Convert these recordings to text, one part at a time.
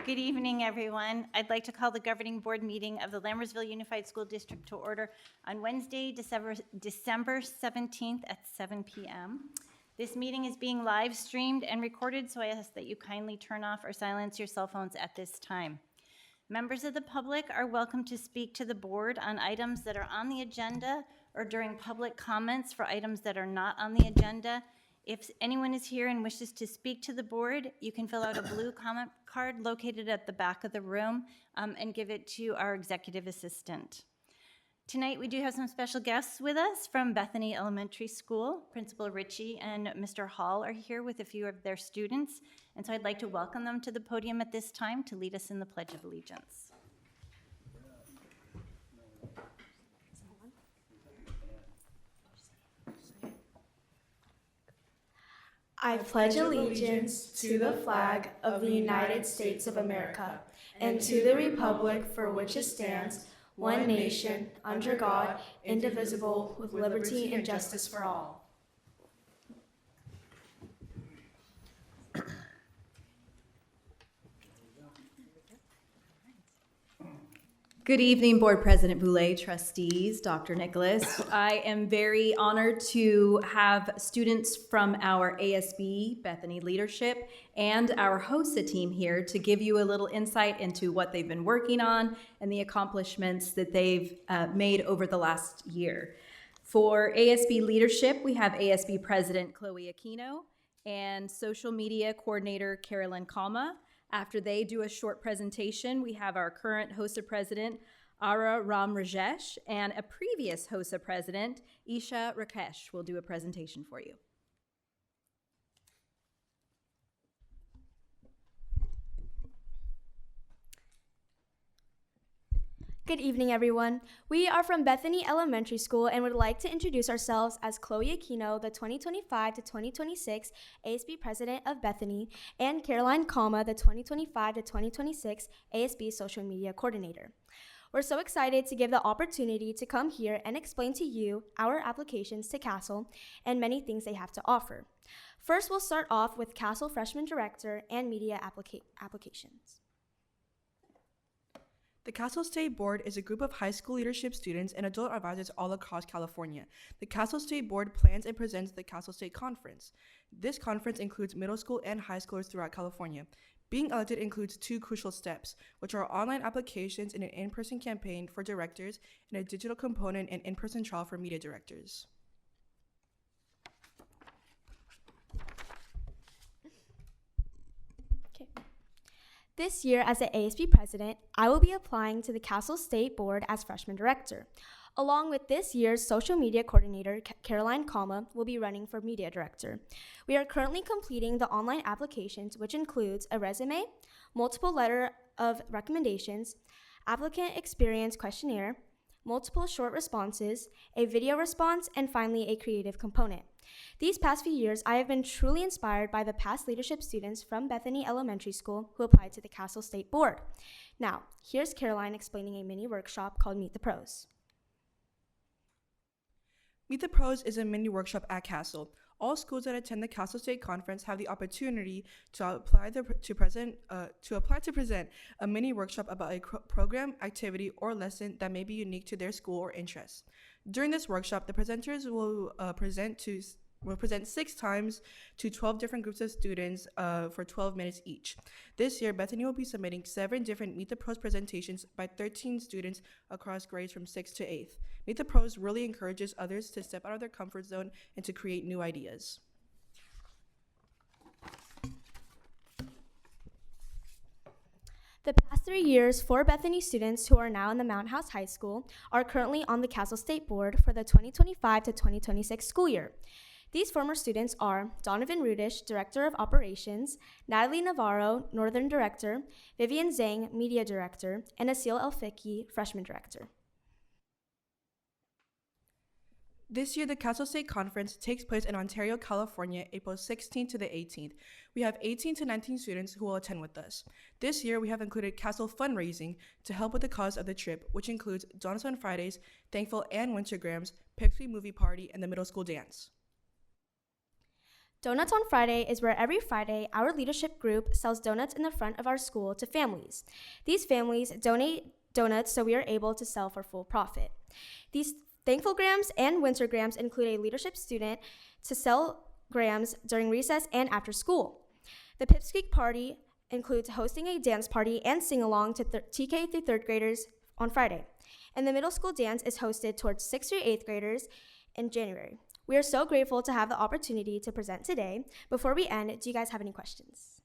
Good evening, everyone. I'd like to call the Governing Board meeting of the Lammersville Unified School District to order on Wednesday, December 17th at 7 p.m. This meeting is being live streamed and recorded, so I ask that you kindly turn off or silence your cell phones at this time. Members of the public are welcome to speak to the board on items that are on the agenda or during public comments for items that are not on the agenda. If anyone is here and wishes to speak to the board, you can fill out a blue comment card located at the back of the room and give it to our executive assistant. Tonight, we do have some special guests with us from Bethany Elementary School. Principal Ritchie and Mr. Hall are here with a few of their students, and so I'd like to welcome them to the podium at this time to lead us in the Pledge of Allegiance. I pledge allegiance to the flag of the United States of America and to the republic for which it stands, one nation, under God, indivisible, with liberty and justice for all. Good evening, Board President Boulay, trustees, Dr. Nicholas. I am very honored to have students from our ASB Bethany leadership and our HOSA team here to give you a little insight into what they've been working on and the accomplishments that they've made over the last year. For ASB leadership, we have ASB President Chloe Aquino and Social Media Coordinator Carolyn Kalma. After they do a short presentation, we have our current HOSA president, Ara Ram Rajesh, and a previous HOSA president, Isha Rakesh, will do a presentation for you. Good evening, everyone. We are from Bethany Elementary School and would like to introduce ourselves as Chloe Aquino, the 2025 to 2026 ASB President of Bethany, and Caroline Kalma, the 2025 to 2026 ASB Social Media Coordinator. We're so excited to give the opportunity to come here and explain to you our applications to Castle and many things they have to offer. First, we'll start off with Castle Freshman Director and Media applications. The Castle State Board is a group of high school leadership students and adult advisors all across California. The Castle State Board plans and presents the Castle State Conference. This conference includes middle school and high schoolers throughout California. Being elected includes two crucial steps, which are online applications and an in-person campaign for directors and a digital component and in-person trial for media directors. This year, as the ASB President, I will be applying to the Castle State Board as Freshman Director. Along with this year's Social Media Coordinator, Caroline Kalma, will be running for Media Director. We are currently completing the online applications, which includes a resume, multiple letter of recommendations, applicant experience questionnaire, multiple short responses, a video response, and finally a creative component. These past few years, I have been truly inspired by the past leadership students from Bethany Elementary School who applied to the Castle State Board. Now, here's Caroline explaining a mini workshop called Meet the Pros. Meet the Pros is a mini workshop at Castle. All schools that attend the Castle State Conference have the opportunity to apply to present a mini workshop about a program, activity, or lesson that may be unique to their school or interests. During this workshop, the presenters will present 6 times to 12 different groups of students for 12 minutes each. This year, Bethany will be submitting 7 different Meet the Pros presentations by 13 students across grades from 6th to 8th. Meet the Pros really encourages others to step out of their comfort zone and to create new ideas. The past 3 years, 4 Bethany students who are now in the Mountain House High School are currently on the Castle State Board for the 2025 to 2026 school year. These former students are Donovan Rudish, Director of Operations, Natalie Navarro, Northern Director, Vivian Zhang, Media Director, and Asil Elfiki, Freshman Director. This year, the Castle State Conference takes place in Ontario, California, April 16th to the 18th. We have 18 to 19 students who will attend with us. This year, we have included Castle fundraising to help with the cause of the trip, which includes Donuts on Fridays, Thankful and Wintergrams, Pixie Movie Party, and the middle school dance. Donuts on Friday is where every Friday our leadership group sells donuts in the front of our school to families. These families donate donuts so we are able to sell for full profit. These Thankful Grams and Winter Grams include a leadership student to sell grams during recess and after school. The Pipsqueak Party includes hosting a dance party and sing-along to TK through 3rd graders on Friday. And the middle school dance is hosted towards 6th through 8th graders in January. We are so grateful to have the opportunity to present today. Before we end, do you guys have any questions?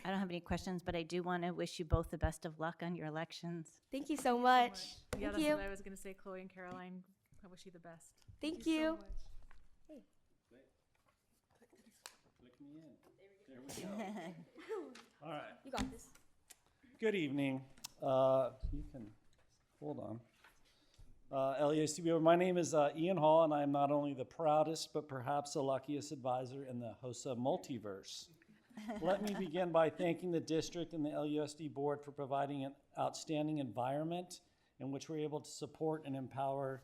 I don't have any questions, but I do want to wish you both the best of luck on your elections. Thank you so much. Yeah, Thank that's you. what I was going to say, Chloe and Caroline. I wish you the best. Thank you. So much. Click me in. There we go. All right. You got this. Good evening. You can hold on. LUSD Board. My name is Ian Hall, and I am not only the proudest, but perhaps the luckiest advisor in the HOSA multiverse. Let me begin by thanking the district and the LUSD Board for providing an outstanding environment in which we're able to support and empower,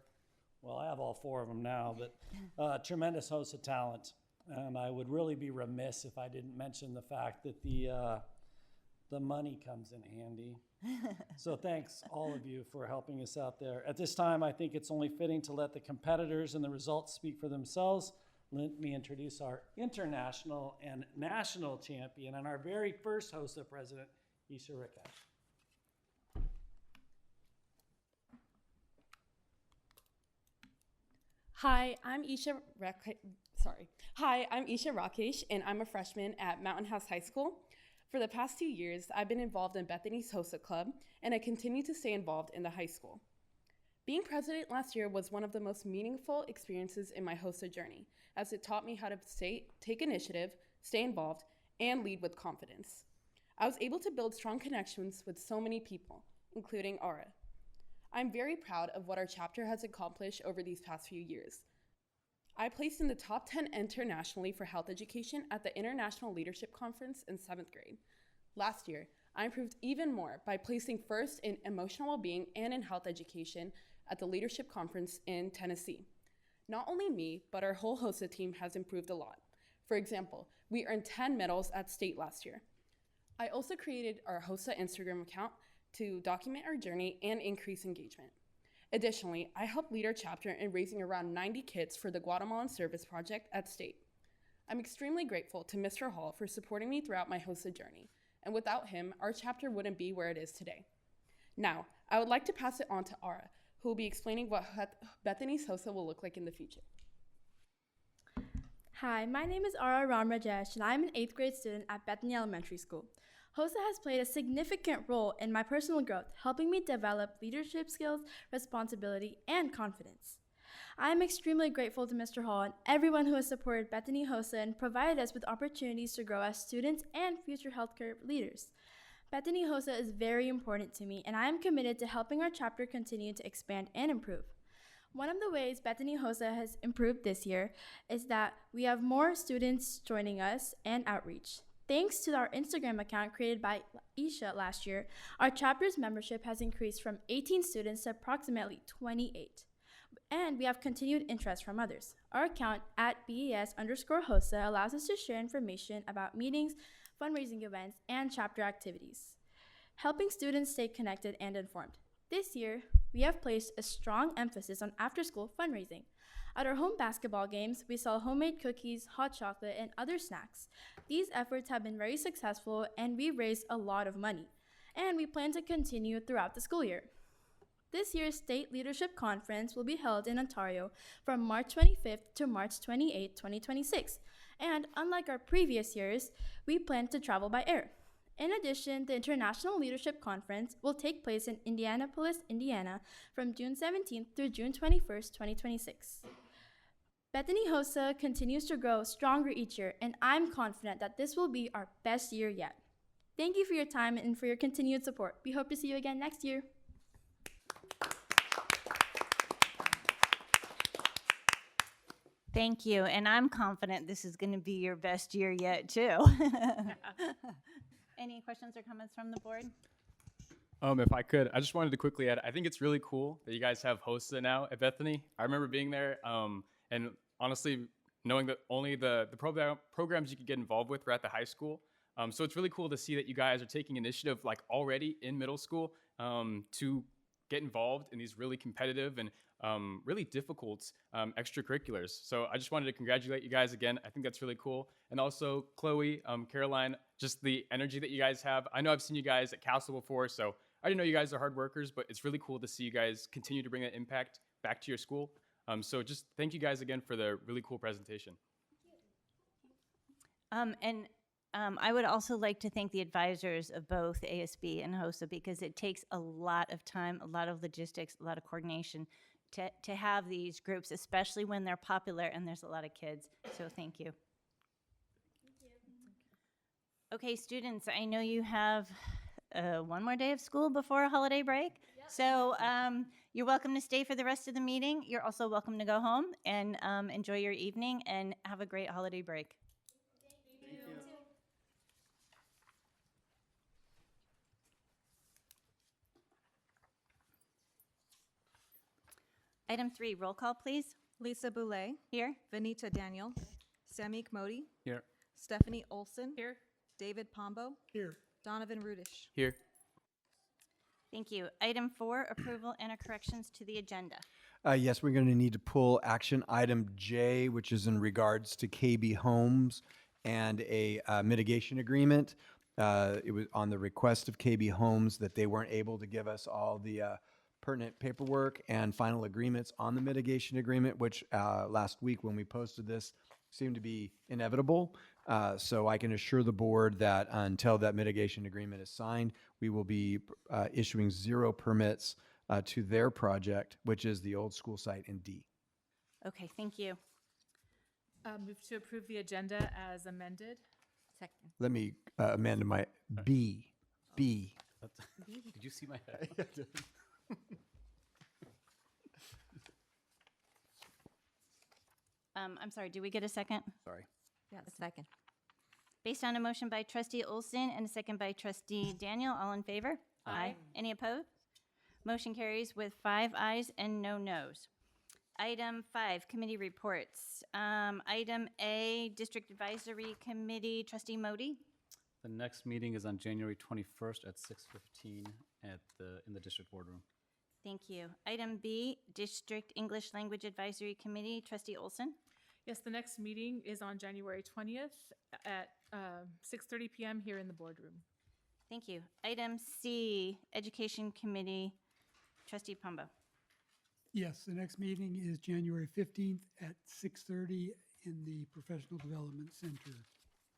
well, I have all 4 of them now, but tremendous HOSA talent. And I would really be remiss if I didn't mention the fact that the money comes in handy. So thanks all of you for helping us out there. At this time, I think it's only fitting to let the competitors and the results speak for themselves. Let me introduce our international and national champion and our very first HOSA president, Isha Rikesh. Hi, I'm Isha Rakesh, and I'm a freshman at Mountain House High School. For the past 2 years, I've been involved in Bethany's HOSA Club, and I continue to stay involved in the high school. Being president last year was one of the most meaningful experiences in my HOSA journey, as it taught me how to take initiative, stay involved, and lead with confidence. I was able to build strong connections with so many people, including Aura. I'm very proud of what our chapter has accomplished over these past few years. I placed in the top 10 internationally for health education at the International Leadership Conference in 7th grade. Last year, I improved even more by placing first in emotional well-being and in health education at the Leadership Conference in Tennessee. Not only me, but our whole HOSA team has improved a lot. For example, we earned 10 medals at state last year. I also created our HOSA Instagram account to document our journey and increase engagement. Additionally, I helped lead our chapter in raising around 90 kits for the Guatemalan Service Project at State. I'm extremely grateful to Mr. Hall for supporting me throughout my HOSA journey, and without him, our chapter wouldn't be where it is today. Now, I would like to pass it on to Aura, who will be explaining what Bethany's HOSA will look like in the future. Hi, my name is Ara Ram Rajesh, and I'm an 8th grade student at Bethany Elementary School. HOSA has played a significant role in my personal growth, helping me develop leadership skills, responsibility, and confidence. I am extremely grateful to Mr. Hall and everyone who has supported Bethany HOSA and provided us with opportunities to grow as students and future healthcare leaders. Bethany HOSA is very important to me, and I am committed to helping our chapter continue to expand and improve. One of the ways Bethany HOSA has improved this year is that we have more students joining us and outreach. Thanks to our Instagram account created by Isha last year, our chapter's membership has increased from 18 students to approximately 28. And we have continued interest from others. Our account at BES_HOSA allows us to share information about meetings, fundraising events, and chapter activities, helping students stay connected and informed. This year, we have placed a strong emphasis on after-school fundraising. At our home basketball games, we sell homemade cookies, hot chocolate, and other snacks. These efforts have been very successful, and we raised a lot of money, and we plan to continue throughout the school year. This year's State Leadership Conference will be held in Ontario from March 25th to March 28, 2026, and unlike our previous years, we plan to travel by air. In addition, the International Leadership Conference will take place in Indianapolis, Indiana from June 17th through June 21st, 2026. Bethany HOSA continues to grow stronger each year, and I'm confident that this will be our best year yet. Thank you for your time and for your continued support. We hope to see you again next year. Thank you, and I'm confident this is going to be your best year yet, too. Any questions or comments from the board? If I could, I just wanted to quickly add, I think it's really cool that you guys have HOSA now at Bethany. I remember being there, And honestly, knowing that only the programs you could get involved with were at the high school. So it's really cool to see that you guys are taking initiative like already in middle school to get involved in these really competitive and really difficult extracurriculars. So I just wanted to congratulate you guys again. I think that's really cool. And also Chloe, Caroline, just the energy that you guys have. I know I've seen you guys at Castle before, so I didn't know you guys are hard workers, but it's really cool to see you guys continue to bring that impact back to your school. So just thank you guys again for the really cool presentation. I would also like to thank the advisors of both ASB and HOSA because it takes a lot of time, a lot of logistics, a lot of coordination to have these groups, especially when they're popular and there's a lot of kids. So thank you. Okay, students, I know you have one more day of school before a holiday break. Yep. So you're welcome to stay for the rest of the meeting. You're also welcome to go home and enjoy your evening and have a great holiday break. Thank you. Item 3, roll call, please. Lisa Boulay, Here. Vanita Daniel, Samik Modi, Here. Stephanie Olson, Here. David Pombo, Here. Donovan Rudish. Here. Thank you. Item 4, approval and or corrections to the agenda. Yes, we're going to need to pull action item J, which is in regards to KB Homes and a mitigation agreement. It was on the request of KB Homes that they weren't able to give us all the pertinent paperwork and final agreements on the mitigation agreement, which last week when we posted this seemed to be inevitable. So I can assure the board that until that mitigation agreement is signed, we will be issuing 0 permits to their project, which is the old school site in D. Okay, thank you. Move to approve the agenda as amended. Second. Let me amend my B. B. Did you see my head? I'm sorry, do we get a second? Sorry. Yeah, second. Based on a motion by trustee Olson and a second by trustee Daniel, all in favor? Aye. Any opposed? Motion carries with 5 ayes and no noes. Item 5, committee reports. Item A, District Advisory Committee, trustee Modi. The next meeting is on January 21st at 6:15 in the district boardroom. Thank you. Item B, District English Language Advisory Committee, trustee Olson. Yes, the next meeting is on January 20th at 6:30 p.m. here in the boardroom. Thank you. Item C, Education Committee, trustee Pombo. Yes, the next meeting is January 15th at 6:30 in the Professional Development Center.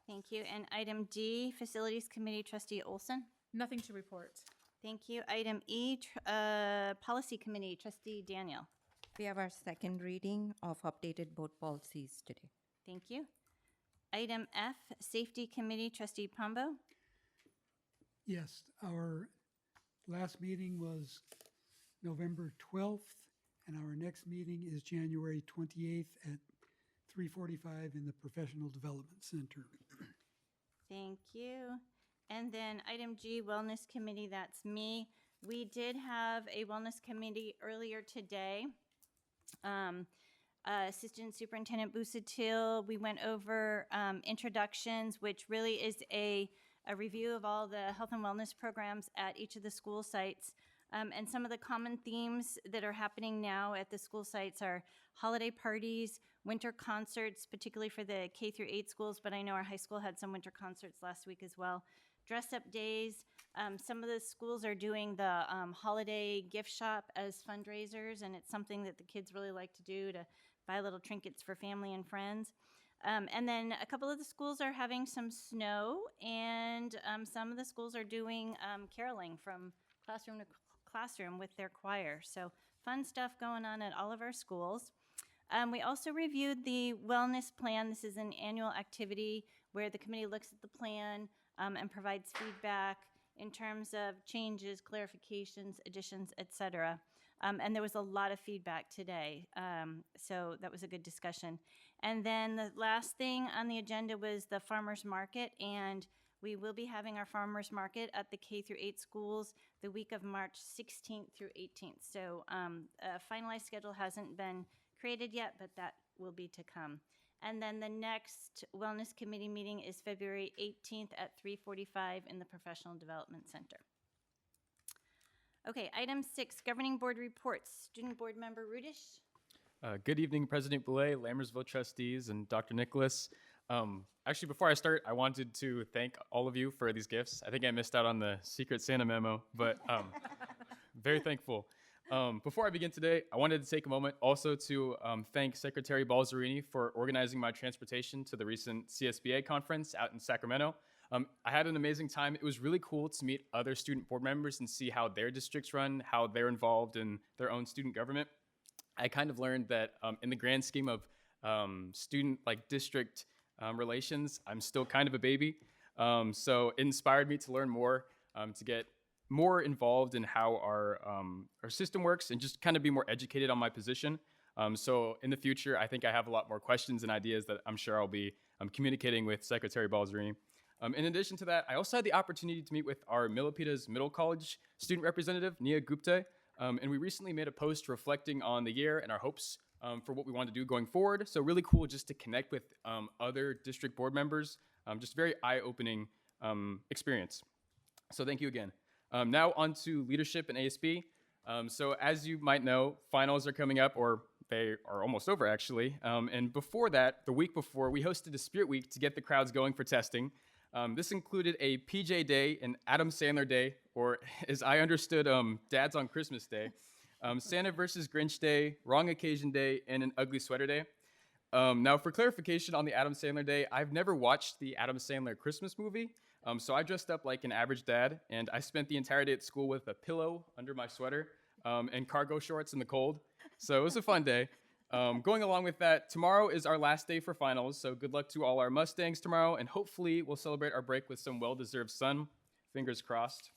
Thank you. And item D, Facilities Committee, trustee Olson. Nothing to report. Thank you. Item E, Policy Committee, trustee Daniel. We have our second reading of updated board policies today. Thank you. Item F, Safety Committee, trustee Pombo. Yes, our last meeting was November 12th, and our next meeting is January 28th at 3:45 in the Professional Development Center. Thank you. And then item G, Wellness Committee, that's me. We did have a Wellness Committee earlier today. Assistant Superintendent Busatil, we went over introductions, which really is a review of all the health and wellness programs at each of the school sites. And some of the common themes that are happening now at the school sites are holiday parties, winter concerts, particularly for the K through 8 schools, but I know our high school had some winter concerts last week as well. Dress-up days. Some of the schools are doing the holiday gift shop as fundraisers, and it's something that the kids really like to do, to buy little trinkets for family and friends. And then a couple of the schools are having some snow, and some of the schools are doing caroling from classroom to classroom with their choir. So fun stuff going on at all of our schools. We also reviewed the wellness plan. This is an annual activity where the committee looks at the plan and provides feedback in terms of changes, clarifications, additions, etc. And there was a lot of feedback today, so that was a good discussion. And then the last thing on the agenda was the farmers market, and we will be having our farmers market at the K through 8 schools the week of March 16th through 18th. So a finalized schedule hasn't been created yet, but that will be to come. And then the next Wellness Committee meeting is February 18th at 3:45 in the Professional Development Center. Okay, item 6, Governing Board reports. Student Board Member Rudish. Good evening, President Boulay, Lammersville trustees, and Dr. Nicholas. Actually, before I start, I wanted to thank all of you for these gifts. I think I missed out on the Secret Santa memo, but very thankful. Before I begin today, I wanted to take a moment also to thank Secretary Balzerini for organizing my transportation to the recent CSBA conference out in Sacramento. I had an amazing time. It was really cool to meet other student board members and see how their districts run, how they're involved in their own student government. I kind of learned that in the grand scheme of student district relations, I'm still kind of a baby. So it inspired me to learn more, to get more involved in how our system works and just kind of be more educated on my position. So in the future, I think I have a lot more questions and ideas that I'm sure I'll be communicating with Secretary Balzerini. In addition to that, I also had the opportunity to meet with our Milpitas Middle College student representative, Nia Gupte, and we recently made a post reflecting on the year and our hopes for what we want to do going forward. So really cool just to connect with other district board members. Just very eye-opening experience. So thank you again. Now on to leadership and ASB. So as you might know, finals are coming up, or they are almost over actually. And before that, the week before, we hosted a Spirit Week to get the crowds going for testing. This included a PJ Day, an Adam Sandler Day, or as I understood, Dad's on Christmas Day, Santa versus Grinch Day, Wrong Occasion Day, and an Ugly Sweater Day. Now for clarification on the Adam Sandler Day, I've never watched the Adam Sandler Christmas movie. So I dressed up like an average dad, and I spent the entire day at school with a pillow under my sweater and cargo shorts in the cold. So it was a fun day. Going along with that, tomorrow is our last day for finals, so good luck to all our Mustangs tomorrow, and hopefully we'll celebrate our break with some well-deserved sun. Fingers crossed.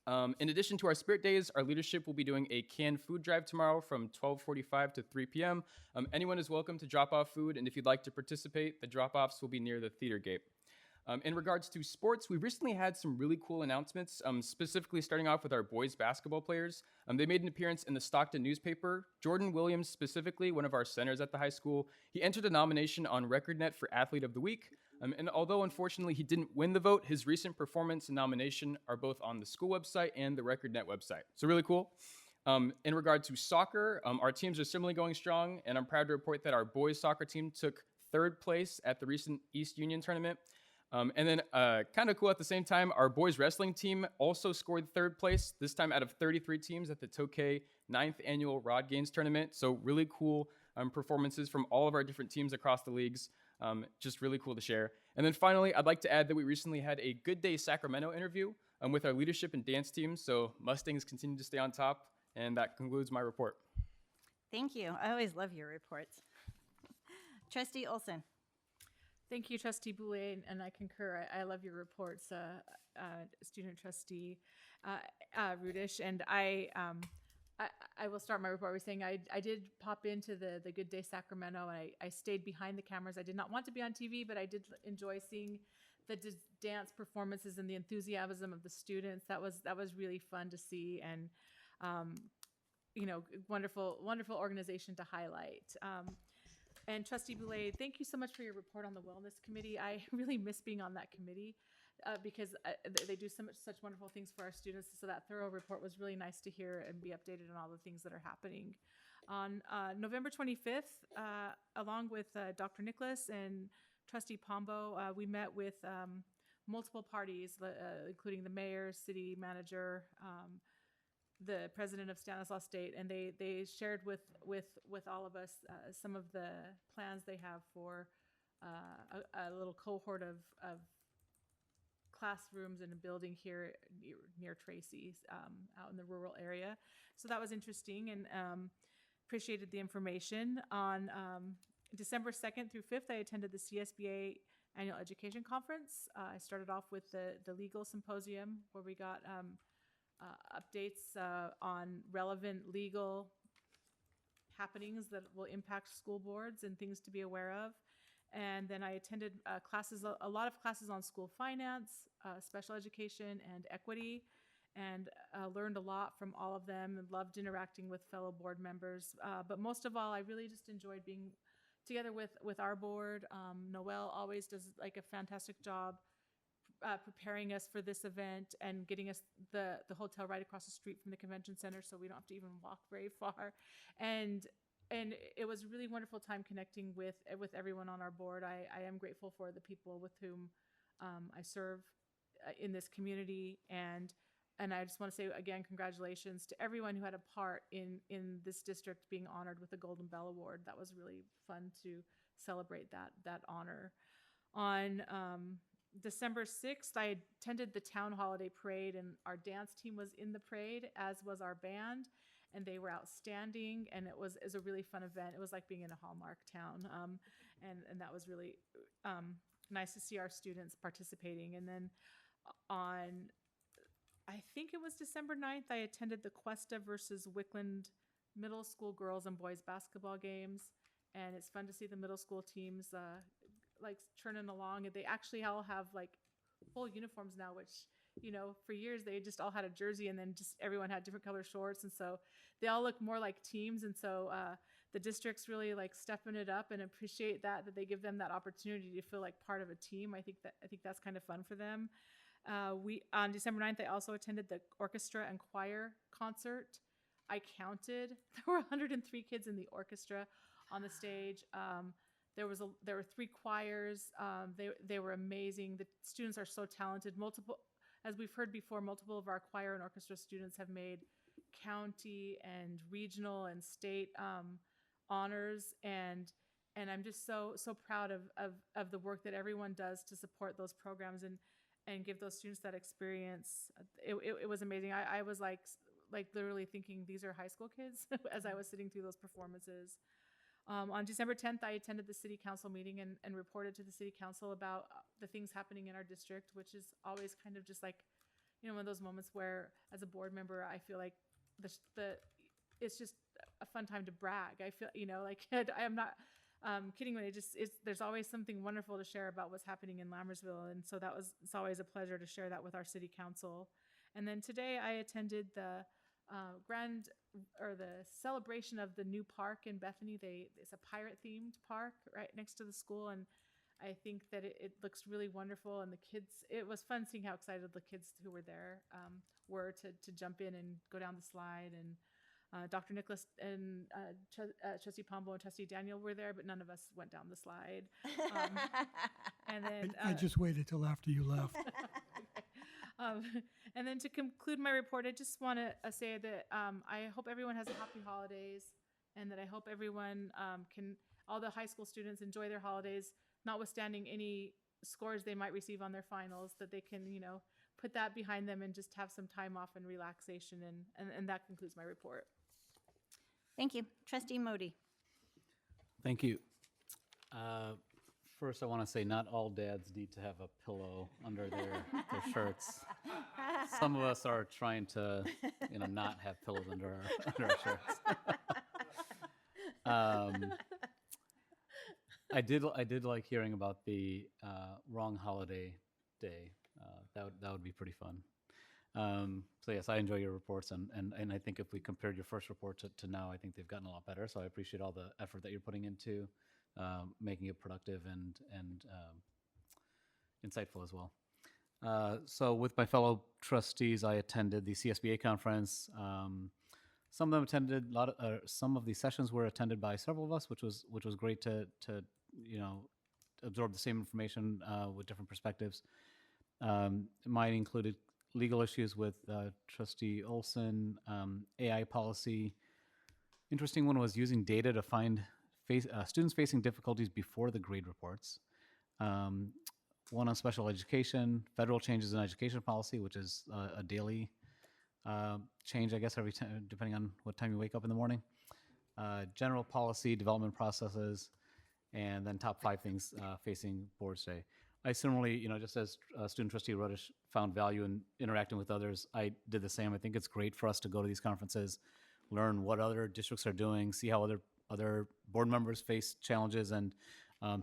In addition to our Spirit Days, our leadership will be doing a canned food drive tomorrow from 12:45 to 3 p.m. Anyone is welcome to drop off food, and if you'd like to participate, the drop-offs will be near the theater gate. In regards to sports, we recently had some really cool announcements, specifically starting off with our boys basketball players. They made an appearance in the Stockton newspaper. Jordan Williams, specifically, one of our centers at the high school, he entered a nomination on RecordNet for Athlete of the Week. And although, unfortunately, he didn't win the vote, his recent performance and nomination are both on the school website and the RecordNet website. So really cool. In regard to soccer, our teams are similarly going strong, and I'm proud to report that our boys soccer team took 3rd place at the recent East Union tournament. And then kind of cool at the same time, our boys wrestling team also scored 3rd place, this time out of 33 teams at the Tokay 9th Annual Rod Games Tournament. So really cool performances from all of our different teams across the leagues. Just really cool to share. And then finally, I'd like to add that we recently had a Good Day Sacramento interview with our leadership and dance teams. So Mustangs continue to stay on top. And that concludes my report. Thank you. I always love your reports. Trustee Olson. Thank you, Trustee Boulay, and I concur. I love your reports, Student Trustee Rudish, and I will start my report by saying I did pop into the Good Day Sacramento, and I stayed behind the cameras. I did not want to be on TV, but I did enjoy seeing the dance performances and the enthusiasm of the students. That was really fun to see, and wonderful organization to highlight. And Trustee Boulay, thank you so much for your report on the Wellness Committee. I really miss being on that committee because they do such wonderful things for our students. So that thorough report was really nice to hear and be updated on all the things that are happening. On November 25th, along with Dr. Nicholas and Trustee Pombo, we met with multiple parties, including the mayor, city manager, the president of Stanislaus State, and they shared with all of us some of the plans they have for a little cohort of classrooms in a building here near Tracy, out in the rural area. So that was interesting, and appreciated the information. On December 2nd through 5th, I attended the CSBA Annual Education Conference. I started off with the legal symposium, where we got updates on relevant legal happenings that will impact school boards and things to be aware of. And then I attended a lot of classes on school finance, special education, and equity, and learned a lot from all of them and loved interacting with fellow board members. But most of all, I really just enjoyed being together with our board. Noelle always does like a fantastic job preparing us for this event and getting us the hotel right across the street from the convention center, so we don't have to even walk very far. And it was a really wonderful time connecting with everyone on our board. I am grateful for the people with whom I serve in this community, and I just want to say again, congratulations to everyone who had a part in this district being honored with the Golden Bell Award. That was really fun to celebrate that honor. On December 6th, I attended the town holiday parade, and our dance team was in the parade, as was our band, and they were outstanding, and it was a really fun event. It was like being in a Hallmark town, and that was really nice to see our students participating. And then on, I think it was December 9th, I attended the Cuesta versus Wickland Middle School girls and boys basketball games, and it's fun to see the middle school teams like churning along. And they actually all have like full uniforms now, which, you know, for years they just all had a jersey and then just everyone had different color shorts, and so they all look more like teams. And so the district's really like stepping it up, and appreciate that they give them that opportunity to feel like part of a team. I think that's kind of fun for them. We on December 9th, I also attended the orchestra and choir concert. I counted, there were 103 kids in the orchestra on the stage. There were 3 choirs. They were amazing. The students are so talented. As we've heard before, multiple of our choir and orchestra students have made county and regional and state honors, and I'm just so proud of the work that everyone does to support those programs and give those students that experience. It was amazing. I was like literally thinking these are high school kids as I was sitting through those performances. On December 10th, I attended the city council meeting and reported to the city council about the things happening in our district, which is always kind of just like, you know, one of those moments where as a board member, I feel like it's just a fun time to brag. I feel, you know, like I am not kidding when there's always something wonderful to share about what's happening in Lammersville. And so it's always a pleasure to share that with our city council. And then today I attended the the celebration of the new park in Bethany. It's a pirate themed park right next to the school, and I think that it looks really wonderful. And the kids, it was fun seeing how excited the kids who were there were to jump in and go down the slide. And Dr. Nicholas and Trustee Pombo and Trustee Daniel were there, but none of us went down the slide. And then I just waited till after you left. And then to conclude my report, I just want to say that I hope everyone has a happy holidays, and that I hope everyone all the high school students enjoy their holidays, notwithstanding any scores they might receive on their finals, that they can, you know, put that behind them and just have some time off and relaxation. And that concludes my report. Thank you. Trustee Modi. Thank you. First, I want to say not all dads need to have a pillow under their shirts. Some of us are trying to, you know, not have pillows under our shirts. I did like hearing about the wrong holiday day. That would be pretty fun. So yes, I enjoy your reports, and I think if we compared your first report to now, I think they've gotten a lot better. So I appreciate all the effort that you're putting into making it productive and insightful as well. So with my fellow trustees, I attended the CSBA conference. Some of them attended some of the sessions were attended by several of us, which was great to you know, absorb the same information with different perspectives. Mine included legal issues with Trustee Olson, AI policy. Interesting one was using data to find students facing difficulties before the grade reports. One on special education, federal changes in education policy, which is a daily change, I guess, every time, depending on what time you wake up in the morning. General policy, development processes, and then top 5 things facing boards today. I similarly, you know, just as student trustee Rodish found value in interacting with others, I did the same. I think it's great for us to go to these conferences, learn what other districts are doing, see how other board members face challenges and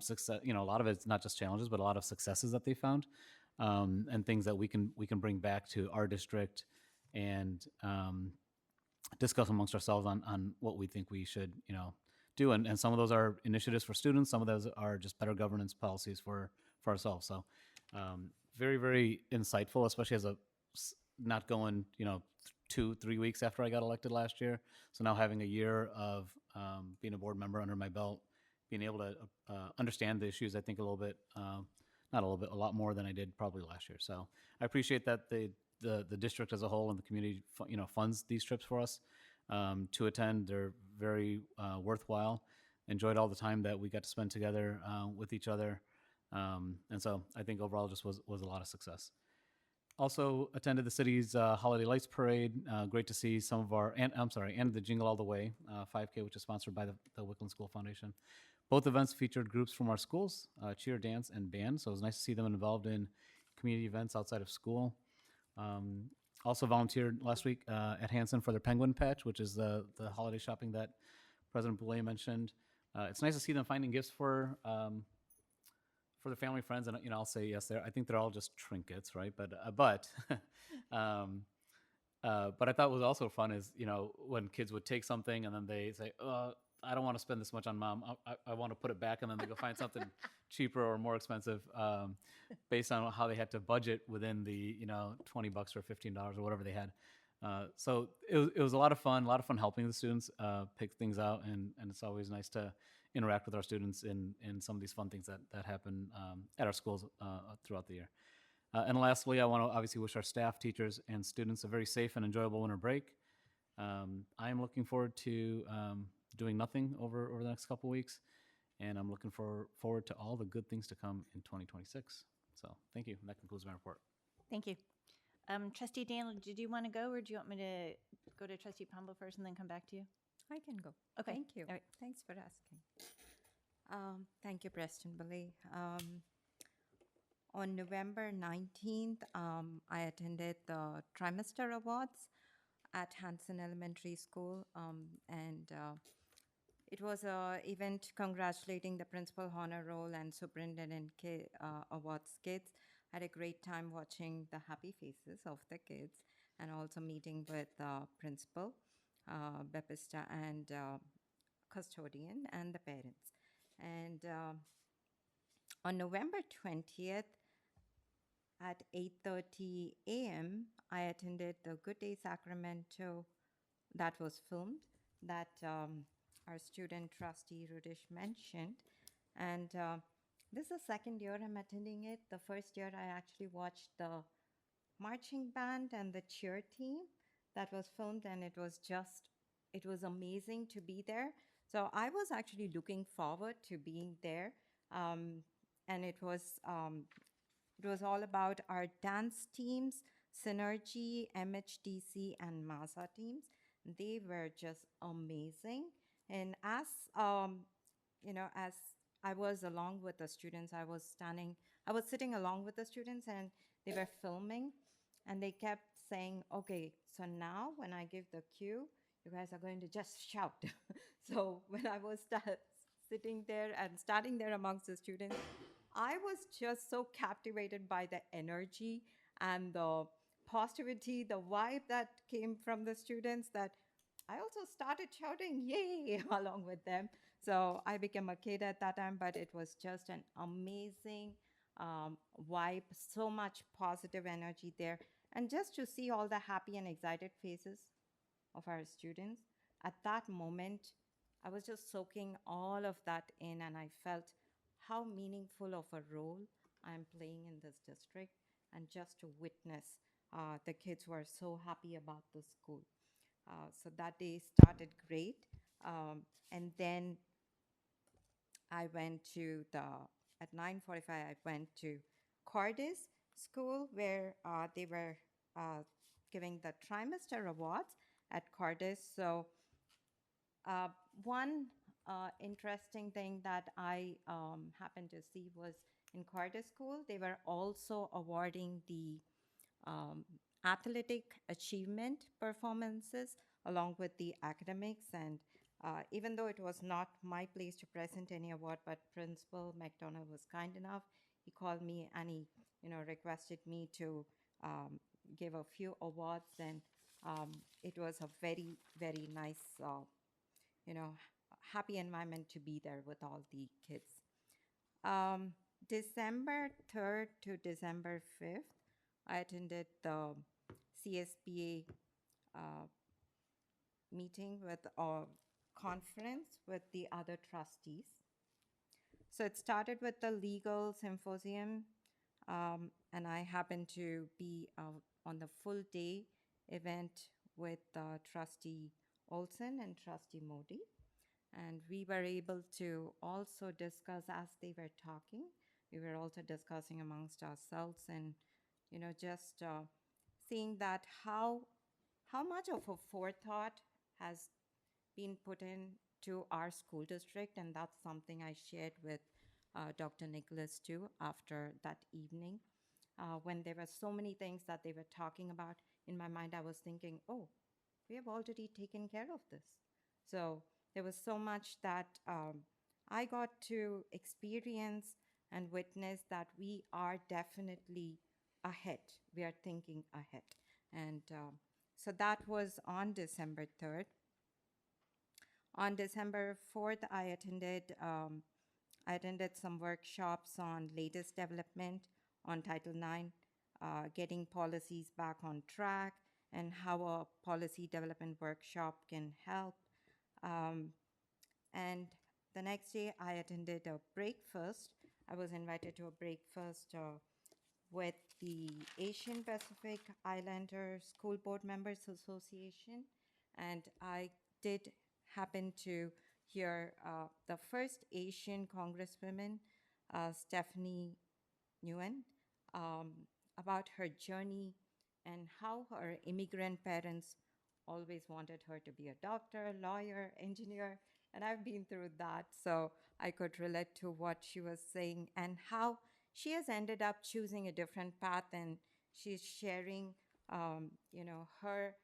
success. You know, a lot of it's not just challenges, but a lot of successes that they found, and things that we can bring back to our district and discuss amongst ourselves on what we think we should, you know, do. And some of those are initiatives for students. Some of those are just better governance policies for ourselves. So very, very insightful, especially as not going, 2-3 weeks after I got elected last year. So now having a year of being a board member under my belt, being able to understand the issues, I think a little bit, not a little bit, a lot more than I did probably last year. So I appreciate that the district as a whole and the community, funds these trips for us to attend. They're very worthwhile. Enjoyed all the time that we got to spend together with each other. And so I think overall just was a lot of success. Also attended the city's Holiday Lights Parade. Great to see some of and the Jingle All the Way 5K, which is sponsored by the Wickland School Foundation. Both events featured groups from our schools, cheer, dance, and band. So it was nice to see them involved in community events outside of school. Also volunteered last week at Hanson for their Penguin Patch, which is the holiday shopping that President Boulay mentioned. It's nice to see them finding gifts for their family, friends, and I'll say yes. I think they're all just trinkets, right? But I thought what was also fun is when kids would take something and then they say, "Oh, I don't want to spend this much on mom. I want to put it back," and then they go find something cheaper or more expensive based on how they had to budget within the $20 or $15 or whatever they had. So it was a lot of fun helping the students pick things out, and it's always nice to interact with our students in some of these fun things that happen at our schools throughout the year. And lastly, I want to obviously wish our staff, teachers, and students a very safe and enjoyable winter break. I am looking forward to doing nothing over the next couple weeks, and I'm looking forward to all the good things to come in 2026. So thank you. And that concludes my report. Thank you. Trustee Daniel, did you want to go, or do you want me to go to Trustee Pombo first and then come back to you? I can go. Okay. Thank you. All right. Thanks for asking. Thank you, Preston Boulay. On November 19th, I attended the Trimester Awards at Hanson Elementary School, and it was an event congratulating the Principal Honor Roll and Superintendent Awards kids. I had a great time watching the happy faces of the kids and also meeting with the principal, Baptista, and custodian and the parents. And on November 20th at 8:30 a.m., I attended the Good Day Sacramento that was filmed that our student trustee Rudish mentioned. And this is the second year I'm attending it. The first year I actually watched the marching band and the cheer team that was filmed, and it was amazing to be there. So I was actually looking forward to being there, and it was all about our dance teams, Synergy, MHDC, and MASA teams. They were just amazing. And as as I was along with the students, I was sitting along with the students, and they were filming, and they kept saying, "Okay, so now when I give the cue, you guys are going to just shout." So when I was sitting there and standing there amongst the students, I was just so captivated by the energy and the positivity, the vibe that came from the students, that I also started shouting, "Yay!" along with them. So I became a kid at that time, but it was just an amazing vibe, so much positive energy there. And just to see all the happy and excited faces of our students, at that moment, I was just soaking all of that in, and I felt how meaningful of a role I'm playing in this district, and just to witness the kids who are so happy about the school. So that day started great. And then I went to at 9:45, I went to Cordis School, where they were giving the Trimester Awards at Cordis. So one interesting thing that I happened to see was in Cordis School, they were also awarding the athletic achievement performances along with the academics. And even though it was not my place to present any award, but Principal McDonough was kind enough. He called me and he, requested me to give a few awards. And it was a very, very nice, happy environment to be there with all the kids. December 3rd to December 5th, I attended the CSBA meeting with a conference with the other trustees. So it started with the legal symposium, and I happened to be on the full day event with Trustee Olson and Trustee Modi. And we were able to also discuss as they were talking. We were also discussing amongst ourselves and, just seeing that how much of a forethought has been put into our school district, and that's something I shared with Dr. Nicholas too after that evening. When there were so many things that they were talking about, in my mind I was thinking, oh, we have already taken care of this. So there was so much that I got to experience and witness that we are definitely ahead. We are thinking ahead. And so that was on December 3rd. On December 4th, I attended some workshops on latest development on Title IX, getting policies back on track, and how a policy development workshop can help. And the next day, I attended a breakfast. I was invited to a breakfast with the Asian Pacific Islander School Board Members Association, and I did happen to hear the first Asian Congresswoman, Stephanie Nguyen, about her journey and how her immigrant parents always wanted her to be a doctor, lawyer, engineer, and I've been through that, so I could relate to what she was saying and how she has ended up choosing a different path, and she's sharing, her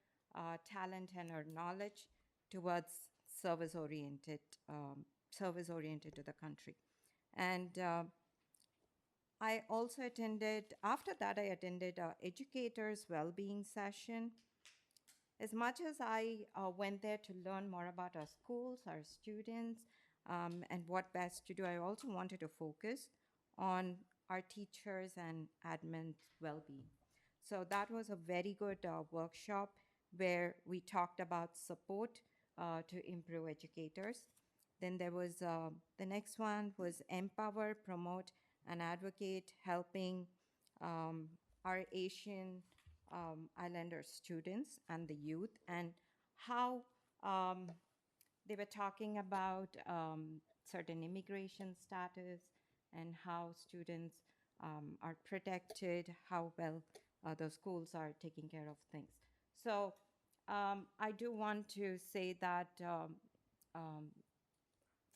talent and her knowledge towards service-oriented to the country. And I also attended, after that, I attended a educators' well-being session. As much as I went there to learn more about our schools, our students, and what best to do, I also wanted to focus on our teachers and admin's well-being. So that was a very good workshop where we talked about support to improve educators. Then there was the next one was empower, promote, and advocate, helping our Asian Islander students and the youth, and how they were talking about certain immigration status and how students are protected, how well the schools are taking care of things. So I do want to say that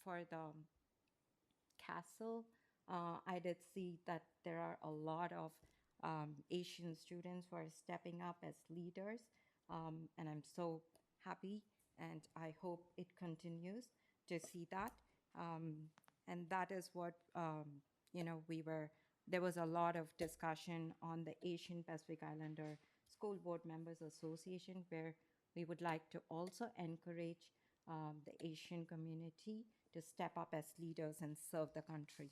for the castle, I did see that there are a lot of Asian students who are stepping up as leaders, and I'm so happy, and I hope it continues to see that. And that is what, there was a lot of discussion on the Asian Pacific Islander School Board Members Association, where we would like to also encourage the Asian community to step up as leaders and serve the country.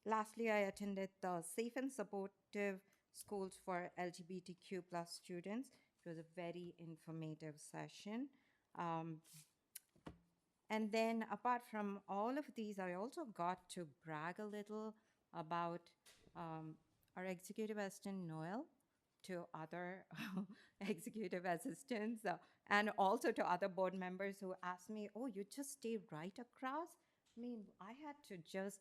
Lastly, I attended the Safe and Supportive Schools for LGBTQ plus students. It was a very informative session. And then apart from all of these, I also got to brag a little about our executive assistant, Noel, to other executive assistants, and also to other board members who asked me, oh, you just stay right across? I mean, I had to just,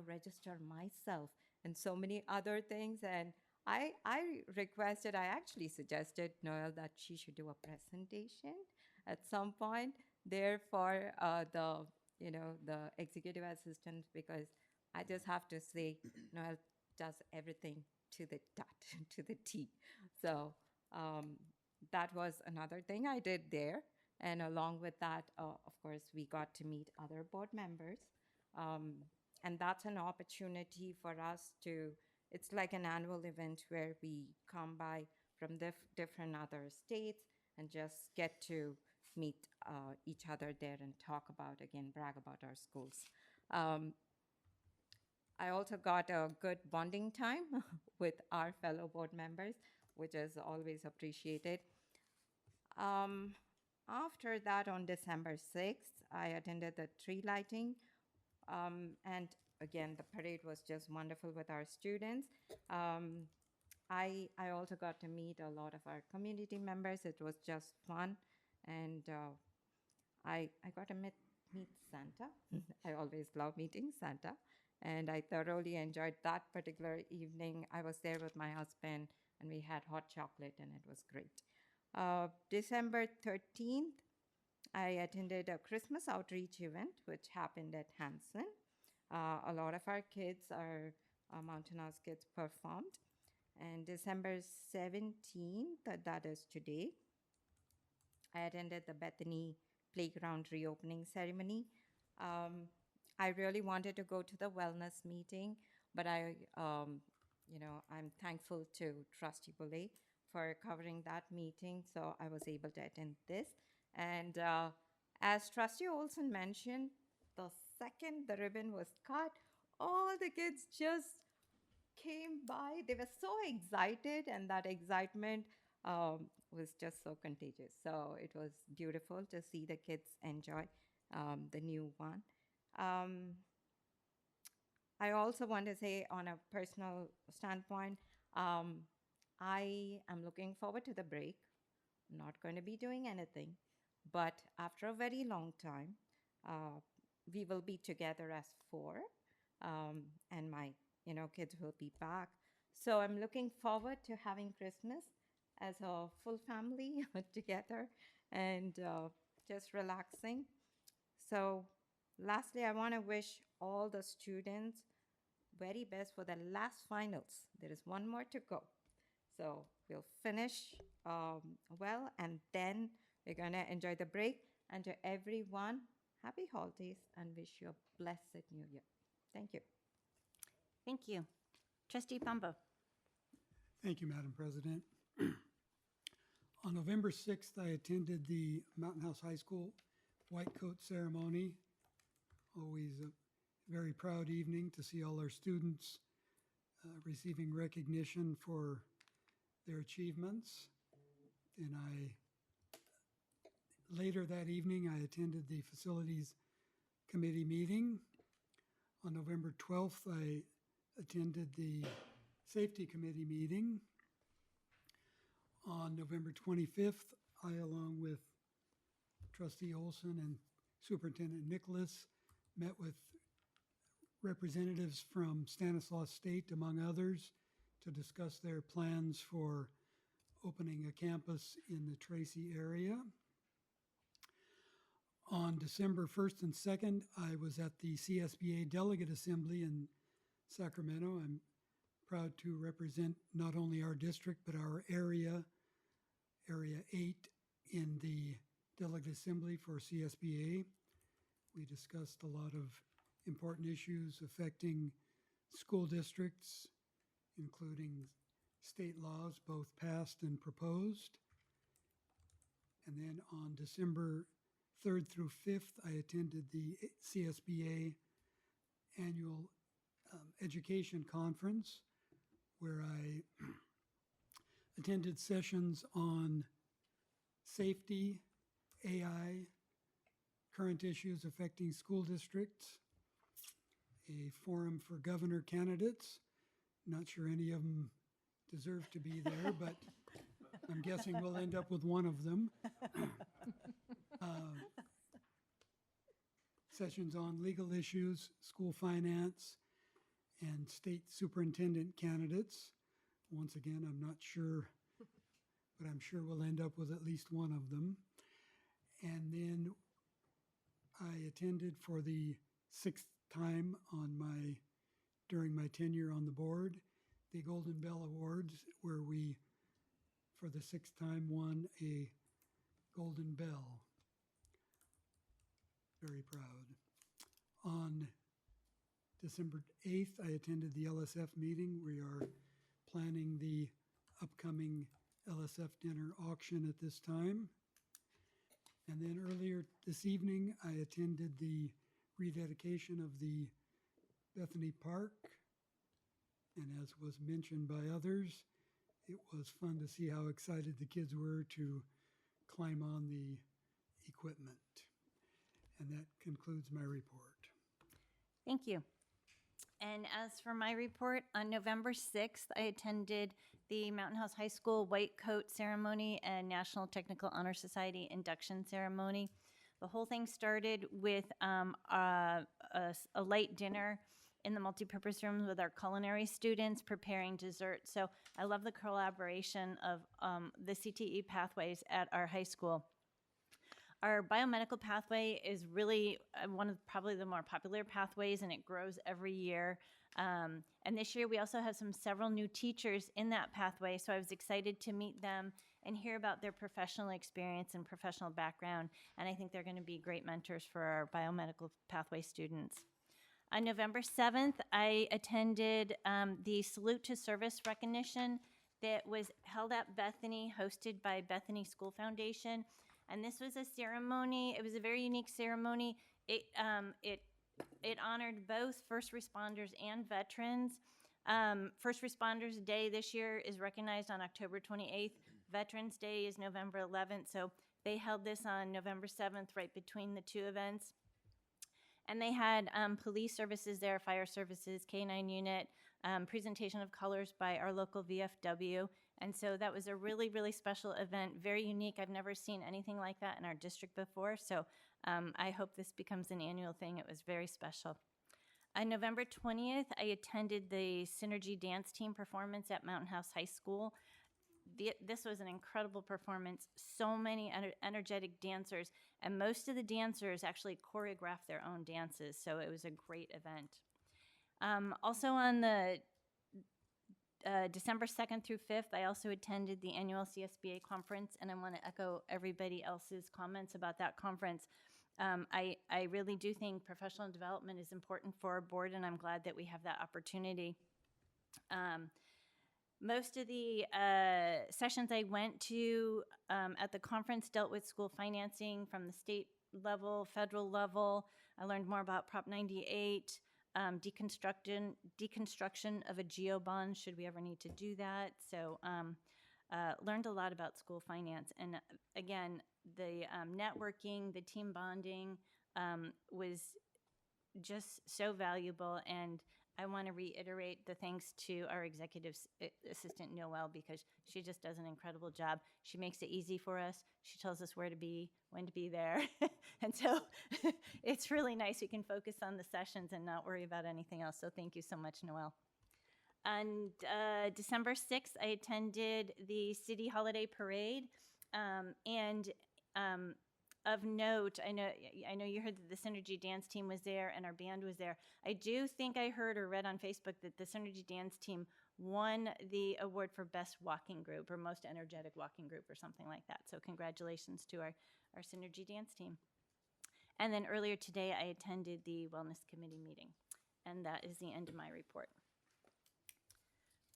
register myself and so many other things. And I actually suggested Noel that she should do a presentation at some point there for the executive assistants, because I just have to say, Noel does everything to the dot, to the T. So that was another thing I did there. And along with that, of course, we got to meet other board members. And that's an opportunity for us to, it's like an annual event where we come by from different other states and just get to, meet each other there and talk about, again, brag about our schools. I also got a good bonding time with our fellow board members, which is always appreciated. After that, on December 6th, I attended the tree lighting. And again, the parade was just wonderful with our students. I also got to meet a lot of our community members. It was just fun. And I got to meet Santa. I always love meeting Santa. And I thoroughly enjoyed that particular evening. I was there with my husband, and we had hot chocolate, and it was great. December 13th, I attended a Christmas outreach event, which happened at Hanson. A lot of our kids, our Mountain House kids, performed. And December 17th, that is today, I attended the Bethany Playground reopening ceremony. I really wanted to go to the wellness meeting, but I'm thankful to Trustee Boulay for covering that meeting, so I was able to attend this. And as Trustee Olson mentioned, the second the ribbon was cut, all the kids just came by. They were so excited, and that excitement was just so contagious. So it was beautiful to see the kids enjoy the new one. I also want to say, on a personal standpoint, I am looking forward to the break. Not going to be doing anything, but after a very long time, we will be together as four, and my kids will be back. So I'm looking forward to having Christmas as a full family together and just relaxing. So lastly, I want to wish all the students very best for the last finals. There is one more to go. So we'll finish well, and then we're going to enjoy the break. And to everyone, happy holidays, and wish you a blessed new year. Thank you. Thank you. Trustee Pombo. Thank you, Madam President. On November 6th, I attended the Mountain House High School White Coat Ceremony. Always a very proud evening to see all our students receiving recognition for their achievements. And later that evening, I attended the Facilities Committee meeting. On November 12th, I attended the Safety Committee meeting. On November 25th, I, along with Trustee Olson and Superintendent Nicholas, met with representatives from Stanislaus State, among others, to discuss their plans for opening a campus in the Tracy area. On December 1st and 2nd, I was at the CSBA Delegate Assembly in Sacramento. I'm proud to represent not only our district, but our area 8 in the Delegate Assembly for CSBA. We discussed a lot of important issues affecting school districts, including state laws, both passed and proposed. And then on December 3rd through 5th, I attended the CSBA annual education conference, where I attended sessions on safety, AI, current issues affecting school districts, a forum for governor candidates. Not sure any of them deserve to be there, but I'm guessing we'll end up with one of them. Sessions on legal issues, school finance, and state superintendent candidates. Once again, I'm not sure, but I'm sure we'll end up with at least one of them. And then I attended for the 6th time during my tenure on the board, the Golden Bell Awards, where we, for the 6th time, won a Golden Bell. Very proud. On December 8th, I attended the LSF meeting. We are planning the upcoming LSF dinner auction at this time. And then earlier this evening, I attended the rededication of the Bethany Park. And as was mentioned by others, it was fun to see how excited the kids were to climb on the equipment. And that concludes my report. Thank you. And as for my report, on November 6th, I attended the Mountain House High School White Coat Ceremony and National Technical Honor Society induction ceremony. The whole thing started with a light dinner in the multipurpose room with our culinary students preparing dessert. So I love the collaboration of the CTE pathways at our high school. Our biomedical pathway is really one of probably the more popular pathways, and it grows every year. And this year we also have several new teachers in that pathway, so I was excited to meet them and hear about their professional experience and professional background, and I think they're going to be great mentors for our biomedical pathway students. On November 7th, I attended the Salute to Service recognition that was held at Bethany, hosted by Bethany School Foundation. And this was a ceremony, it was a very unique ceremony. It honored both first responders and veterans. First Responders Day this year is recognized on October 28th. Veterans Day is November 11th, so they held this on November 7th, right between the two events. And they had police services there, fire services, K-9 unit, presentation of colors by our local VFW. And so that was a really, really special event, very unique. I've never seen anything like that in our district before, so I hope this becomes an annual thing. It was very special. On November 20th, I attended the Synergy Dance Team performance at Mountain House High School. This was an incredible performance, so many energetic dancers, and most of the dancers actually choreographed their own dances, so it was a great event. Also on the December 2nd through 5th, I also attended the annual CSBA conference, and I want to echo everybody else's comments about that conference. I really do think professional development is important for our board, and I'm glad that we have that opportunity. Most of the sessions I went to at the conference dealt with school financing from the state level, federal level. I learned more about Prop 98, deconstruction of a GEO bond, should we ever need to do that. So learned a lot about school finance. And again, the networking, the team bonding was just so valuable. And I want to reiterate the thanks to our executive assistant, Noelle, because she just does an incredible job. She makes it easy for us. She tells us where to be, when to be there. And so it's really nice. We can focus on the sessions and not worry about anything else. So thank you so much, Noelle. On December 6th, I attended the City Holiday Parade. Of note, I know you heard that the Synergy Dance Team was there and our band was there. I do think I heard or read on Facebook that the Synergy Dance Team won the award for Best Walking Group or Most Energetic Walking Group or something like that. So congratulations to our Synergy Dance Team. And then earlier today, I attended the Wellness Committee meeting. And that is the end of my report.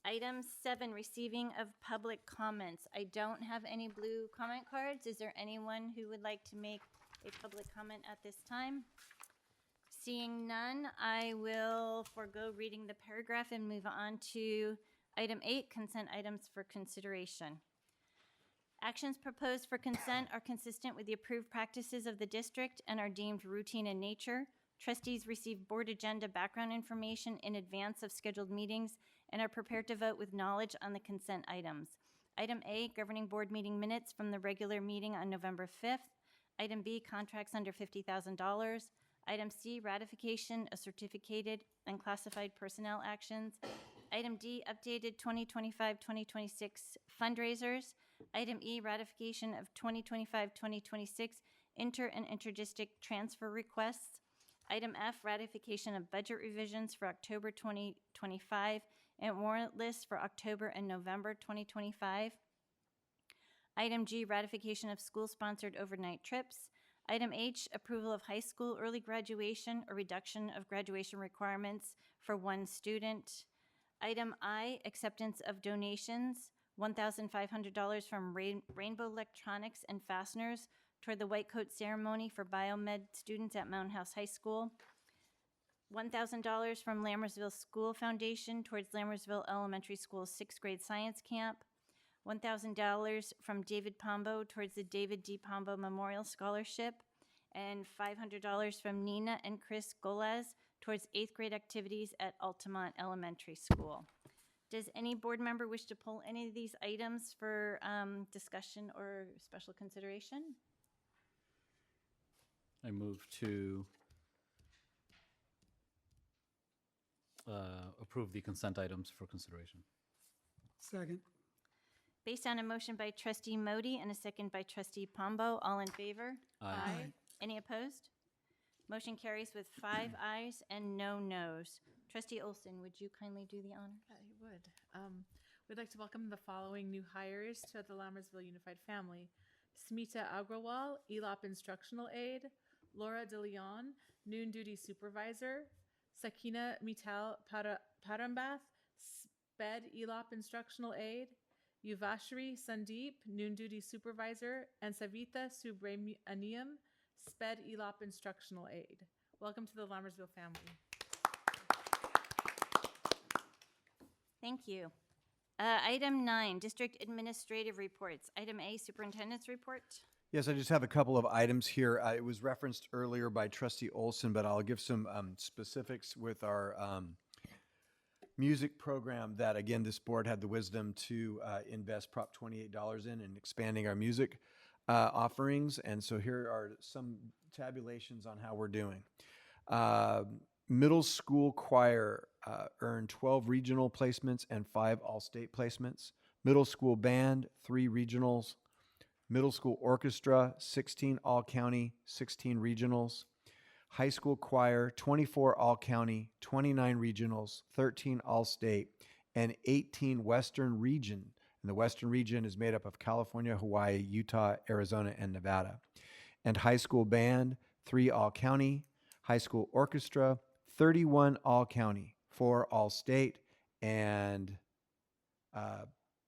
Item 7, receiving of public comments. I don't have any blue comment cards. Is there anyone who would like to make a public comment at this time? Seeing none, I will forego reading the paragraph and move on to item 8, consent items for consideration. Actions proposed for consent are consistent with the approved practices of the district and are deemed routine in nature. Trustees receive board agenda background information in advance of scheduled meetings and are prepared to vote with knowledge on the consent items. Item A, governing board meeting minutes from the regular meeting on November 5th. Item B, contracts under $50,000. Item C, ratification of certificated and classified personnel actions. Item D, updated 2025-2026 fundraisers. Item E, ratification of 2025-2026 inter and interdistrict transfer requests. Item F, ratification of budget revisions for October 2025 and warrant lists for October and November 2025. Item G, ratification of school-sponsored overnight trips. Item H, approval of high school early graduation or reduction of graduation requirements for one student. Item I, acceptance of donations, $1,500 from Rainbow Electronics and Fasteners toward the white coat ceremony for biomed students at Mountain House High School. $1,000 from Lammersville School Foundation towards Lammersville Elementary School's sixth grade science camp. $1,000 from David Pombo towards the David D. Pombo Memorial Scholarship. And $500 from Nina and Chris Golez towards eighth grade activities at Altamont Elementary School. Does any board member wish to pull any of these items for discussion or special consideration? I move to approve the consent items for consideration. Second. Based on a motion by trustee Modi and a second by trustee Pombo, all in favor? Aye. Any opposed? Motion carries with 5 ayes and no nos. Trustee Olson, would you kindly do the honors? I would. We'd like to welcome the following new hires to the Lammersville Unified Family. Smita Agrawal, ELOP Instructional Aide. Laura DeLeon, Noon Duty Supervisor. Sakina Mital Parambath, SPED ELOP Instructional Aide. Yuvashri Sandeep, Noon Duty Supervisor. And Savita Subramaniam, SPED ELOP Instructional Aide. Welcome to the Lammersville family. Thank you. Item 9, District Administrative Reports. Item A, Superintendent's Report. Yes, I just have a couple of items here. It was referenced earlier by Trustee Olson, but I'll give some specifics with our music program that, again, this board had the wisdom to invest Prop $28 in expanding our music offerings. And so here are some tabulations on how we're doing. Middle school choir earned 12 regional placements and 5 all-state placements. Middle school band, 3 regionals. Middle school orchestra, 16 all-county, 16 regionals. High school choir, 24 all-county, 29 regionals, 13 all-state, and 18 Western region. And the Western region is made up of California, Hawaii, Utah, Arizona, and Nevada. And high school band, 3 all-county. High school orchestra, 31 all-county, 4 all-state, and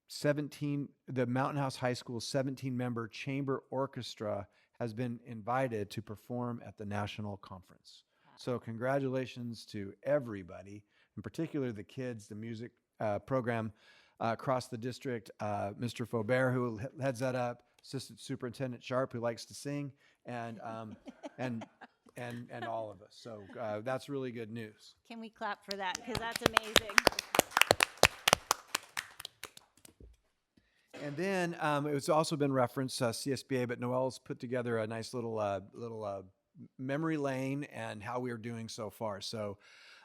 17, the Mountain House High School 17-member chamber orchestra has been invited to perform at the national conference. So congratulations to everybody, in particular the kids, the music program across the district, Mr. Faubert, who heads that up, Assistant Superintendent Sharp, who likes to sing, and all of us. So that's really good news. Can we clap for that? Because that's amazing. And then it's also been referenced, CSBA, but Noel's put together a nice little memory lane and how we are doing so far. So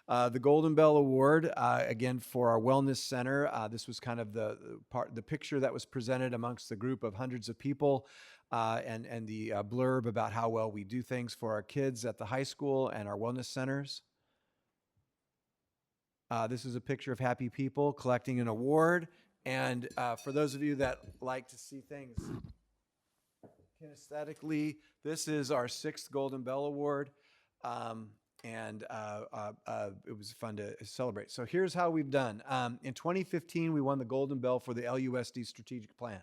the Golden Bell Award, again, for our Wellness Center. This was kind of the picture that was presented amongst the group of hundreds of people and the blurb about how well we do things for our kids at the high school and our wellness centers. This is a picture of happy people collecting an award. And for those of you that like to see things kinesthetically, this is our 6th Golden Bell Award, and it was fun to celebrate. So here's how we've done. In 2015, we won the Golden Bell for the LUSD Strategic Plan.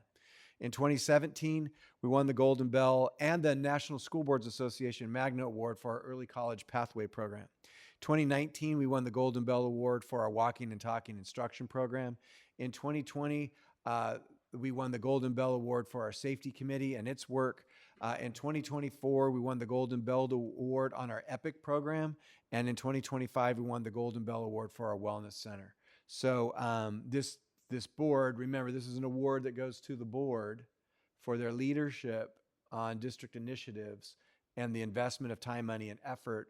In 2017, we won the Golden Bell and the National School Boards Association Magna Award for our Early College Pathway Program. 2019, we won the Golden Bell Award for our Walking and Talking Instruction Program. In 2020, we won the Golden Bell Award for our Safety Committee and its work. In 2024, we won the Golden Bell Award on our EPIC program. And in 2025, we won the Golden Bell Award for our Wellness Center. So this board, remember, this is an award that goes to the board for their leadership on district initiatives and the investment of time, money, and effort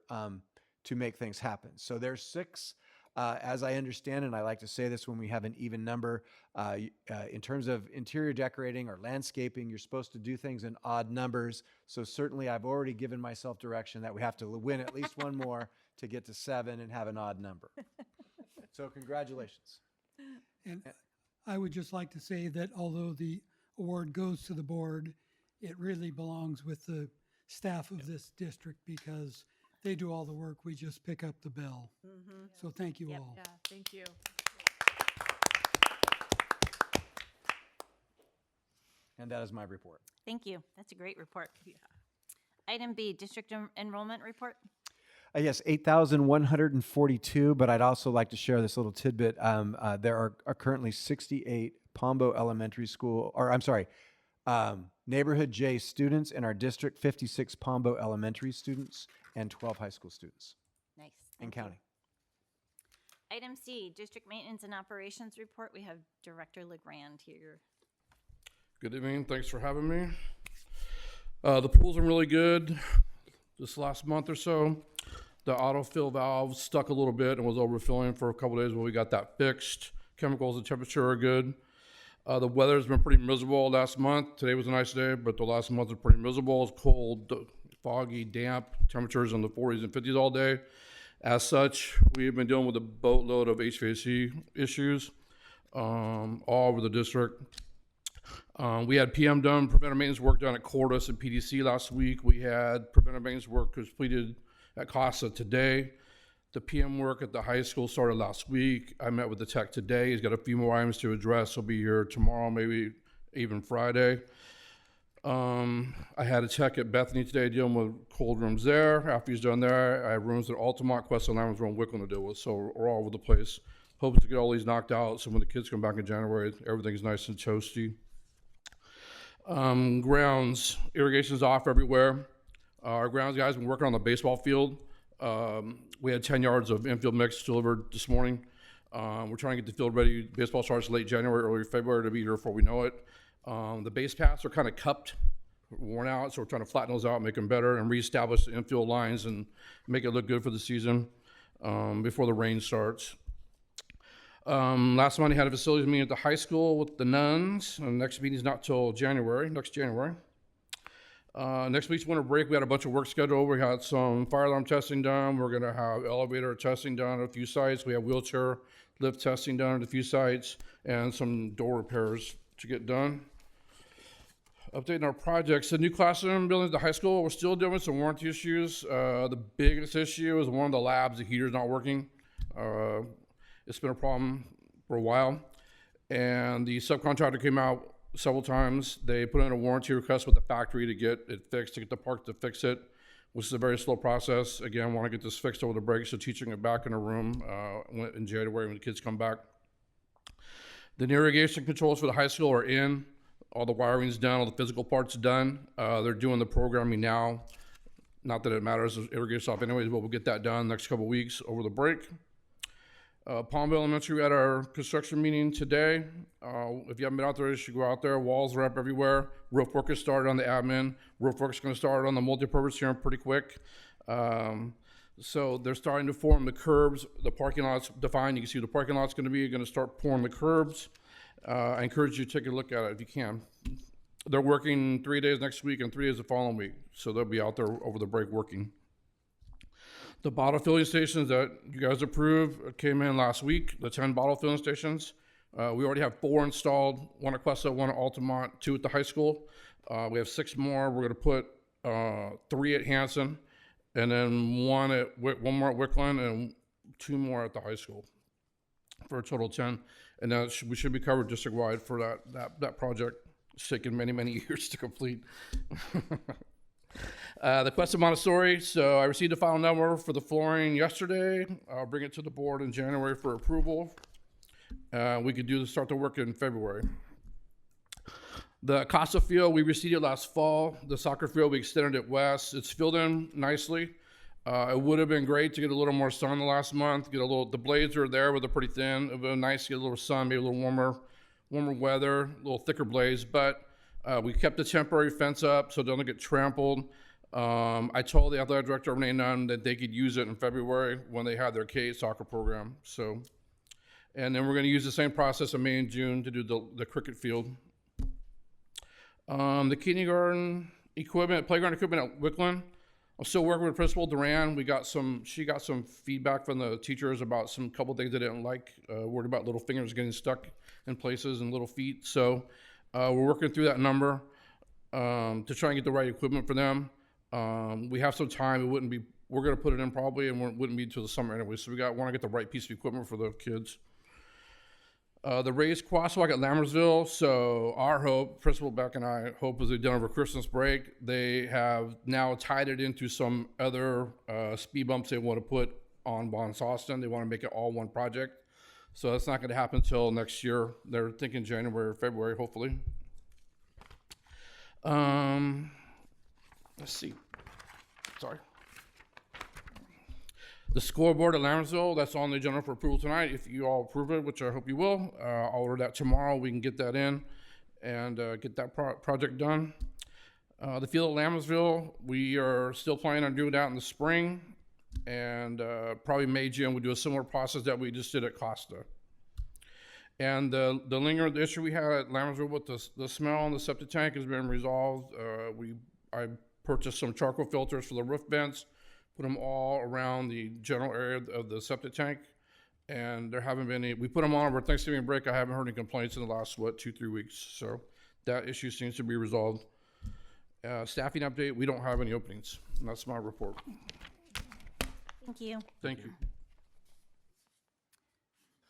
to make things happen. So there's 6. As I understand, and I like to say this when we have an even number, in terms of interior decorating or landscaping, you're supposed to do things in odd numbers. So certainly I've already given myself direction that we have to win at least one more to get to 7 and have an odd number. So congratulations. And I would just like to say that although the award goes to the board, it really belongs with the staff of this district because they do all the work. We just pick up the bell. Mm-hmm. So thank you all. Yeah, thank you. And that is my report. Thank you. That's a great report. Item B, district enrollment report. Yes, 8,142, but I'd also like to share this little tidbit. There are currently 68 Pombo Elementary School, or I'm sorry, Neighborhood J students in our district, 56 Pombo Elementary students, and 12 high school students Nice. and Thank you. counting. Item C, district maintenance and operations report. We have Director LeGrand here. Good evening. Thanks for having me. The pools are really good this last month or so. The autofill valve stuck a little bit and was overfilling for a couple days, but we got that fixed. Chemicals and temperature are good. The weather's been pretty miserable last month. Today was a nice day, but the last month was pretty miserable. It's cold, foggy, damp, temperatures in the 40s and 50s all day. As such, we've been dealing with a boatload of HVAC issues all over the district. We had PM done, preventive maintenance work done at Cordis and PDC last week. We had preventive maintenance work completed at CASA today. The PM work at the high school started last week. I met with the tech today. He's got a few more items to address. He'll be here tomorrow, maybe even Friday. I had a tech at Bethany today dealing with cold rooms there. After he's done there, I have rooms at Altamont, Quest and Lammersville, and Wickland to deal with. So we're all over the place. Hoping to get all these knocked out so when the kids come back in January, everything's nice and toasty. Grounds, irrigation's off everywhere. Our grounds guys have been working on the baseball field. We had 10 yards of infield mix delivered this morning. We're trying to get the field ready. Baseball starts late January, early February to be here before we know it. The base paths are kind of cupped, worn out, so we're trying to flatten those out, make them better, and reestablish the infield lines and make it look good for the season before the rain starts. Last Monday had a facilities meeting at the high school with the nuns. The next meeting's not till next January. Next week's winter break, we had a bunch of work scheduled. We had some fire alarm testing done. We're gonna have elevator testing done at a few sites. We have wheelchair lift testing done at a few sites and some door repairs to get done. Updating our projects, the new classroom buildings at the high school, we're still dealing with some warranty issues. The biggest issue is one of the labs, the heater's not working. It's been a problem for a while. And the subcontractor came out several times. They put in a warranty request with the factory to get it fixed, to get the part to fix it, which is a very slow process. Again, want to get this fixed over the break, so teaching it back in a room in January when the kids come back. The new irrigation controls for the high school are in. All the wiring's done, all the physical parts done. They're doing the programming now. Not that it matters, irrigation's off anyways, but we'll get that done next couple weeks over the break. Palmville Elementary, we had our construction meeting today. If you haven't been out there, you should go out there. Walls are up everywhere. Roof work has started on the admin. Roof work's gonna start on the multipurpose here pretty quick. So they're starting to form the curbs. The parking lot's defined. You can see the parking lot's gonna start pouring the curbs. I encourage you to take a look at it if you can. They're working 3 days next week and 3 days the following week. So they'll be out there over the break working. The bottle filling stations that you guys approved came in last week, the 10 bottle filling stations. We already have 4 installed, 1 at Questa, 1 at Altamont, 2 at the high school. We have 6 more. We're gonna put 3 at Hanson, and then 1 more at Wickland, and 2 more at the high school, for a total of 10. And we should be covered district-wide for that project. It's taken many, many years to complete. The Questa Montessori, so I received a final number for the flooring yesterday. I'll bring it to the board in January for approval. We could start the work in February. The Casa field, we reseeded last fall. The soccer field, we extended it west. It's filled in nicely. It would have been great to get a little more sun the last month, the blades are there, but they're pretty thin. It would have been nice to get a little sun, maybe a little warmer weather, a little thicker blades, but we kept the temporary fence up so it doesn't get trampled. I told the athletic director, Renee Nunn, that they could use it in February when they had their K soccer program. So, and then we're going to use the same process in May and June to do the cricket field. The kindergarten equipment, playground equipment at Wickland. I'm still working with Principal Duran. She got some feedback from the teachers about some couple things they didn't like. Worried about little fingers getting stuck in places and little feet. So we're working through that number to try and get the right equipment for them. We have some time. We're going to put it in probably, and it wouldn't be until the summer anyway. So want to get the right piece of equipment for the kids. The raised crosswalk at Lammersville. So our hope, Principal Beck and I hope, as they've done over Christmas break, they have now tied it into some other speed bumps they want to put on Bonds Austin. They want to make it all one project. So that's not going to happen until next year. They're thinking January or February, hopefully. Let's see. Sorry. The scoreboard at Lammersville, that's on the agenda for approval tonight. If you all approve it, which I hope you will, I'll order that tomorrow. We can get that in and get that project done. The field at Lammersville, we are still planning on doing that in the spring. And probably May, June, we'll do a similar process that we just did at Costa. And the issue we had at Lammersville with the smell in the septic tank has been resolved. I purchased some charcoal filters for the roof vents, put them all around the general area of the septic tank, and there haven't been any. We put them on over Thanksgiving break. I haven't heard any complaints in the last, 2-3 weeks. So that issue seems to be resolved. Staffing update, we don't have any openings. And that's my report. Thank you. Thank you.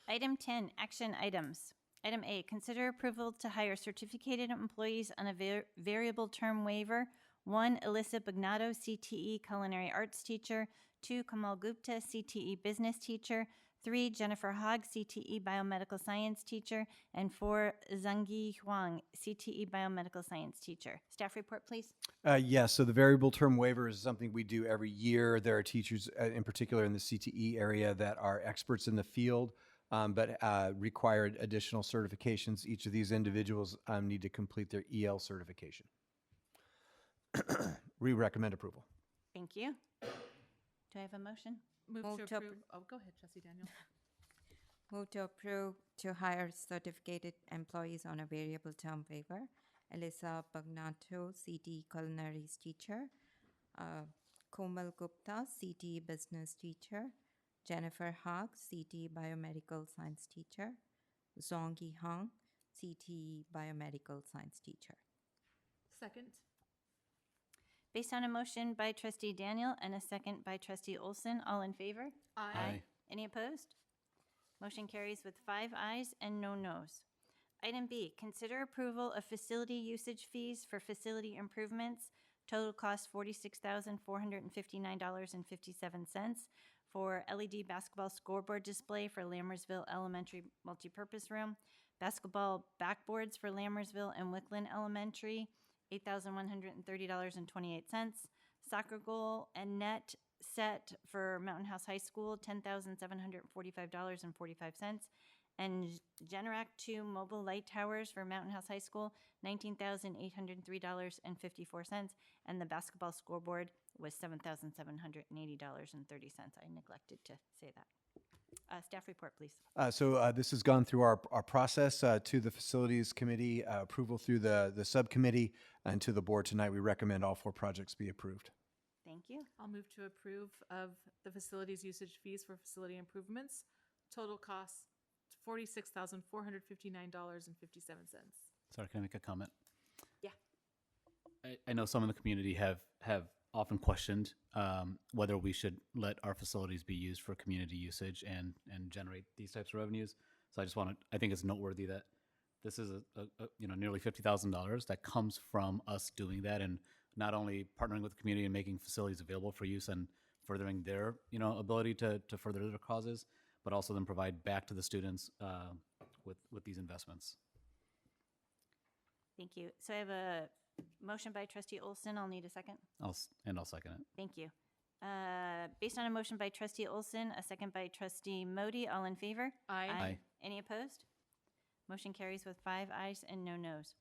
Item 10, action items. Item A, consider approval to hire certificated employees on a variable term waiver. 1, Alyssa Bagnato, CTE Culinary Arts Teacher. 2, Kamal Gupta, CTE Business Teacher. 3, Jennifer Hogg, CTE Biomedical Science Teacher. And 4, Zhangyi Huang, CTE Biomedical Science Teacher. Staff report, please. Yes, so the variable term waiver is something we do every year. There are teachers, in particular in the CTE area, that are experts in the field, but require additional certifications. Each of these individuals need to complete their EL certification. We recommend approval. Thank you. Do I have a motion? Move to approve. Oh, go ahead, Trustee Daniel. Move to approve to hire certificated employees on a variable term waiver. Alyssa Bagnato, CTE Culinaries Teacher. Komal Gupta, CTE Business Teacher. Jennifer Hogg, CTE Biomedical Science Teacher. Zhongyi Hang, CTE Biomedical Science Teacher. Second. Based on a motion by Trustee Daniel and a second by Trustee Olson, all in favor? Aye. Any opposed? Motion carries with 5 ayes and no noes. Item B, consider approval of facility usage fees for facility improvements. Total cost $46,459.57 for LED basketball scoreboard display for Lammersville Elementary Multipurpose Room, basketball backboards for Lammersville and Wickland Elementary, $8,130.28. Soccer goal and net set for Mountain House High School, $10,745.45. And Generac 2 mobile light towers for Mountain House High School, $19,803.54. And the basketball scoreboard was $7,780.30. I neglected to say that. Staff report, please. So this has gone through our process to the Facilities Committee, approval through the subcommittee, and to the board tonight. We recommend all 4 projects be approved. Thank you. I'll move to approve of the facilities usage fees for facility improvements. Total cost $46,459.57. Sorry, can I make a comment? Yeah. I know some in the community have often questioned whether we should let our facilities be used for community usage and generate these types of revenues. So I think it's noteworthy that this is a nearly $50,000 that comes from us doing that, and not only partnering with the community and making facilities available for use and furthering their ability to further their causes, but also then provide back to the students with these investments. Thank you. So I have a motion by Trustee Olson. I'll need a second. I'll second it. Thank you. Based on a motion by Trustee Olson, a second by Trustee Modi, all in favor? Aye. Aye. Any opposed? Motion carries with 5 ayes and no noes.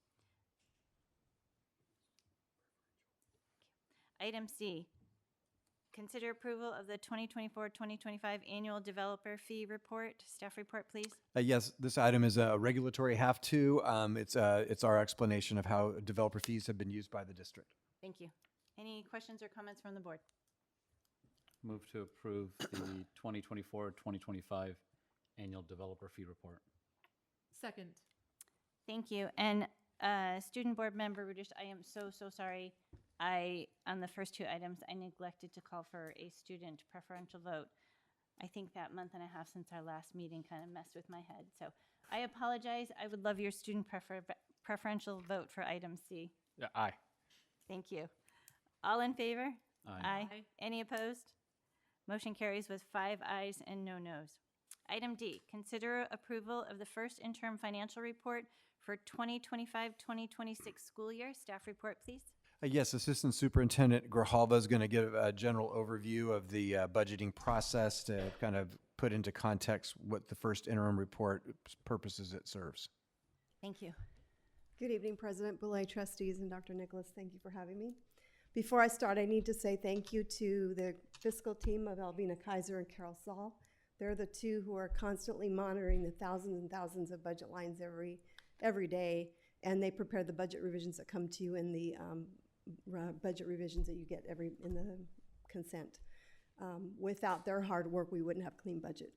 Item C, consider approval of the 2024-2025 annual developer fee report. Staff report, please. Yes, this item is a regulatory have-to. It's our explanation of how developer fees have been used by the district. Thank you. Any questions or comments from the board? Move to approve the 2024-2025 annual developer fee report. Second. Thank you. And Student Board Member Rudish, I am so sorry. On the first 2 items, I neglected to call for a student preferential vote. I think that month and a half since our last meeting kind of messed with my head. So I apologize. I would love your student preferential vote for item C. Yeah, aye. Thank you. All in favor? Aye. Aye. Any opposed? Motion carries with 5 ayes and no nos. Item D, consider approval of the first interim financial report for 2025-2026 school year. Staff report, please. Yes, Assistant Superintendent Grijalva is going to give a general overview of the budgeting process to kind of put into context what the first interim report purposes it serves. Thank you. Good evening, President Boulay, trustees, and Dr. Nicholas. Thank you for having me. Before I start, I need to say thank you to the fiscal team of Alvina Kaiser and Carol Saul. They're the two who are constantly monitoring the thousands and thousands of budget lines every day, and they prepare the budget revisions that come to you in the budget revisions that you get in the consent. Without their hard work, we wouldn't have a clean budget.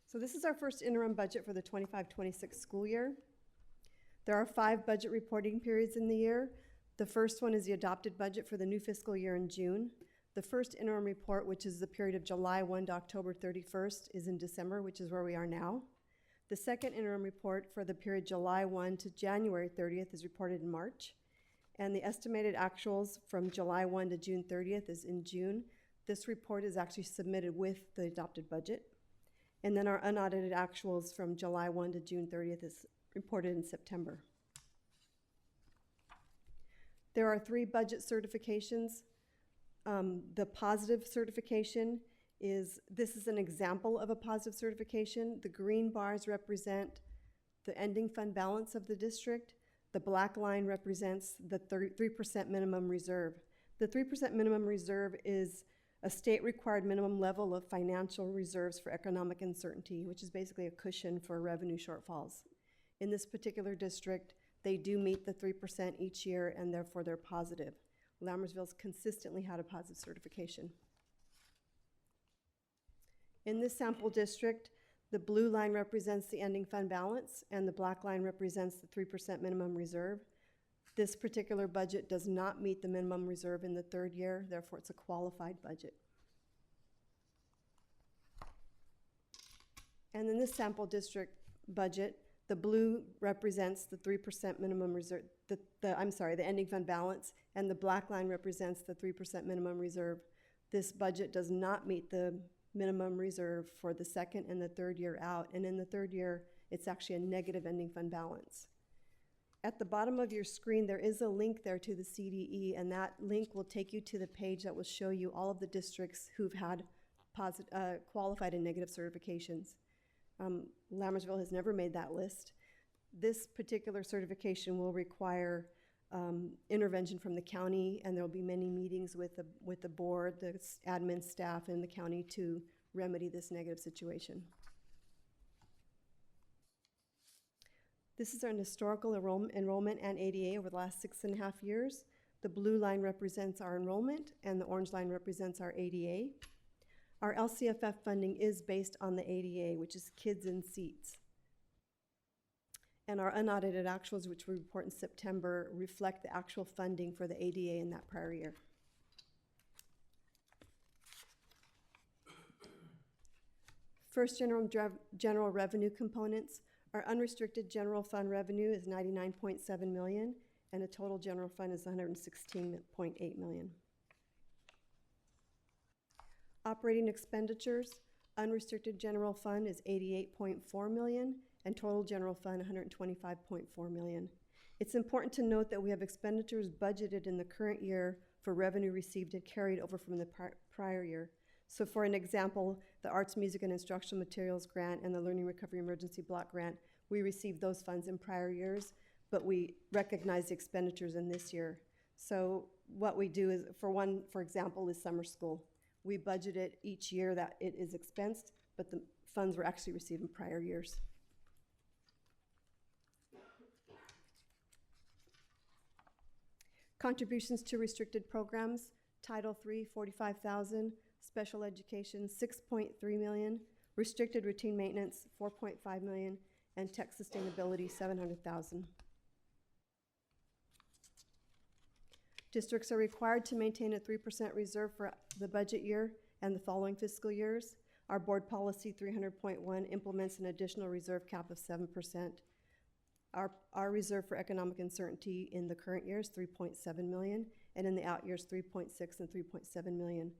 So this is our first interim budget for the 25-26 school year. There are 5 budget reporting periods in the year. The first one is the adopted budget for the new fiscal year in June. The first interim report, which is the period of July 1 to October 31st, is in December, which is where we are now. The second interim report for the period July 1 to January 30th is reported in March. And the estimated actuals from July 1 to June 30th is in June. This report is actually submitted with the adopted budget. And then our unaudited actuals from July 1 to June 30th is reported in September. There are 3 budget certifications. The positive certification this is an example of a positive certification. The green bars represent the ending fund balance of the district. The black line represents the 3% minimum reserve. The 3% minimum reserve is a state-required minimum level of financial reserves for economic uncertainty, which is basically a cushion for revenue shortfalls. In this particular district, they do meet the 3% each year, and therefore they're positive. Lammersville's consistently had a positive certification. In this sample district, the blue line represents the ending fund balance, and the black line represents the 3% minimum reserve. This particular budget does not meet the minimum reserve in the 3rd year, therefore it's a qualified budget. And in this sample district budget, the blue represents the 3% minimum reserve, the ending fund balance, and the black line represents the 3% minimum reserve. This budget does not meet the minimum reserve for the 2nd and the 3rd year out, and in the 3rd year, it's actually a negative ending fund balance. At the bottom of your screen, there is a link there to the CDE, and that link will take you to the page that will show you all of the districts who've had qualified and negative certifications. Lammersville has never made that list. This particular certification will require intervention from the county, and there will be many meetings with the board, the admin staff, and the county to remedy this negative situation. This is our historical enrollment and ADA over the last 6.5 years. The blue line represents our enrollment, and the orange line represents our ADA. Our LCFF funding is based on the ADA, which is kids in seats. And our unaudited actuals, which we report in September, reflect the actual funding for the ADA in that prior year. First, general revenue components. Our unrestricted general fund revenue is $99.7 million, and the total general fund is $116.8 million. Operating expenditures, unrestricted general fund is $88.4 million, and total general fund $125.4 million. It's important to note that we have expenditures budgeted in the current year for revenue received and carried over from the prior year. So for an example, the Arts, Music, and Instructional Materials Grant and the Learning Recovery Emergency Block Grant, we received those funds in prior years, but we recognize the expenditures in this year. So what we do is, for example, is summer school. We budget it each year that it is expensed, but the funds were actually received in prior years. Contributions to restricted programs, Title III, $45,000, special education, $6.3 million, restricted routine maintenance, $4.5 million, and tech sustainability, $700,000. Districts are required to maintain a 3% reserve for the budget year and the following fiscal years. Our board policy 300.1 implements an additional reserve cap of 7%. Our reserve for economic uncertainty in the current year is 3.7 million, and in the out years 3.6 and 3.7 million.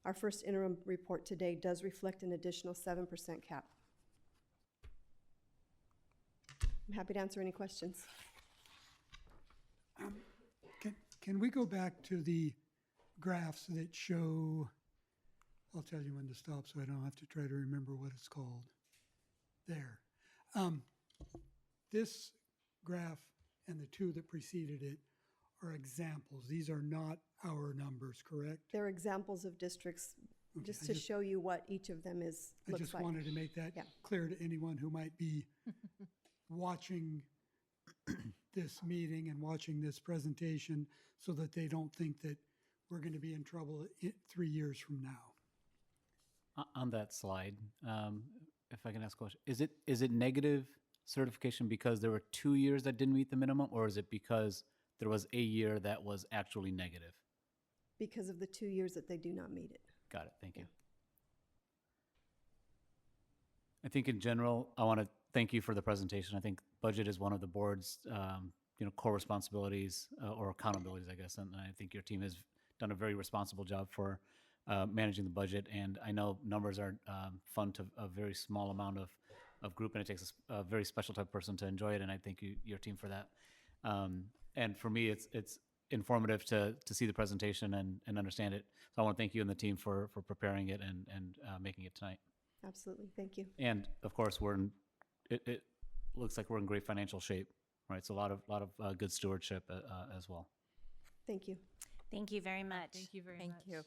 Our first interim report today does reflect an additional 7% cap. I'm happy to answer any questions. Can we go back to the graphs that show, I'll tell you when to stop so I don't have to try to remember what it's called. There. This graph and the two that preceded it are examples. These are not our numbers, correct? They're examples of districts, Okay, just I to just- show you what each of them is, I looks just like. wanted to make that Yeah. clear to anyone who might be watching this meeting and watching this presentation so that they don't think that we're going to be in trouble 3 years from now. On that slide, if I can ask a question, is it negative certification because there were 2 years that didn't meet the minimum, or is it because there was a year that was actually negative? Because of the 2 years that they do not meet it. Got it. Thank you. I think in general, I want to thank you for the presentation. I think budget is one of the board's core responsibilities or accountabilities, I guess. And I think your team has done a very responsible job for managing the budget. And I know numbers are fun to a very small amount of group, and it takes a very special type of person to enjoy it. And I thank your team for that. And for me, it's informative to see the presentation and understand it. So I want to thank you and the team for preparing it and making it tonight. Absolutely. Thank you. And of course, it looks like we're in great financial shape, right? So a lot of good stewardship as well. Thank you. Thank you very much. Thank you very Thank much. you.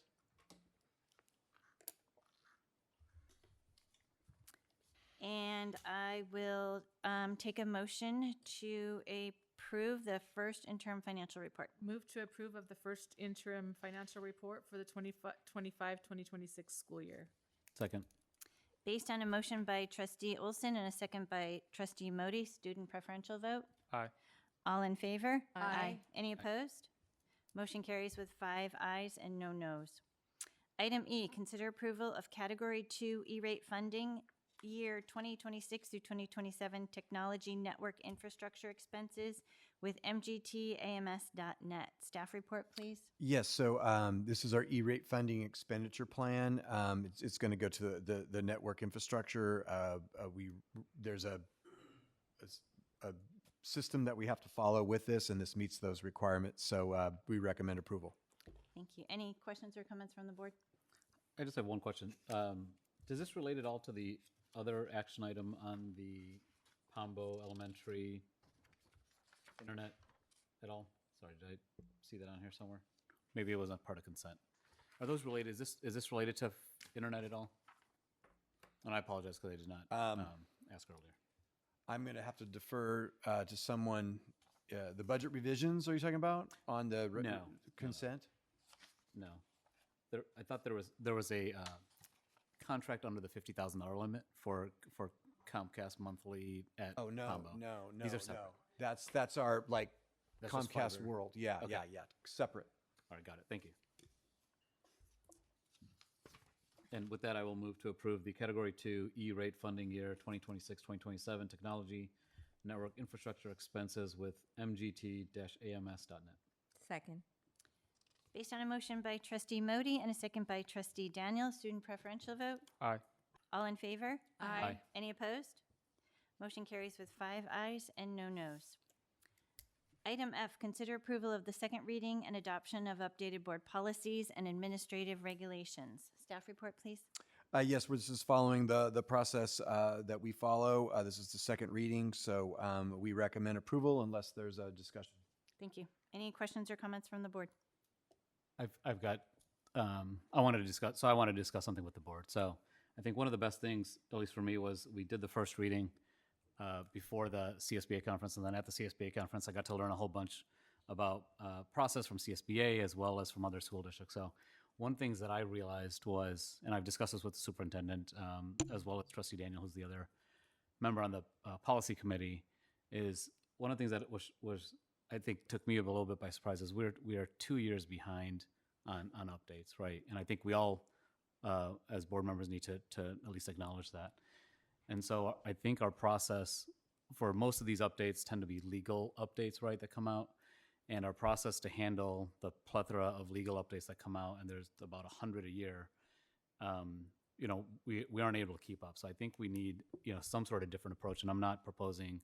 And I will take a motion to approve the first interim financial report. Move to approve of the first interim financial report for the 2025-2026 school year. Second. Based on a motion by trustee Olson and a second by trustee Modi, student preferential vote. Aye. All in favor? Aye. Any opposed? Motion carries with 5 ayes and no nos. Item E, consider approval of Category 2 E-rate funding, year 2026 through 2027 technology network infrastructure expenses with mgtams.net. Staff report, please. Yes, so this is our E-rate funding expenditure plan. It's going to go to the network infrastructure. There's a system that we have to follow with this, and this meets those requirements. So we recommend approval. Thank you. Any questions or comments from the board? I just have one question. Does this relate at all to the other action item on the Pombo Elementary internet at all? Sorry, did I see that on here somewhere? Maybe it wasn't part of consent. Are those related? Is this related to internet at all? And I apologize because I did not ask earlier. I'm going to have to defer to someone. The budget revisions, are you talking about on the consent? No. I thought there was a contract under the $50,000 limit for Comcast monthly at No, Pombo. no. These are separate. That's our That's just Comcast fiber. World. Yeah, Okay. yeah. Separate. All right, got it. Thank you. And with that, I will move to approve the Category 2 E-rate funding year 2026-2027 technology network infrastructure expenses with mgt-ams.net. Second. Based on a motion by trustee Modi and a second by trustee Daniel, student preferential vote. Aye. All in favor? Aye. Any opposed? Motion carries with 5 ayes and no nos. Item F, consider approval of the second reading and adoption of updated board policies and administrative regulations. Staff report, please. Yes, this is following the process that we follow. This is the second reading, so we recommend approval unless there's a discussion. Thank you. Any questions or comments from the board? I've got, I want to discuss something with the board. So I think one of the best things, at least for me, was we did the first reading before the CSBA conference, and then at the CSBA conference, I got to learn a whole bunch about process from CSBA as well as from other school districts. So one thing that I realized was, and I've discussed this with the superintendent as well as trustee Daniel, who's the other member on the policy committee, is one of the things that was I think took me a little bit by surprise is we are 2 years behind on updates, right? And I think we all as board members need to at least acknowledge that. And so I think our process for most of these updates tend to be legal updates, right, that come out. And our process to handle the plethora of legal updates that come out, and there's about 100 a year, you know, we aren't able to keep up. So I think we need, you know, some sort of different approach. And I'm not proposing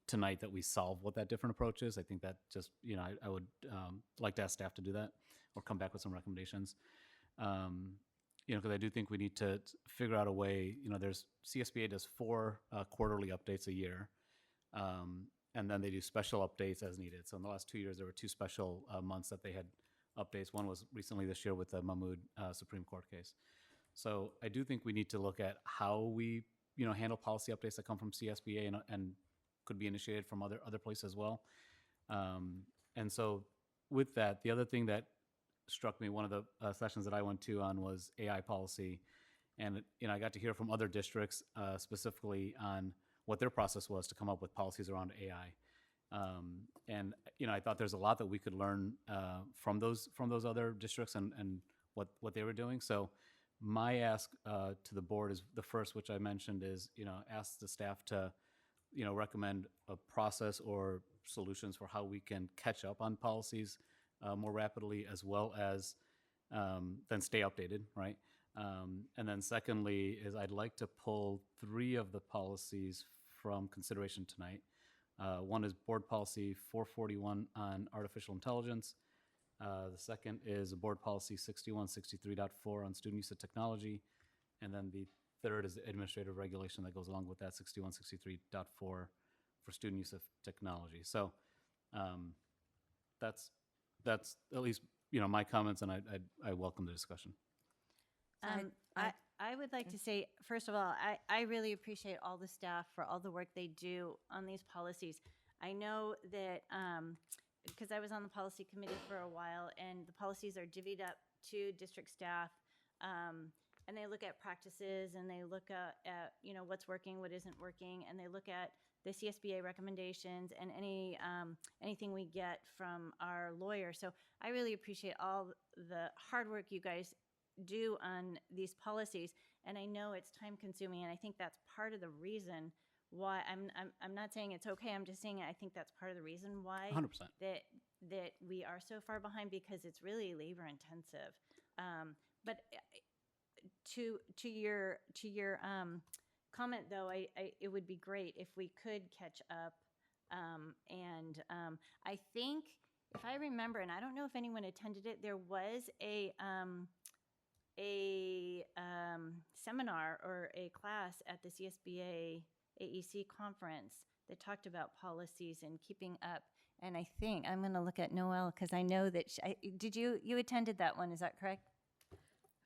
tonight that we solve what that different approach is. I think that just, you know, I would like to ask staff to do that or come back with some recommendations. You know, because I do think we need to figure out a way, you know, there's CSBA does 4 quarterly updates a year. And then they do special updates as needed. So in the last 2 years, there were 2 special months that they had updates. One was recently this year with the Mahmoud Supreme Court case. So I do think we need to look at how we, you know, handle policy updates that come from CSBA and could be initiated from other places as well. And so with that, the other thing that struck me, one of the sessions that I went to on was AI policy. And, you know, I got to hear from other districts specifically on what their process was to come up with policies around AI. And, you know, I thought there's a lot that we could learn from those other districts and what they were doing. So my ask to the board is the first, which I mentioned, is, you know, ask the staff to, you know, recommend a process or solutions for how we can catch up on policies more rapidly, as well as then stay updated, right? And then secondly is I'd like to pull 3 of the policies from consideration tonight. One is board policy 441 on artificial intelligence. The second is board policy 6163.4 on student use of technology. And then the third is the administrative regulation that goes along with that, 6163.4 for student use of technology. So that's at least, you know, my comments, and I welcome the discussion. I would like to say, first of all, I really appreciate all the staff for all the work they do on these policies. I know that, because I was on the policy committee for a while, and the policies are divvied up to district staff, and they look at practices, and they look at you know, what's working, what isn't working, and they look at the CSBA recommendations and anything we get from our lawyer. So I really appreciate all the hard work you guys do on these policies, and I know it's time consuming, and I think that's part of the reason why I'm not saying it's okay, I'm just saying I think that's part of the reason why 100%. that we are so far behind, because it's really labor intensive. But to your comment though, it would be great if we could catch up, and I think, if I remember, and I don't know if anyone attended it, there was a seminar or a class at the CSBA AEC conference that talked about policies and keeping up. And I think, I'm going to look at Noelle, because I know that did you attended that one, is that correct?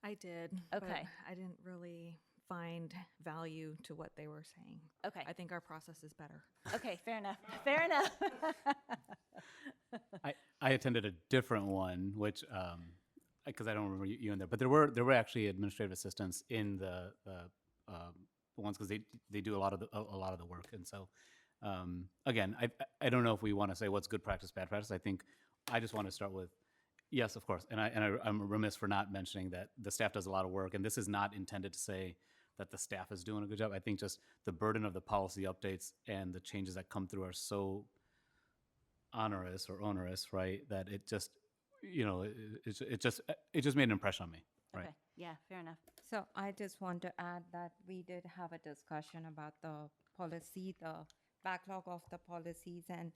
I did. Okay. But I didn't really find value to what they were saying. Okay. I think our process is better. Okay, fair enough. Fair enough. I attended a different one, which because I don't remember you in there, but there were actually administrative assistants in the ones, because they do a lot of the work. And so again, I don't know if we want to say what's good practice, bad practice. I think I just want to start with, yes, of course, and I'm remiss for not mentioning that the staff does a lot of work, and this is not intended to say that the staff is doing a good job. I think just the burden of the policy updates and the changes that come through are so onerous, right? That it just, you know, it just made an impression on me, right? Okay, yeah, fair enough. So I just want to add that we did have a discussion about the policy, the backlog of the policies, and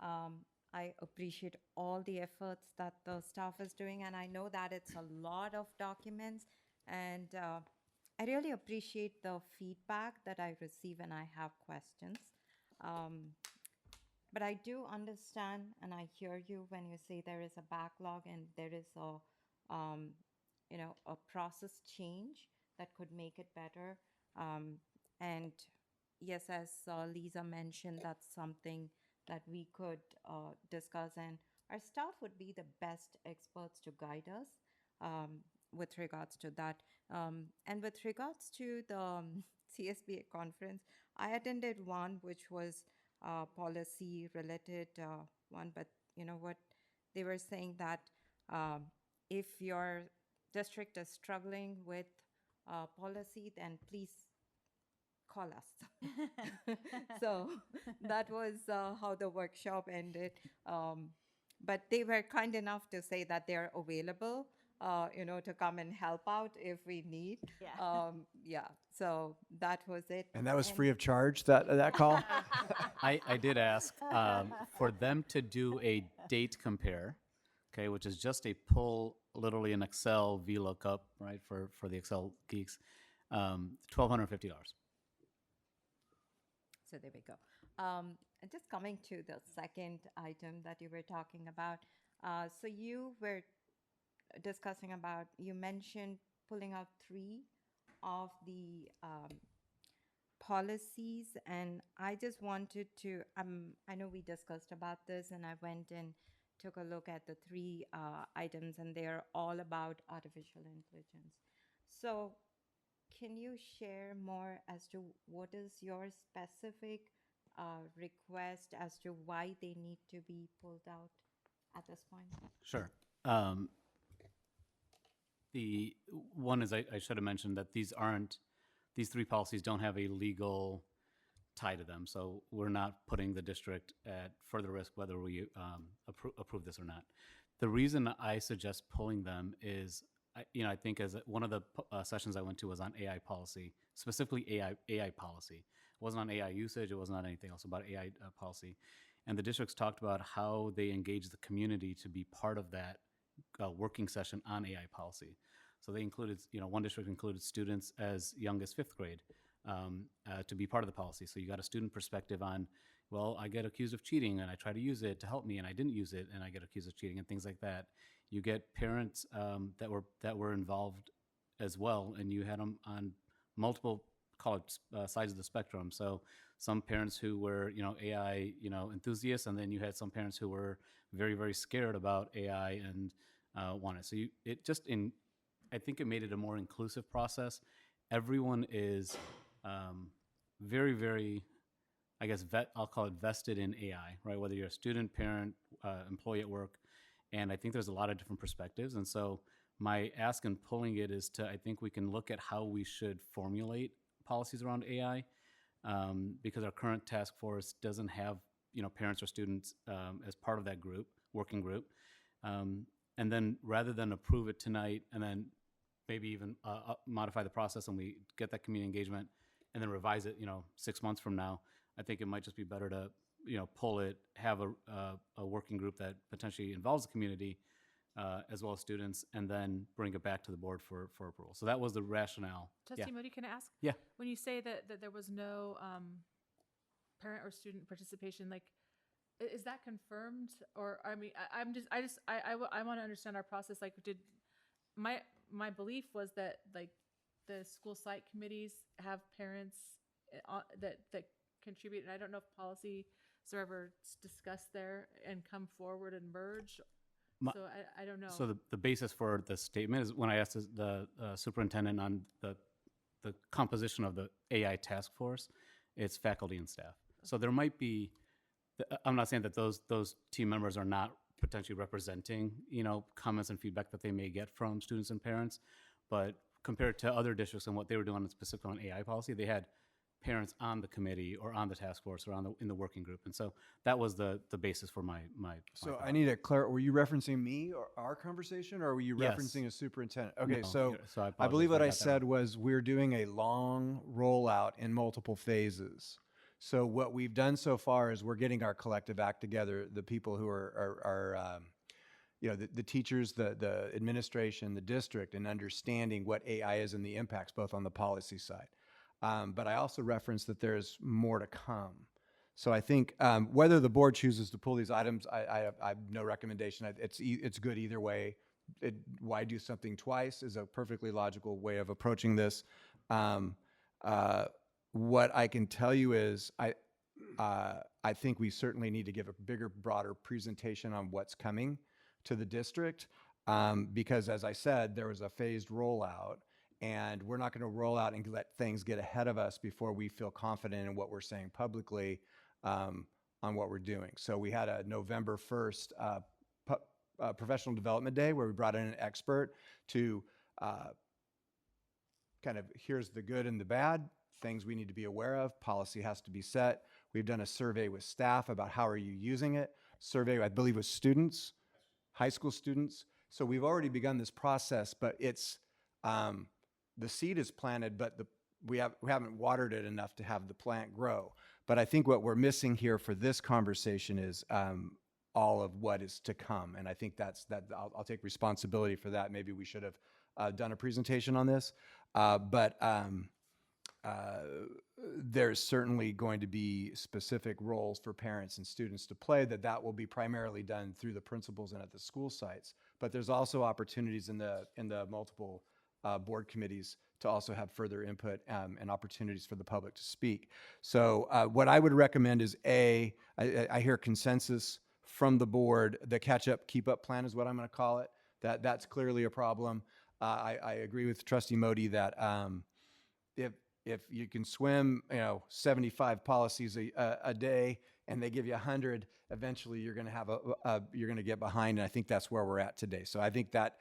I appreciate all the efforts that the staff is doing, and I know that it's a lot of documents, and I really appreciate the feedback that I receive when I have questions. But I do understand, and I hear you when you say there is a backlog and there is a process change that could make it better. And yes, as Lisa mentioned, that's something that we could discuss, and our staff would be the best experts to guide us with regards to that. And with regards to the CSBA conference, I attended one which was policy related one, but you know what, they were saying that if your district is struggling with policy, then please call us. So that was how the workshop ended. But they were kind enough to say that they're available, to come and help out if we need. Yeah. So that was it. And that was free of charge, that call? I did ask for them to do a date compare, okay, which is just a pull, literally an Excel VLOOKUP, right, for the Excel geeks, $1,250. So there we go. And just coming to the second item that you were talking about. So you were discussing about, you mentioned pulling out 3 of the policies, and I just wanted to, I know we discussed about this, and I went and took a look at the 3 items, and they're all about artificial intelligence. So can you share more as to what is your specific request as to why they need to be pulled out at this point? Sure. The one is I should have mentioned that these 3 policies don't have a legal tie to them. So we're not putting the district at further risk whether we approve this or not. The reason I suggest pulling them is, I think as one of the sessions I went to was on AI policy, specifically AI policy. It wasn't on AI usage. It wasn't on anything else, about AI policy. And the districts talked about how they engage the community to be part of that working session on AI policy. So they included, one district included students as young as 5th grade to be part of the policy. So you got a student perspective on, well, I get accused of cheating and I try to use it to help me and I didn't use it and I get accused of cheating and things like that. You get parents that were involved as well, and you had them on multiple sides of the spectrum. So some parents who were AI enthusiasts, and then you had some parents who were very, very scared about AI and wanted. So I think it made it a more inclusive process. Everyone is very, very, I guess I'll call it vested in AI, right? Whether you're a student, parent, employee at work. And I think there's a lot of different perspectives. And so my ask in pulling it is I think we can look at how we should formulate policies around AI, because our current task force doesn't have, parents or students as part of that working group. And then rather than approve it tonight and then maybe even modify the process and we get that community engagement and then revise it, 6 months from now, I think it might just be better to pull it, have a working group that potentially involves the community as well as students, and then bring it back to the board for approval. So that was the rationale. Trustee Moody, can I ask? Yeah. When you say that there was no parent or student participation, like, is that confirmed? Or I mean, I want to understand our process. Like, did my belief was that like the school site committees have parents that contribute, and I don't know if policies are ever discussed there and come forward and merge. So I don't know. So the basis for the statement is when I asked the superintendent on the composition of the AI task force, it's faculty and staff. So there might be, I'm not saying that those team members are not potentially representing, comments and feedback that they may get from students and parents, but compared to other districts and what they were doing specifically on AI policy, they had parents on the committee or on the task force or in the working group. And so that was the basis for my So I need to clarify, were you referencing me or our conversation, or were you Yes. referencing a superintendent? Okay, No, so I I believe what I apologize, I got that said was we're doing a long rollout in multiple phases. So what we've done so far is we're getting our collective act together, the people who are the teachers, the administration, the district, and understanding what AI is and the impacts both on the policy side. But I also referenced that there's more to come. So I think whether the board chooses to pull these items, I have no recommendation. It's good either way. Why do something twice is a perfectly logical way of approaching this. What I can tell you is I think we certainly need to give a bigger, broader presentation on what's coming to the district because, as I said, there was a phased rollout. And we're not going to roll out and let things get ahead of us before we feel confident in what we're saying publicly on what we're doing. So we had a November 1st professional development day where we brought in an expert to kind of here's the good and the bad, things we need to be aware of, policy has to be set. We've done a survey with staff about how are you using it, survey, I believe, with students, high school students. So we've already begun this process, but it's, the seed is planted, but we haven't watered it enough to have the plant grow. But I think what we're missing here for this conversation is all of what is to come. And I think I'll take responsibility for that. Maybe we should have done a presentation on this. But there's certainly going to be specific roles for parents and students to play that will be primarily done through the principals and at the school sites. But there's also opportunities in the multiple board committees to also have further input and opportunities for the public to speak. So what I would recommend is I hear consensus from the board. The catch-up, keep-up plan is what I'm going to call it. That's clearly a problem. I agree with Trustee Modi that if you can swim, 75 policies a day, and they give you 100, eventually you're going to have you're going to get behind, and I think that's where we're at today. So I think that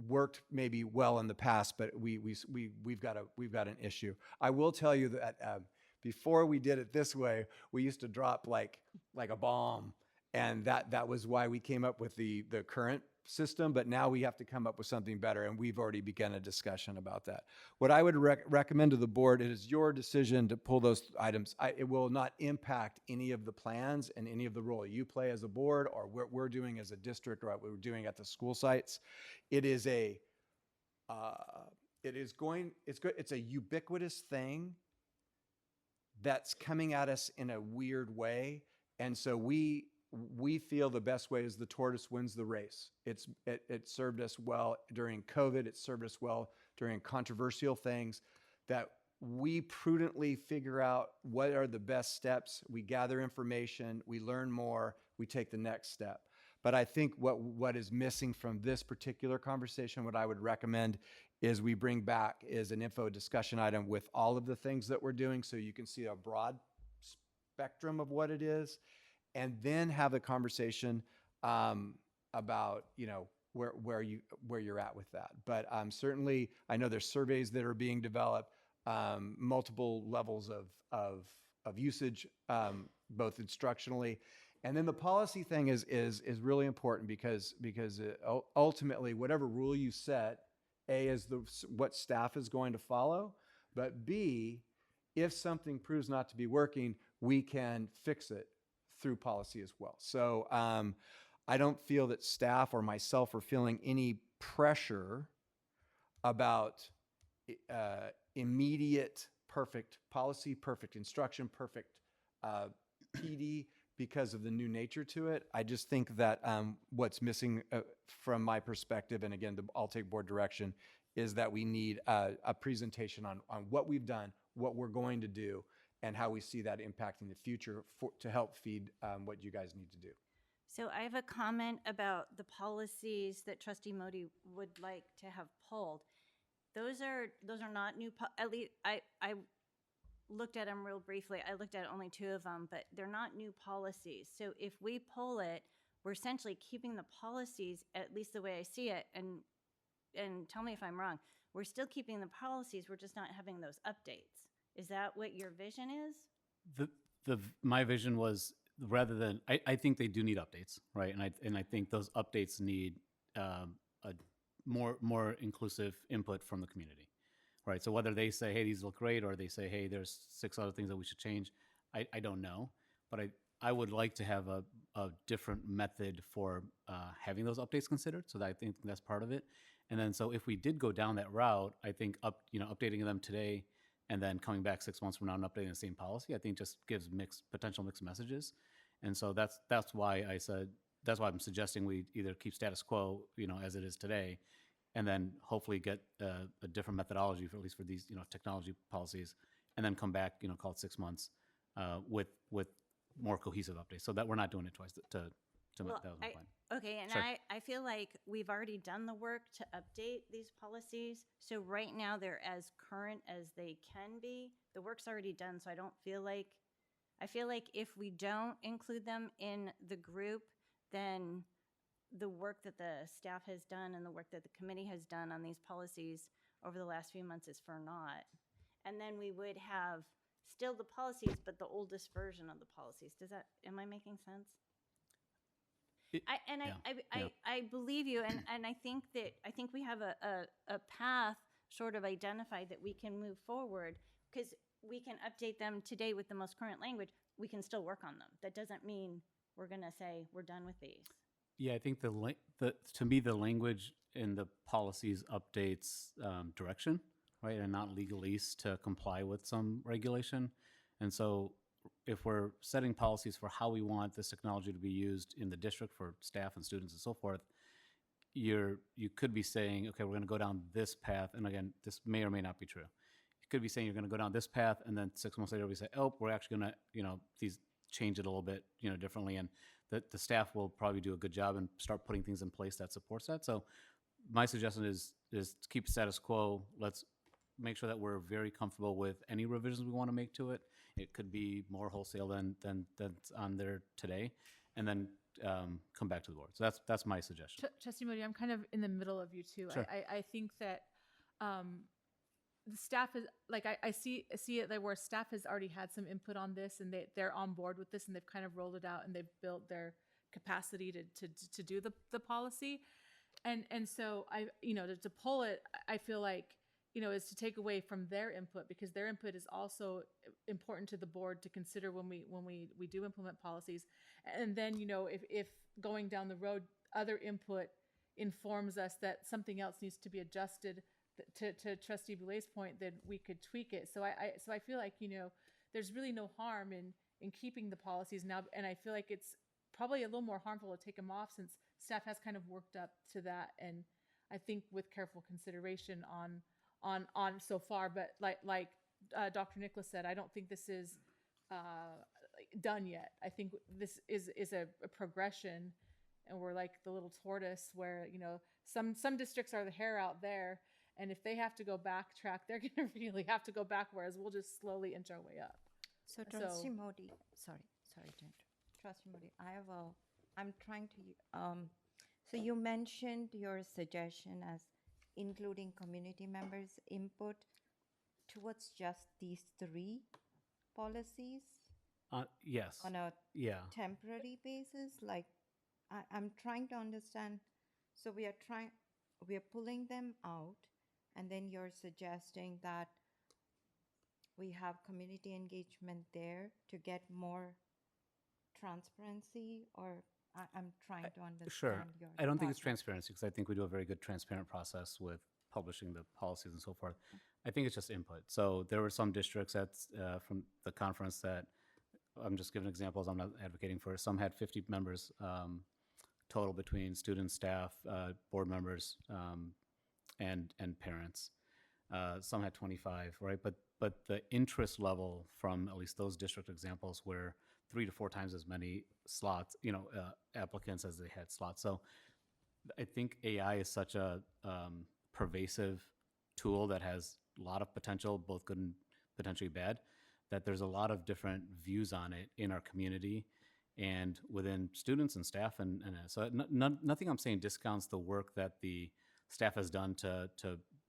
worked maybe well in the past, but we've got an issue. I will tell you that before we did it this way, we used to drop like a bomb, and that was why we came up with the current system. But now we have to come up with something better, and we've already begun a discussion about that. What I would recommend to the board, it is your decision to pull those items. It will not impact any of the plans and any of the role you play as a board or what we're doing as a district or what we're doing at the school sites. It's a ubiquitous thing that's coming at us in a weird way. And so we feel the best way is the tortoise wins the race. It served us well during COVID. It served us well during controversial things, that we prudently figure out what are the best steps. We gather information, we learn more, we take the next step. But I think what is missing from this particular conversation, what I would recommend is we bring back is an info discussion item with all of the things that we're doing, so you can see a broad spectrum of what it is, and then have the conversation about where you're at with that. But certainly, I know there's surveys that are being developed, multiple levels of usage, both instructionally, and then the policy thing is really important because ultimately, whatever rule you set, A, is what staff is going to follow, but B, if something proves not to be working, we can fix it through policy as well. So I don't feel that staff or myself are feeling any pressure about immediate perfect policy, perfect instruction, perfect PD because of the new nature to it. I just think that what's missing from my perspective, and again, I'll take board direction, is that we need a presentation on what we've done, what we're going to do, and how we see that impacting the future to help feed what you guys need to do. So I have a comment about the policies that Trustee Modi would like to have pulled. Those are not new, at least I looked at them real briefly. I looked at only 2 of them, but they're not new policies. So if we pull it, we're essentially keeping the policies, at least the way I see it, and tell me if I'm wrong, we're still keeping the policies, we're just not having those updates. Is that what your vision is? My vision was, rather than, I think they do need updates, right? And I think those updates need a more inclusive input from the community, right? So whether they say, hey, these look great, or they say, hey, there's 6 other things that we should change, I don't know. But I would like to have a different method for having those updates considered. So that I think that's part of it. And then so if we did go down that route, I think updating them today and then coming back 6 months from now and updating the same policy, I think just gives potential mixed messages. And so that's why I'm suggesting we either keep status quo, as it is today, and then hopefully get a different methodology for at least for these, technology policies, and then come back, call it 6 months with more cohesive updates, so that we're not doing it twice to Well, that was my point. Okay, and Sure. I feel like we've already done the work to update these policies. So right now they're as current as they can be. The work's already done, so I feel like if we don't include them in the group, then the work that the staff has done and the work that the committee has done on these policies over the last few months is for naught. And then we would have still the policies, but the oldest version of the policies. Am I making sense? I believe you, and I think we have a path sort of identified that we can move forward, because we can update them today with the most current language. We can still work on them. That doesn't mean we're going to say we're done with these. Yeah, I think to me, the language in the policies updates direction, right, and not legalese to comply with some regulation. And so if we're setting policies for how we want this technology to be used in the district for staff and students and so forth, you could be saying, okay, we're going to go down this path. And again, this may or may not be true. You could be saying you're going to go down this path, and then 6 months later we say, oh, we're actually going to, these change it a little bit, differently, and the staff will probably do a good job and start putting things in place that supports that. So my suggestion is to keep status quo. Let's make sure that we're very comfortable with any revisions we want to make to it. It could be more wholesale than that's on there today, and then come back to the board. So that's my suggestion. Trustee Modi, I'm kind of in the middle of you too. Sure. I think that the staff is like, I see it like where staff has already had some input on this, and they're on board with this, and they've kind of rolled it out, and they've built their capacity to do the policy. And so to pull it, I feel like, is to take away from their input, because their input is also important to the board to consider when we do implement policies. And then, if going down the road, other input informs us that something else needs to be adjusted, to Trustee Boulet's point, then we could tweak it. So I feel like, there's really no harm in keeping the policies now. And I feel like it's probably a little more harmful to take them off, since staff has kind of worked up to that. And I think with careful consideration on so far, but like Dr. Nicholas said, I don't think this is done yet. I think this is a progression, and we're like the little tortoise where, some districts are the hare out there, and if they have to go backtrack, they're going to really have to go back, whereas we'll just slowly inch our way up. So Trustee Modi, sorry, Jen. Trustee Modi, I'm trying to, so you mentioned your suggestion as including community members' input towards just these 3 policies? Yes. On a Yeah. temporary basis? Like, I'm trying to understand. So we are pulling them out, and then you're suggesting that we have community engagement there to get more transparency, or I'm trying to understand. Sure. Your I don't think it's thought. transparency, because I think we do a very good transparent process with publishing the policies and so forth. I think it's just input. So there were some districts from the conference that, I'm just giving examples, I'm not advocating for it. Some had 50 members total between students, staff, board members, and parents. Some had 25, right? But the interest level from at least those district examples were 3 to 4 times as many slots, applicants as they had slots. So I think AI is such a pervasive tool that has a lot of potential, both good and potentially bad, that there's a lot of different views on it in our community and within students and staff. And so nothing I'm saying discounts the work that the staff has done to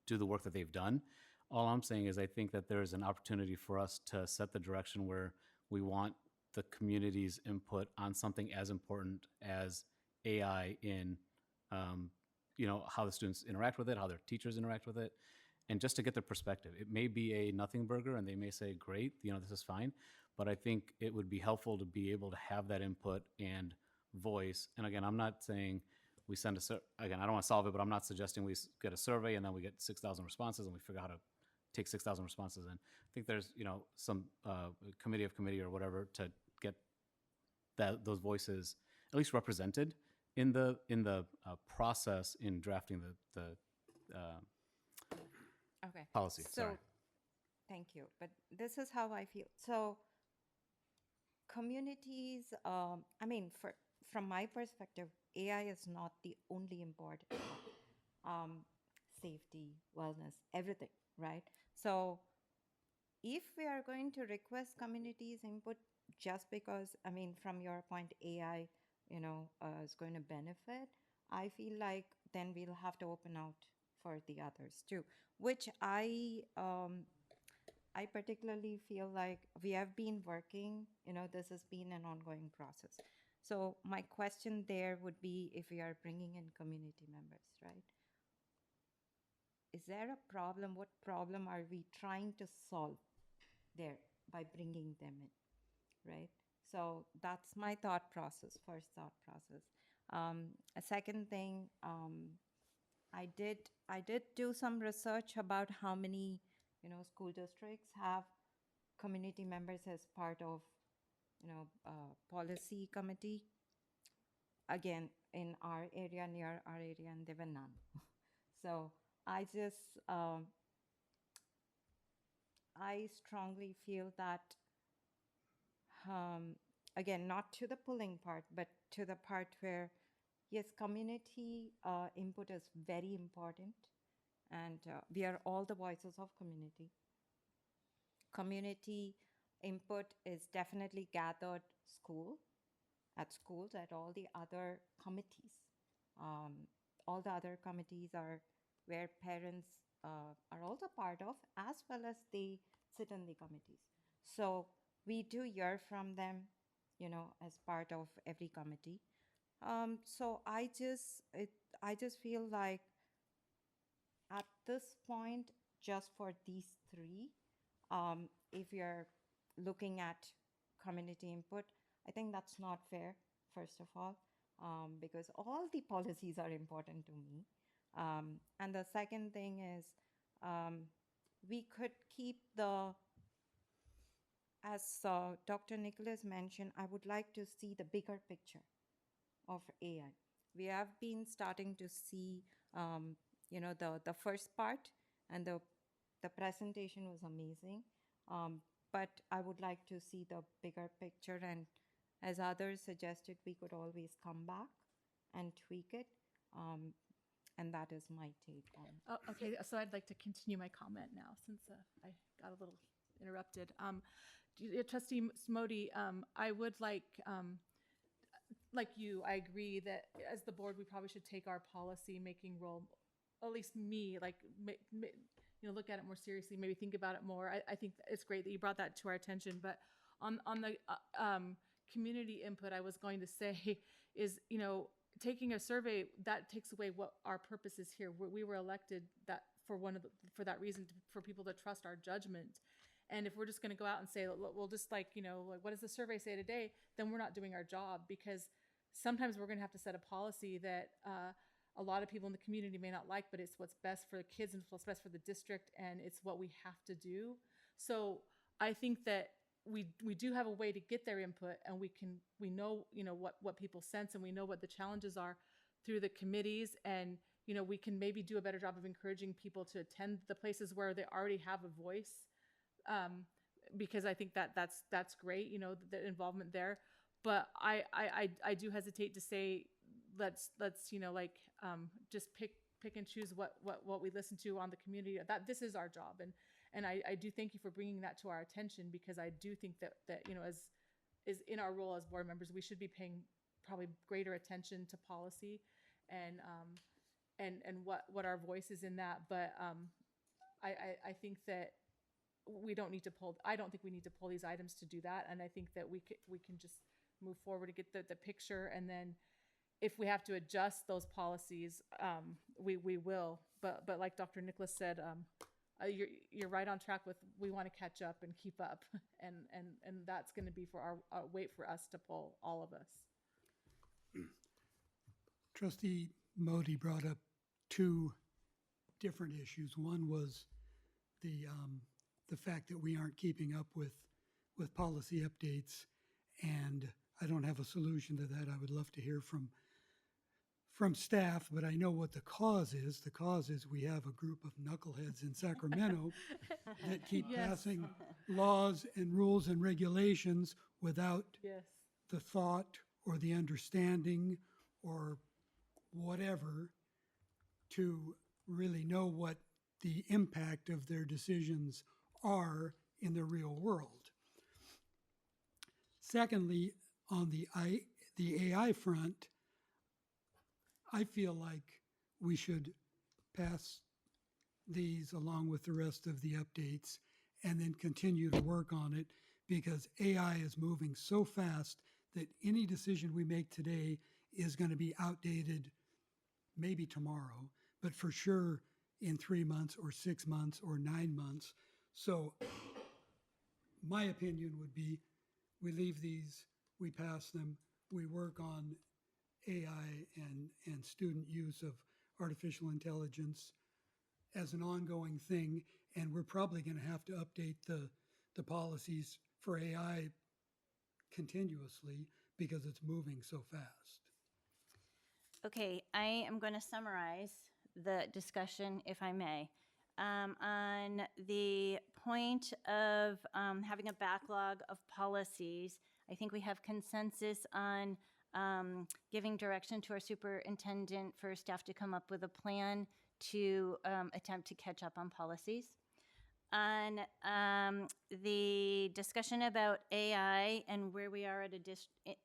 do the work that they've done. All I'm saying is I think that there's an opportunity for us to set the direction where we want the community's input on something as important as AI in, how the students interact with it, how their teachers interact with it, and just to get their perspective. It may be a nothing burger, and they may say, great, this is fine, but I think it would be helpful to be able to have that input and voice. And again, I'm not saying we send again, I don't want to solve it, but I'm not suggesting we get a survey and then we get 6,000 responses and we figure out how to take 6,000 responses in. I think there's, some committee of committee or whatever to get those voices at least represented in the process in drafting the Okay. policy. So, Sorry. thank you. But this is how I feel. So, communities, from my perspective, AI is not the only important one. Safety, wellness, everything, right? So, if we are going to request communities' input just because, from your point, AI, is going to benefit, I feel like then we'll have to open out for the others too, which I particularly feel like we have been working, this has been an ongoing process. So my question there would be, if we are bringing in community members, right? Is there a problem? What problem are we trying to solve there by bringing them in, right? So that's my thought process, first thought process. A second thing, I did do some research about how many, school districts have community members as part of, policy committee. Again, in our area, near our area, and there were none. So I just, I strongly feel that, again, not to the pulling part, but to the part where, yes, community input is very important, and we are all the voices of community. Community input is definitely gathered at schools, at all the other committees. All the other committees are where parents are also part of, as well as they sit in the committees. So we do hear from them, as part of every committee. So I just feel like at this point, just for these three, if you're looking at community input, I think that's not fair, first of all, because all the policies are important to me. And the second thing is, we could keep as Dr. Nicholas mentioned, I would like to see the bigger picture of AI. We have been starting to see, the first part, and the presentation was amazing. But I would like to see the bigger picture, and as others suggested, we could always come back and tweak it. And that is my take on it. Oh, okay, so I'd like to continue my comment now, since I got a little interrupted. Trustee Smody, I would like you, I agree that as the board, we probably should take our policy making role, at least me, look at it more seriously, maybe think about it more. I think it's great that you brought that to our attention. But on the community input, I was going to say is, taking a survey, that takes away what our purpose is here. We were elected that for that reason, for people to trust our judgment. And if we're just going to go out and say, we'll just what does the survey say today? Then we're not doing our job, because sometimes we're going to have to set a policy that a lot of people in the community may not like, but it's what's best for the kids and what's best for the district, and it's what we have to do. So I think that we do have a way to get their input, and we know what people sense, and we know what the challenges are through the committees, and we can maybe do a better job of encouraging people to attend the places where they already have a voice. Because I think that's great, the involvement there. But I do hesitate to say let's just pick and choose what we listen to on the community. That this is our job, and I do thank you for bringing that to our attention, because I do think that as is in our role as board members, we should be paying probably greater attention to policy and what our voice is in that. But I think that we don't need to pull. I don't think we need to pull these items to do that, and I think that we can just move forward to get the picture, and then if we have to adjust those policies, we will. But like Dr. Nicholas said, you're right on track with, we want to catch up and keep up, and that's going to be for our wait for us to pull, all of us. Trustee Modi brought up two different issues. One was the fact that we aren't keeping up with policy updates, and I don't have a solution to that. I would love to hear from staff, but I know what the cause is. The cause is we have a group of knuckleheads in Sacramento that keep passing laws and rules and regulations without the thought or the understanding or whatever to really know what the impact of their decisions are in the real world. Secondly, on the AI front, I feel like we should pass these along with the rest of the updates and then continue to work on it, because AI is moving so fast that any decision we make today is going to be outdated maybe tomorrow, but for sure in 3 months or 6 months or 9 months. So my opinion would be we leave these, we pass them, we work on AI and student use of artificial intelligence as an ongoing thing, and we're probably going to have to update the policies for AI continuously because it's moving so fast. Okay, I am going to summarize the discussion, if I may. On the point of having a backlog of policies, I think we have consensus on giving direction to our superintendent for staff to come up with a plan to attempt to catch up on policies. On the discussion about AI and where we are at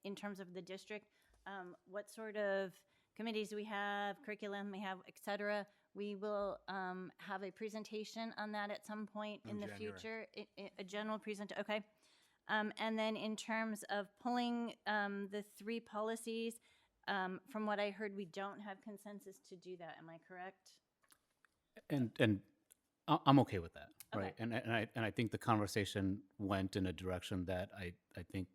in terms of the district, what sort of committees we have, curriculum we have, et cetera. We will have a presentation on that at some point in the future, a general presentation, okay. And then in terms of pulling the 3 policies, from what I heard, we don't have consensus to do that. Am I correct? And I'm okay with that, right? Okay. And I think the conversation went in a direction that I think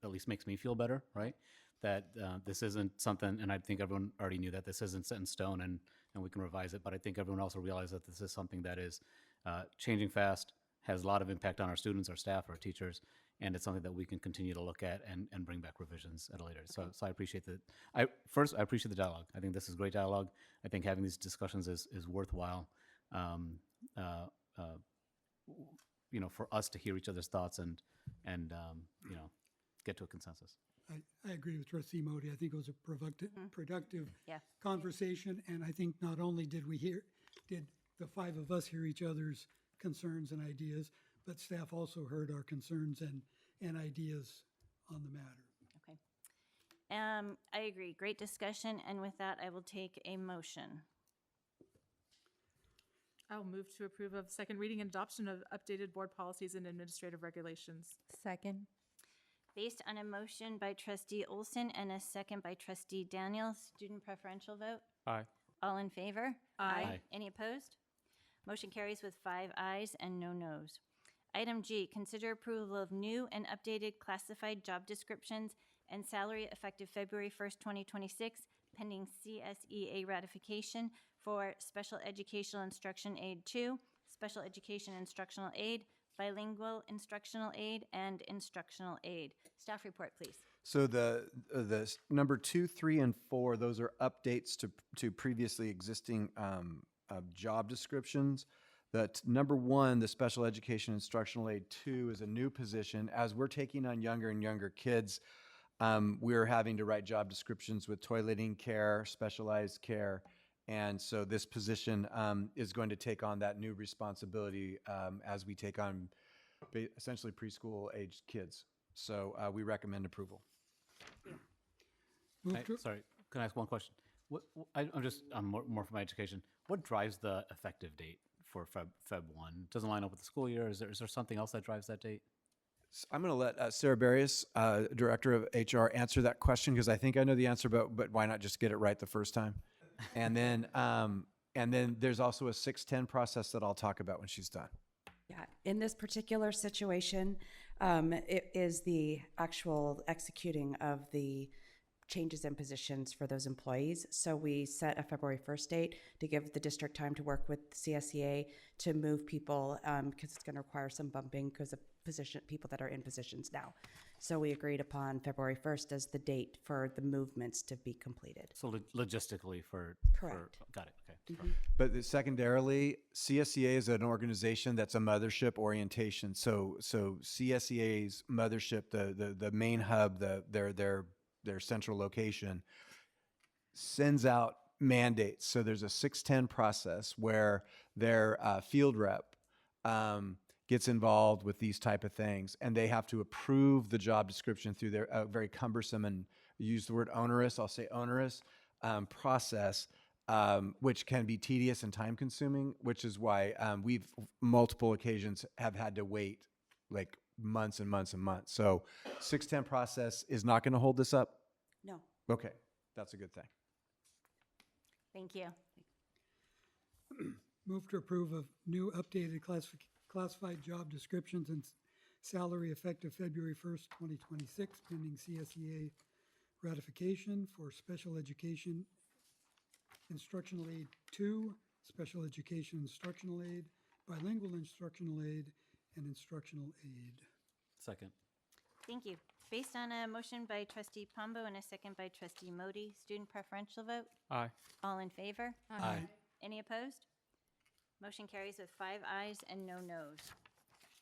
at least makes me feel better, right? That this isn't something, and I think everyone already knew that this isn't set in stone, and we can revise it. But I think everyone also realized that this is something that is changing fast, has a lot of impact on our students, our staff, our teachers, and it's something that we can continue to look at and bring back revisions at a later. Okay. So I appreciate that. I appreciate the dialogue. I think this is great dialogue. I think having these discussions is worthwhile. You know, for us to hear each other's thoughts and you know, get to a consensus. I agree with Trustee Modi. I think it was a productive Yeah. conversation, and I think not only did the 5 of us hear each other's concerns and ideas, but staff also heard our concerns and ideas on the matter. Okay. I agree. Great discussion, and with that, I will take a motion. I'll move to approve of second reading and adoption of updated board policies and administrative regulations. Second. Based on a motion by Trustee Olson and a second by Trustee Daniels, student preferential vote? Aye. All in favor? Aye. Any opposed? Motion carries with 5 ayes and no noes. Item G, consider approval of new and updated classified job descriptions and salary effective February 1st, 2026, pending CSEA ratification for Special Educational Instruction Aid 2, Special Education Instructional Aid, Bilingual Instructional Aid, and Instructional Aid. Staff report, please. So the number 2, 3, and 4, those are updates to previously existing job descriptions. That number 1, the Special Education Instructional Aid 2, is a new position. As we're taking on younger and younger kids, we're having to write job descriptions with toileting care, specialized care, and so this position is going to take on that new responsibility as we take on essentially preschool-aged kids. So we recommend approval. Sorry, can I ask one question? I'm more for my education. What drives the effective date for Feb 1? It doesn't line up with the school year. Is there something else that drives that date? I'm going to let Sarah Barrios, Director of HR, answer that question because I think I know the answer, but why not just get it right the first time? And then there's also a 610 process that I'll talk about when she's done. Yeah, in this particular situation, it is the actual executing of the changes in positions for those employees. So we set a February 1st date to give the district time to work with CSEA to move people because it's going to require some bumping because of people that are in positions now. So we agreed upon February 1st as the date for the movements to be completed. So logistically Correct. Got it, okay. Mm-hmm. But secondarily, CSEA is an organization that's a mothership orientation. So CSEA's mothership, the main hub, their central location, sends out mandates. So there's a 610 process where their field rep gets involved with these type of things, and they have to approve the job description through their very cumbersome and use the word onerous, I'll say onerous, process which can be tedious and time consuming, which is why we've multiple occasions have had to wait like months and months and months. So 610 process is not going to hold this up? No. Okay, that's a good thing. Thank you. Move to approve of new updated classified job descriptions and salary effective February 1st, 2026, pending CSEA ratification for special education instructional aid 2, special education instructional aid, bilingual instructional aid, and instructional aid. Second. Thank you. Based on a motion by trustee Pombo and a second by trustee Modi, student preferential vote? Aye. All in favor? Aye. Any opposed? Motion carries with 5 ayes and no noes.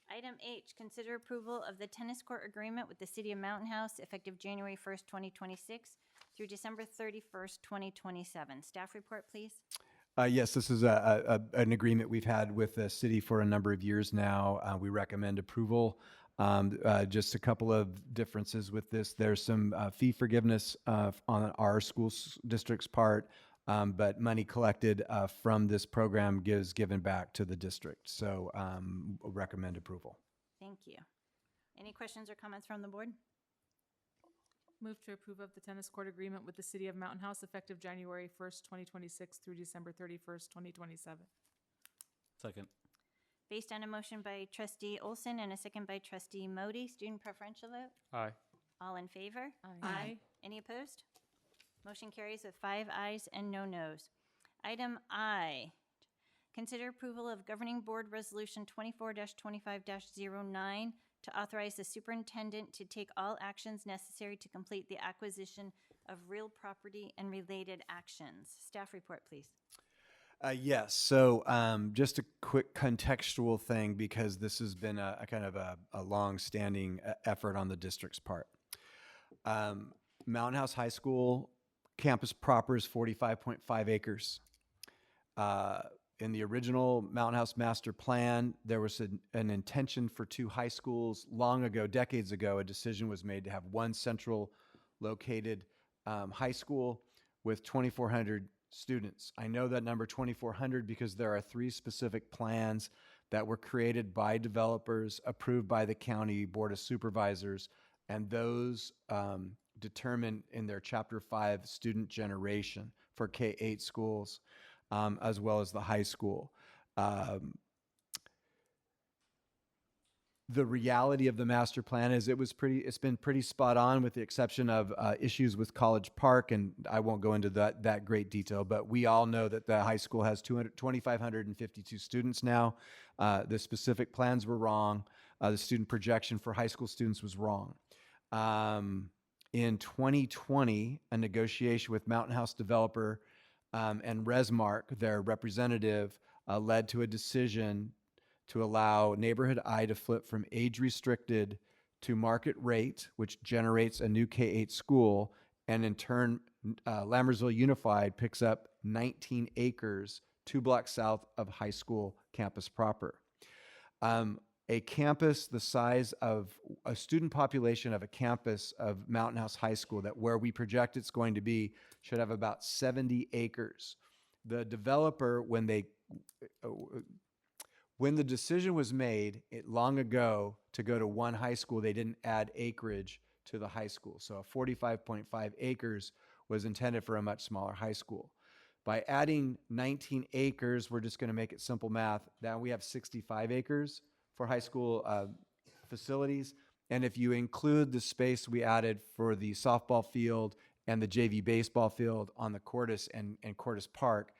Item H, consider approval of the tennis court agreement with the City of Mountain House effective January 1st, 2026 through December 31st, 2027. Staff report, please. Yes, this is an agreement we've had with the city for a number of years now. We recommend approval. Just a couple of differences with this. There's some fee forgiveness on our school district's part, but money collected from this program is given back to the district. So recommend approval. Thank you. Any questions or comments from the board? Move to approve of the tennis court agreement with the City of Mountain House effective January 1st, 2026 through December 31st, 2027. Second. Based on a motion by trustee Olson and a second by trustee Modi, student preferential vote? Aye. All in favor? Aye. Any opposed? Motion carries with 5 ayes and no noes. Item I, consider approval of Governing Board Resolution 24-25-09 to authorize the superintendent to take all actions necessary to complete the acquisition of real property and related actions. Staff report, please. Yes. So just a quick contextual thing, because this has been a kind of a long-standing effort on the district's part. Mountain House High School campus proper is 45.5 acres. In the original Mountain House master plan, there was an intention for 2 high schools. Long ago, decades ago, a decision was made to have one central located high school with 2,400 students. I know that number 2,400 because there are 3 specific plans that were created by developers, approved by the county board of supervisors, and those determine in their Chapter 5 student generation for K-8 schools, as well as the high school. The reality of the master plan is it's been pretty spot on, with the exception of issues with College Park, and I won't go into that great detail, but we all know that the high school has 2,552 students now. The specific plans were wrong. The student projection for high school students was wrong. In 2020, a negotiation with Mountain House developer and Resmark, their representative, led to a decision to allow Neighborhood I to flip from age-restricted to market rate, which generates a new K-8 school, and in turn, Lammersville Unified picks up 19 acres, 2 blocks south of high school campus proper. A campus the size of a student population of a campus of Mountain House High School, that where we project it's going to be, should have about 70 acres. The developer, when the decision was made long ago to go to one high school, they didn't add acreage to the high school. So 45.5 acres was intended for a much smaller high school. By adding 19 acres, we're just going to make it simple math. Now we have 65 acres for high school facilities. And if you include the space we added for the softball field and the JV baseball field on the Cordis and Cordis Park,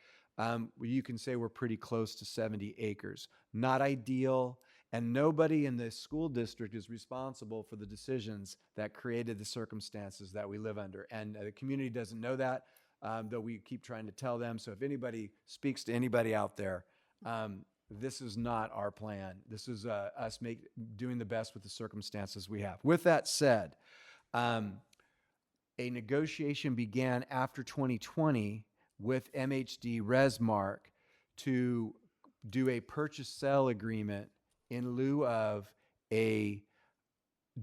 you can say we're pretty close to 70 acres. Not ideal, and nobody in the school district is responsible for the decisions that created the circumstances that we live under. And the community doesn't know that, though we keep trying to tell them. So if anybody speaks to anybody out there, this is not our plan. This is us doing the best with the circumstances we have. With that said, a negotiation began after 2020 with MHD Resmark to do a purchase-sale agreement in lieu of a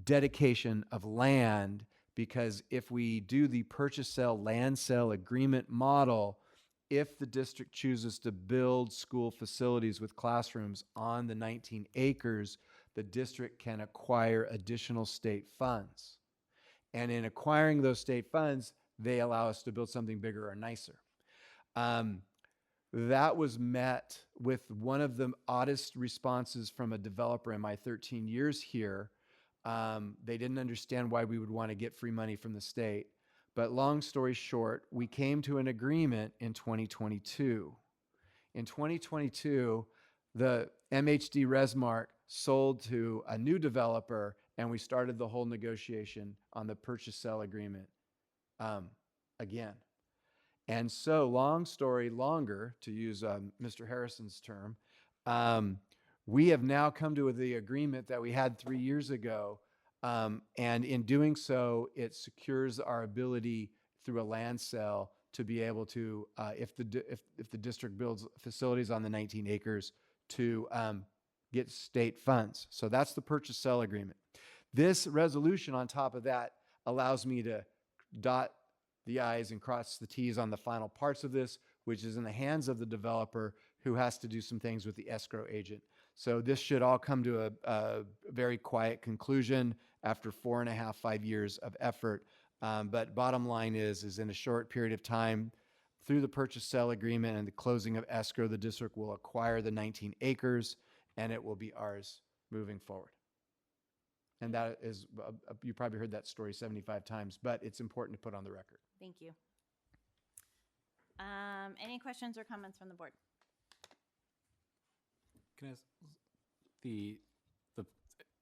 dedication of land, because if we do the purchase-sale land sale agreement model, if the district chooses to build school facilities with classrooms on the 19 acres, the district can acquire additional state funds. And in acquiring those state funds, they allow us to build something bigger or nicer. That was met with one of the oddest responses from a developer in my 13 years here. They didn't understand why we would want to get free money from the state. But long story short, we came to an agreement in 2022. In 2022, the MHD Resmark sold to a new developer, and we started the whole negotiation on the purchase sale agreement again. And so, long story longer, to use Mr. Harrison's term, we have now come to the agreement that we had 3 years ago. And in doing so, it secures our ability through a land sale to be able to, if the district builds facilities on the 19 acres, to get state funds. So that's the purchase sale agreement. This resolution on top of that allows me to dot the I's and cross the T's on the final parts of this, which is in the hands of the developer, who has to do some things with the escrow agent. So this should all come to a very quiet conclusion after 4.5, 5 years of effort. But bottom line is in a short period of time, through the purchase sale agreement and the closing of escrow, the district will acquire the 19 acres, and it will be ours moving forward. And that is, you probably heard that story 75 times, but it's important to put on the record. Thank you. Any questions or comments from the board? Can I ask,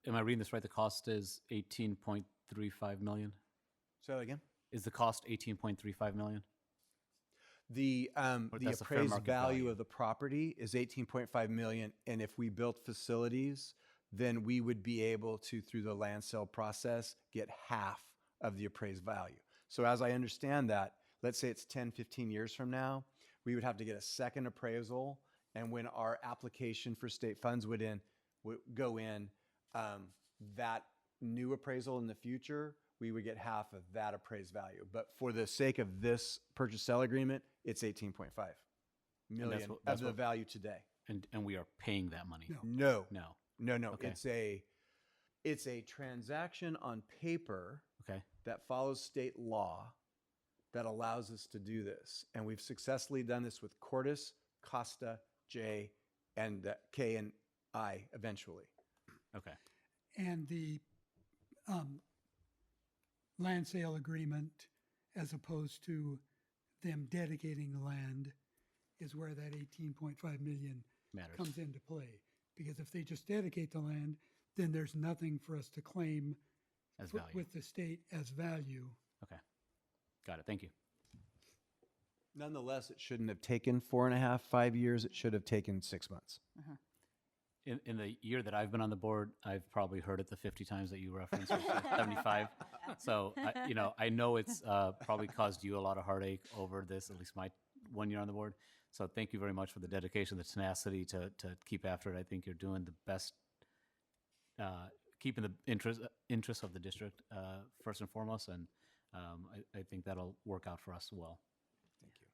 am I reading this right? The cost is 18.35 million? Say that again? Is the cost 18.35 million? The that's the fair appraised market value value of the property is 18.5 million, and if we built facilities, then we would be able to, through the land sale process, get half of the appraised value. So as I understand that, let's say it's 10, 15 years from now, we would have to get a second appraisal, and when our application for state funds would go in, that new appraisal in the future, we would get half of that appraised value. But for the sake of this purchase sale agreement, it's 18.5 million of the value today. And we are paying that money? No. Okay. It's a transaction on paper okay. that follows state law that allows us to do this. And we've successfully done this with Cordis, Costa, J, and K and I eventually. Okay. And the land sale agreement, as opposed to them dedicating the land, is where that 18.5 million matters. Comes into play. Because if they just dedicate the land, then there's nothing for us to claim as value with the state as value. Okay. Got it. Thank you. Nonetheless, it shouldn't have taken 4.5, 5 years. It should have taken 6 months. Uh-huh. In the year that I've been on the board, I've probably heard it the 50 times that you referenced, 75. So, I know it's probably caused you a lot of heartache over this, at least my 1 year on the board. So thank you very much for the dedication, the tenacity to keep after it. I think you're doing the best, keeping the interest of the district first and foremost, and I think that'll work out for us well. Thank you.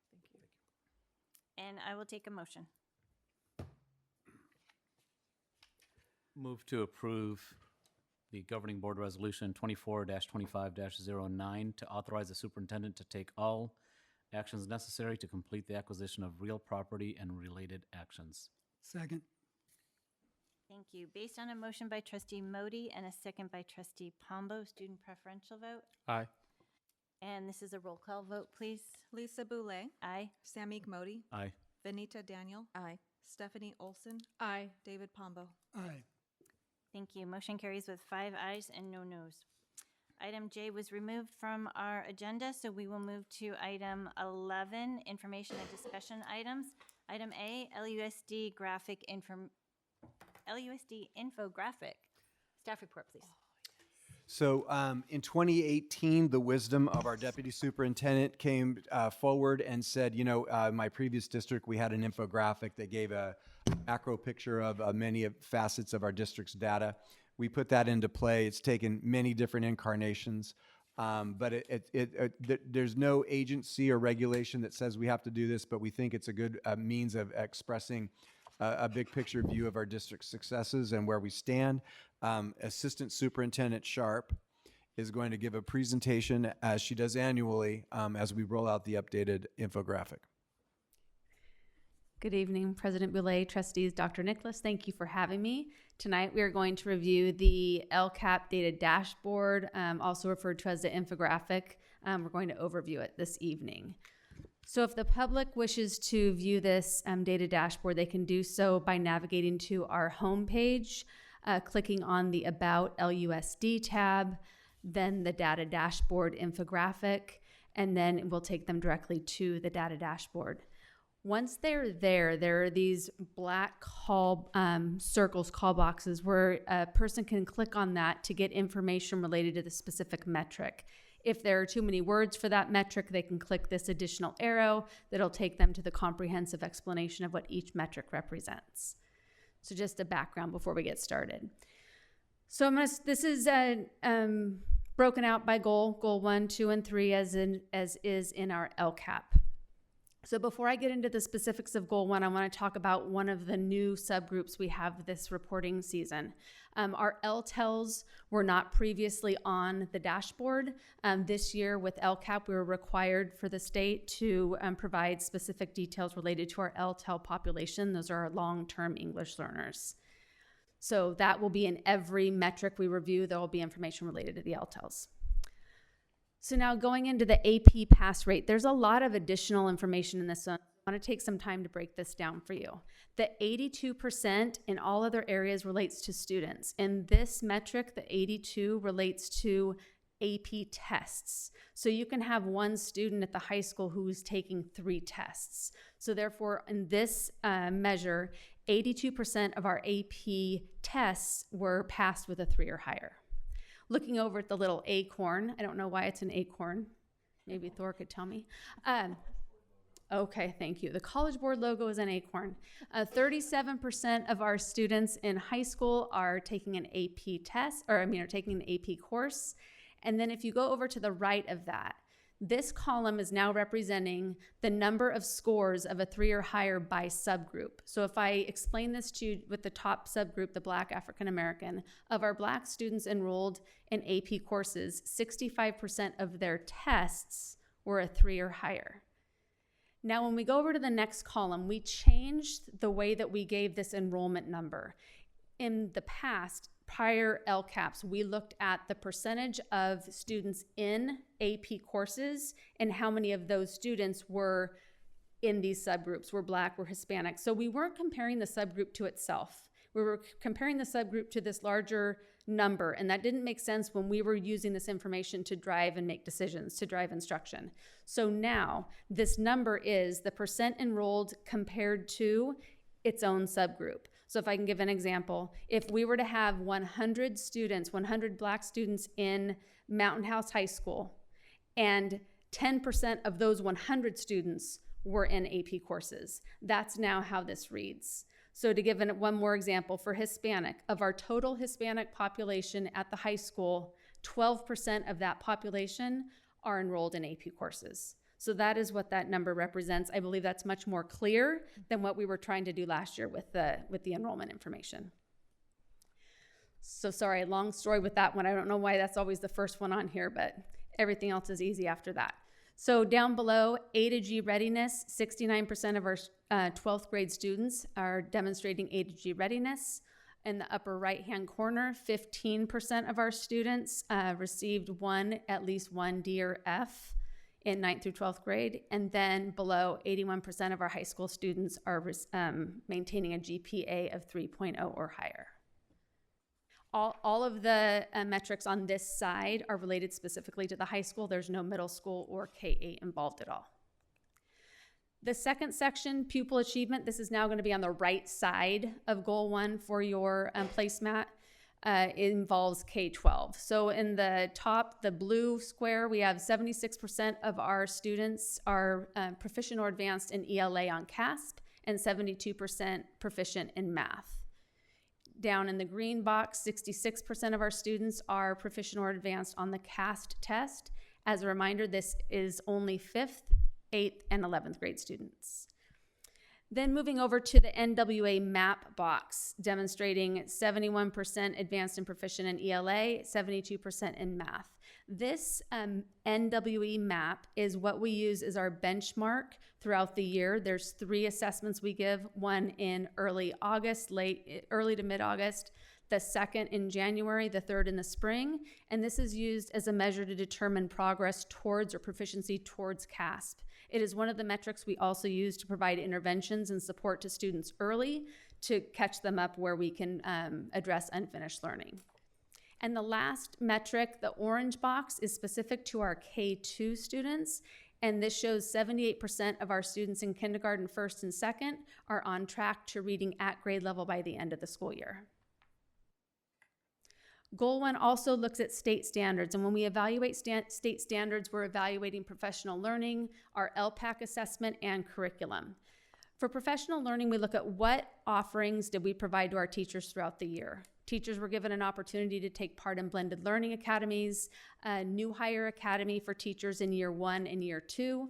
And I will take a motion. Move to approve the Governing Board Resolution 24-25-09 to authorize the superintendent to take all actions necessary to complete the acquisition of real property and related actions. Second. Thank you. Based on a motion by trustee Modi and a second by trustee Pombo, student preferential vote. Aye. And this is a roll call vote, please. Lisa Boulay. Aye. Samik Modi. Aye. Benita Daniel. Aye. Stephanie Olson. Aye. David Pombo. Aye. Thank you. Motion carries with 5 ayes and no noes. Item J was removed from our agenda, so we will move to item 11, information and discussion items. Item A, LUSD infographic. Staff report, please. So in 2018, the wisdom of our deputy superintendent came forward and said, my previous district, we had an infographic that gave a macro picture of many facets of our district's data. We put that into play. It's taken many different incarnations. But there's no agency or regulation that says we have to do this, but we think it's a good means of expressing a big picture view of our district's successes and where we stand. Assistant Superintendent Sharp is going to give a presentation, as she does annually, as we roll out the updated infographic. Good evening, President Boulay, trustees, Dr. Nicholas. Thank you for having me. Tonight we are going to review the LCAP data dashboard, also referred to as the infographic. We're going to overview it this evening. So if the public wishes to view this data dashboard, they can do so by navigating to our homepage, clicking on the About LUSD tab, then the Data Dashboard infographic, and then it will take them directly to the data dashboard. Once they're there, there are these black circles, call boxes, where a person can click on that to get information related to the specific metric. If there are too many words for that metric, they can click this additional arrow that'll take them to the comprehensive explanation of what each metric represents. So just a background before we get started. So this is broken out by goal 1, 2, and 3 as is in our LCAP. So before I get into the specifics of Goal 1, I want to talk about one of the new subgroups we have this reporting season. Our LTELs were not previously on the dashboard. This year with LCAP, we were required for the state to provide specific details related to our LTEL population. Those are our long-term English learners. So that will be in every metric we review. There will be information related to the LTELs. So now going into the AP pass rate, there's a lot of additional information in this. So I want to take some time to break this down for you. The 82% in all other areas relates to students. In this metric, the 82 relates to AP tests. So you can have one student at the high school who's taking 3 tests. So therefore, in this measure, 82% of our AP tests were passed with a 3 or higher. Looking over at the little acorn, I don't know why it's an acorn. Maybe Thor could tell me. Okay, thank you. The College Board logo is an acorn. 37% of our students in high school are taking an AP test, are taking an AP course. And then if you go over to the right of that, this column is now representing the number of scores of a 3 or higher by subgroup. So if I explain this to you with the top subgroup, the Black African American, of our Black students enrolled in AP courses, 65% of their tests were a 3 or higher. Now, when we go over to the next column, we changed the way that we gave this enrollment number. In the past, prior LCAPs, we looked at the percentage of students in AP courses and how many of those students were in these subgroups, were Black, were Hispanic. So we weren't comparing the subgroup to itself. We were comparing the subgroup to this larger number, and that didn't make sense when we were using this information to drive and make decisions, to drive instruction. So now this number is the percent enrolled compared to its own subgroup. So if I can give an example, if we were to have 100 students, 100 Black students in Mountain House High School, and 10% of those 100 students were in AP courses, that's now how this reads. So to give one more example, for Hispanic, of our total Hispanic population at the high school, 12% of that population are enrolled in AP courses. So that is what that number represents. I believe that's much more clear than what we were trying to do last year with the enrollment information. So sorry, long story with that one. I don't know why that's always the first one on here, but everything else is easy after that. So down below, A to G readiness, 69% of our 12th grade students are demonstrating A to G readiness. In the upper right-hand corner, 15% of our students received at least one D or F in 9th through 12th grade, and then below, 81% of our high school students are maintaining a GPA of 3.0 or higher. All of the metrics on this side are related specifically to the high school. There's no middle school or K-8 involved at all. The second section, pupil achievement, this is now going to be on the right side of Goal 1 for your placemat. It involves K-12. So in the top, the blue square, we have 76% of our students are proficient or advanced in ELA on CASP and 72% proficient in math. Down in the green box, 66% of our students are proficient or advanced on the CAST test. As a reminder, this is only 5th, 8th, and 11th grade students. Then moving over to the NWA MAP box, demonstrating 71% advanced and proficient in ELA, 72% in math. This NWE MAP is what we use as our benchmark throughout the year. There's 3 assessments we give, one in early August, early to mid-August, the second in January, the third in the spring, and this is used as a measure to determine progress towards or proficiency towards CASP. It is one of the metrics we also use to provide interventions and support to students early to catch them up where we can address unfinished learning. And the last metric, the orange box, is specific to our K2 students, and this shows 78% of our students in kindergarten, first and second are on track to reading at grade level by the end of the school year. Goal 1 also looks at state standards, and when we evaluate state standards, we're evaluating professional learning, our LPAC assessment, and curriculum. For professional learning, we look at what offerings did we provide to our teachers throughout the year. Teachers were given an opportunity to take part in blended learning academies, a new hire academy for teachers in year 1 and year 2,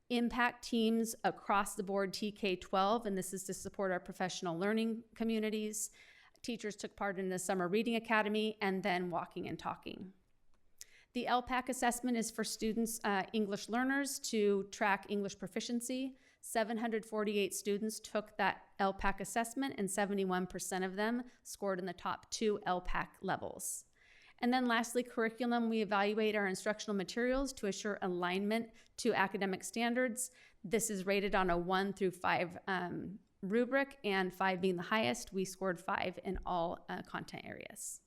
impact teams across the board TK-12, and this is to support our professional learning communities. Teachers took part in the summer reading academy, and then walking and talking. The LPAC assessment is for students, English learners, to track English proficiency. 748 students took that LPAC assessment, and 71% of them scored in the top 2 LPAC levels. And then lastly, curriculum. We evaluate our instructional materials to assure alignment to academic standards. This is rated on a 1 through 5 rubric, and 5 being the highest. We scored 5 in all content areas.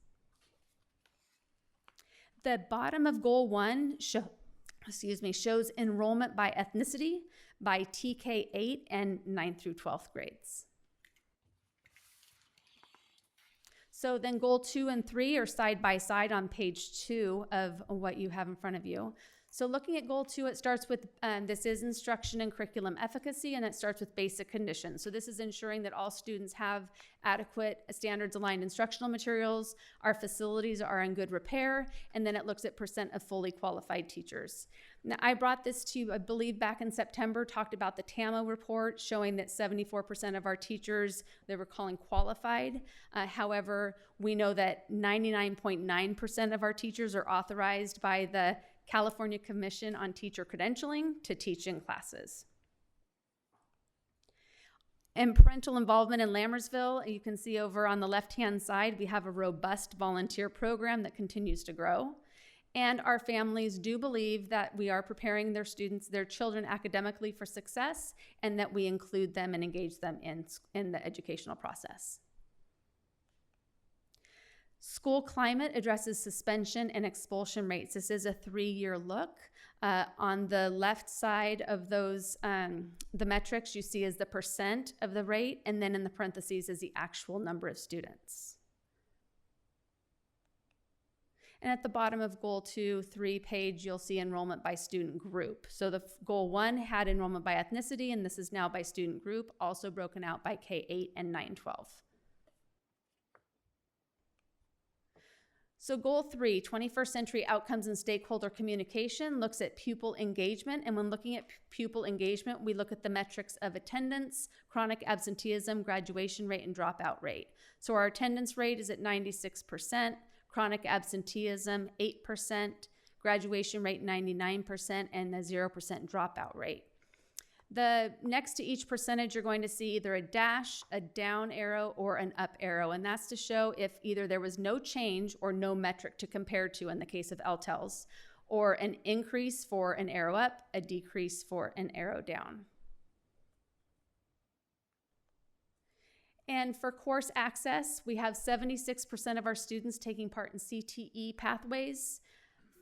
The bottom of goal 1 shows enrollment by ethnicity by TK-8 and 9th through 12th grades. So then goal 2 and 3 are side by side on page 2 of what you have in front of you. So looking at goal 2, it starts with, this is instruction and curriculum efficacy, and it starts with basic conditions. So this is ensuring that all students have adequate standards-aligned instructional materials, our facilities are in good repair, and then it looks at percent of fully qualified teachers. Now, I brought this to you, I believe, back in September, talked about the TAMO report showing that 74% of our teachers, they were calling qualified. However, we know that 99.9% of our teachers are authorized by the California Commission on Teacher Credentialing to teach in classes. And parental involvement in Lammersville, you can see over on the left-hand side, we have a robust volunteer program that continues to grow. And our families do believe that we are preparing their students, their children academically for success, and that we include them and engage them in the educational process. School climate addresses suspension and expulsion rates. This is a 3-year look. On the left side of those, the metrics you see is the percent of the rate, and then in the parentheses is the actual number of students. And at the bottom of goal 2, 3 page, you'll see enrollment by student group. So the goal 1 had enrollment by ethnicity, and this is now by student group, also broken out by K-8 and 9-12. So goal 3, 21st century outcomes and stakeholder communication, looks at pupil engagement. And when looking at pupil engagement, we look at the metrics of attendance, chronic absenteeism, graduation rate, and dropout rate. So our attendance rate is at 96%, chronic absenteeism 8%, graduation rate 99%, and a 0% dropout rate. The next to each percentage, you're going to see either a dash, a down arrow, or an up arrow, and that's to show if either there was no change or no metric to compare to in the case of LTELs, or an increase for an arrow up, a decrease for an arrow down. And for course access, we have 76% of our students taking part in CTE pathways,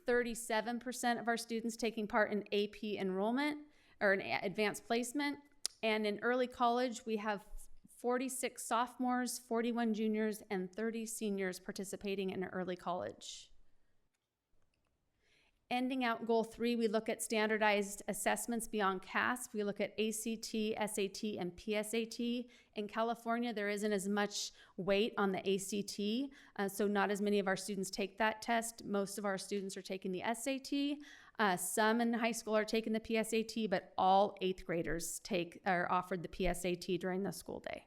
37% of our students taking part in AP enrollment, or an advanced placement. And in early college, we have 46 sophomores, 41 juniors, and 30 seniors participating in early college. Ending out goal 3, we look at standardized assessments beyond CASP. We look at ACT, SAT, and PSAT. In California, there isn't as much weight on the ACT, so not as many of our students take that test. Most of our students are taking the SAT. Some in high school are taking the PSAT, but all 8th graders are offered the PSAT during the school day.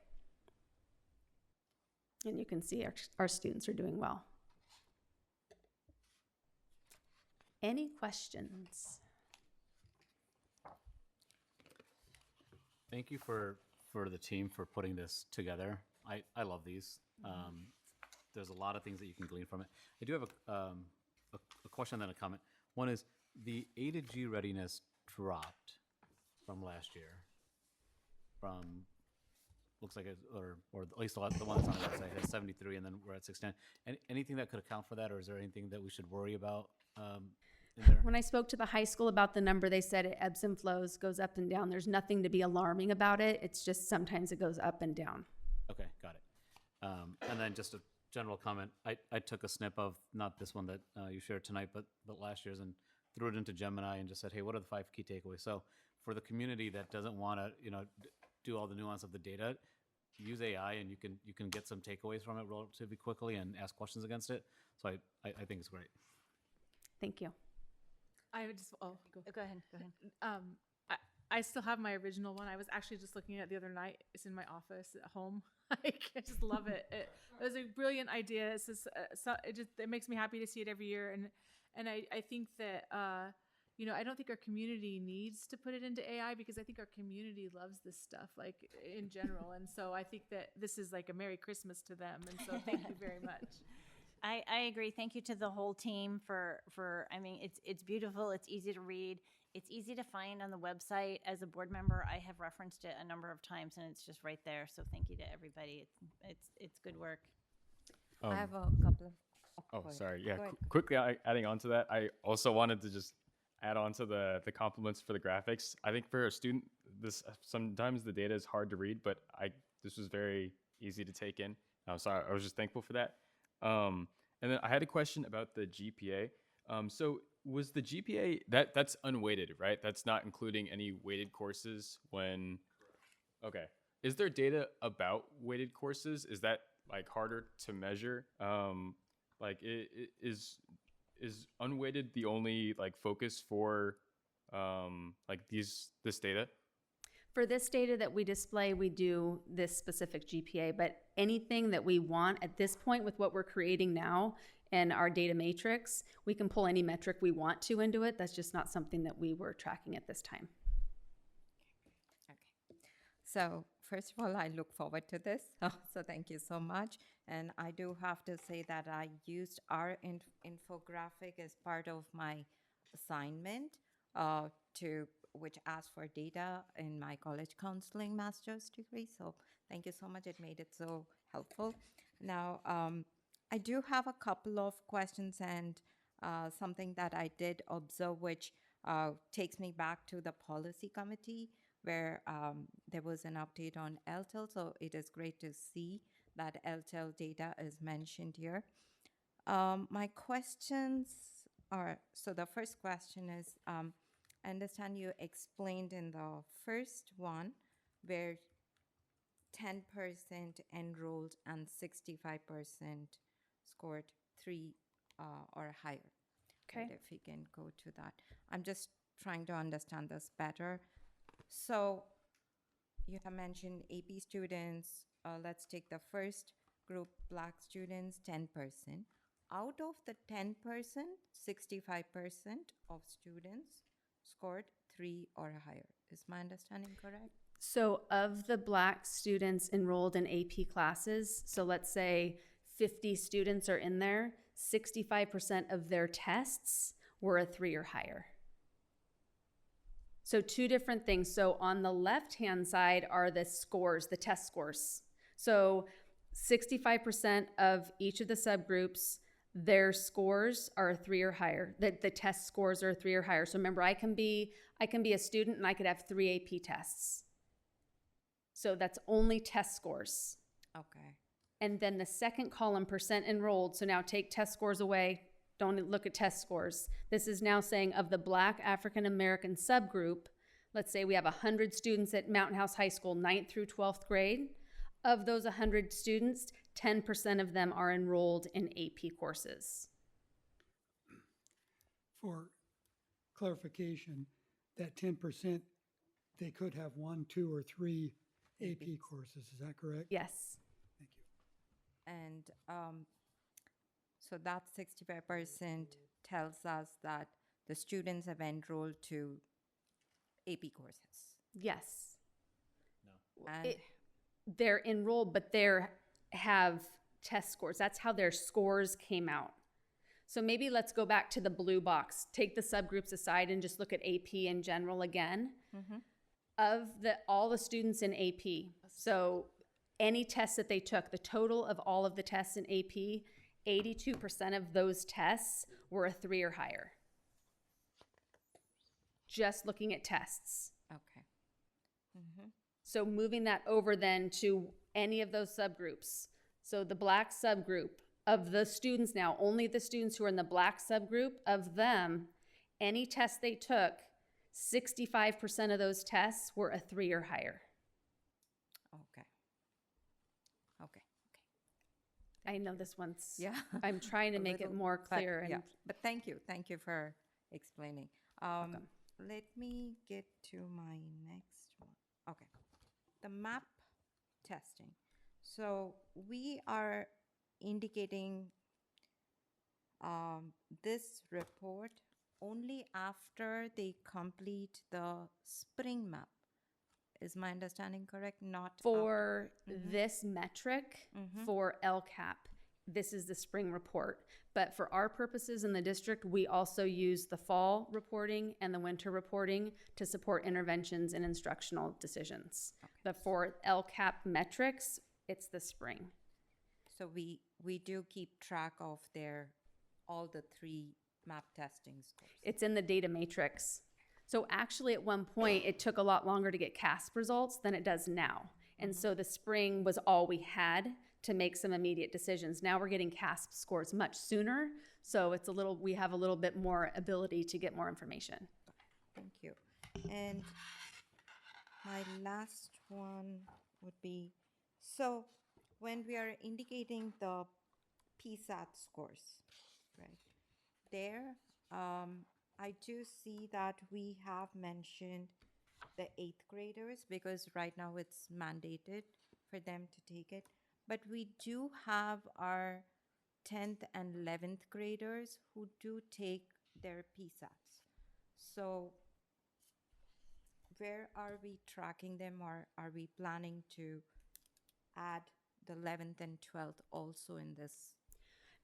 And you can see our students are doing well. Any questions? Thank you for the team for putting this together. I love these. There's a lot of things that you can glean from it. I do have a question and a comment. One is the A to G readiness dropped from last year. From looks like it, or at least the one that's on the website has 73, and then we're at 610. Anything that could account for that, or is there anything that we should worry about? In there? When I spoke to the high school about the number, they said it ebbs and flows, goes up and down. There's nothing to be alarming about it. It's just sometimes it goes up and down. Okay, got it. And then just a general comment. I took a snip of, not this one that you shared tonight, but last year's, and threw it into Gemini and just said, hey, what are the 5 key takeaways? So for the community that doesn't want to, do all the nuance of the data, use AI and you can get some takeaways from it relatively quickly and ask questions against it. So I think it's great. Thank you. I would just, go ahead. Go ahead. I still have my original one. I was actually just looking at it the other night. It's in my office at home. I just love it. It was a brilliant idea. It's just, it makes me happy to see it every year. And I think that, I don't think our community needs to put it into AI, because I think our community loves this stuff, like in general. And so I think that this is like a Merry Christmas to them. And so thank you very much. I agree. Thank you to the whole team for it's beautiful. It's easy to read. It's easy to find on the website. As a board member, I have referenced it a number of times, and it's just right there. So thank you to everybody. It's good work. I have a couple of. Oh, go ahead. sorry. Yeah, Go ahead. quickly adding on to that, I also wanted to just add on to the compliments for the graphics. I think for a student, sometimes the data is hard to read, but this was very easy to take in. So I was just thankful for that. And then I had a question about the GPA. So was the GPA, that's unweighted, right? That's not including any weighted courses when, okay. Is there data about weighted courses? Is that like harder to measure? Is unweighted the only like focus for this data? For this data that we display, we do this specific GPA, but anything that we want at this point with what we're creating now and our data matrix, we can pull any metric we want to into it. That's just not something that we were tracking at this time. Okay. So first of all, I look forward to this. So thank you so much. And I do have to say that I used our infographic as part of my assignment which asked for data in my college counseling master's degree. So thank you so much. It made it so helpful. Now, I do have a couple of questions and something that I did observe, which takes me back to the policy committee, where there was an update on LTEL. So it is great to see that LTEL data is mentioned here. My questions are, so the first question is, I understand you explained in the first one where 10% enrolled and 65% scored 3 or higher. Okay. Right, if we can go to that. I'm just trying to understand this better. So you have mentioned AP students. Let's take the first group, Black students, 10%. Out of the 10%, 65% of students scored 3 or higher. Is my understanding correct? So of the Black students enrolled in AP classes, so let's say 50 students are in there, 65% of their tests were a 3 or higher. So 2 different things. So on the left-hand side are the scores, the test scores. So 65% of each of the subgroups, their scores are a 3 or higher. The test scores are a 3 or higher. So remember, I can be a student and I could have 3 AP tests. So that's only test scores. Okay. And then the second column, percent enrolled. So now take test scores away, Don't look at test scores. This is now saying of the Black African American subgroup, let's say we have 100 students at Mountain House High School, 9th through 12th grade. Of those 100 students, 10% of them are enrolled in AP courses. For clarification, that 10%, they could have 1, 2, or 3 AP courses, is that correct? Yes. Thank you. And so that 65% tells us that the students have enrolled to AP courses. Yes. And They're enrolled, but they have test scores. That's how their scores came out. So maybe let's go back to the blue box, take the subgroups aside and just look at AP in general again. Of all the students in AP, so any tests that they took, the total of all of the tests in AP, 82% of those tests were a 3 or higher. Just looking at tests. okay. So moving that over then to any of those subgroups. So the Black subgroup of the students now, only the students who are in the Black subgroup, of them, any test they took, 65% of those tests were a 3 or higher. Okay. Okay. I know this one's, Yeah. I'm trying to A make it little, more but clear. yeah. And But thank you for explaining. Let me get to my next one. Okay, the MAP testing. So we are indicating this report only after they complete the spring map. Is my understanding correct? Not for this metric, for LCAP, this is the spring report. But for our purposes in the district, we also use the fall reporting and the winter reporting to support interventions and instructional decisions. But for LCAP metrics, it's the spring. So we do keep track of all the 3 map testing scores. It's in the data matrix. So actually at one point, it took a lot longer to get CASP results than it does now. And so the spring was all we had to make some immediate decisions. Now we're getting CASP scores much sooner. So it's we have a little bit more ability to get more information. Thank you. And my last one would be, so when we are indicating the PSAT scores, right, there, I do see that we have mentioned the 8th graders because right now it's mandated for them to take it. But we do have our 10th and 11th graders who do take their PSATs. So where are we tracking them, or are we planning to add the 11th and 12th also in this?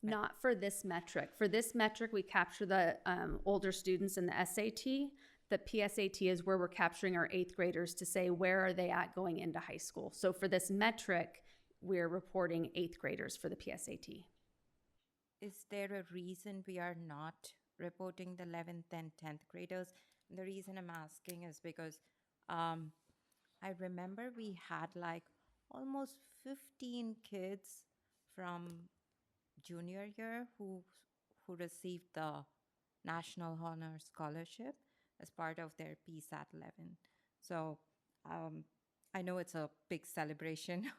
Not for this metric. For this metric, we capture the older students in the SAT. The PSAT is where we're capturing our 8th graders to say where are they at going into high school. So for this metric, we're reporting 8th graders for the PSAT. Is there a reason we are not reporting the 11th and 10th graders? And the reason I'm asking is because I remember we had like almost 15 kids from junior year who received the National Honor Scholarship as part of their PSAT 11. So I know it's a big celebration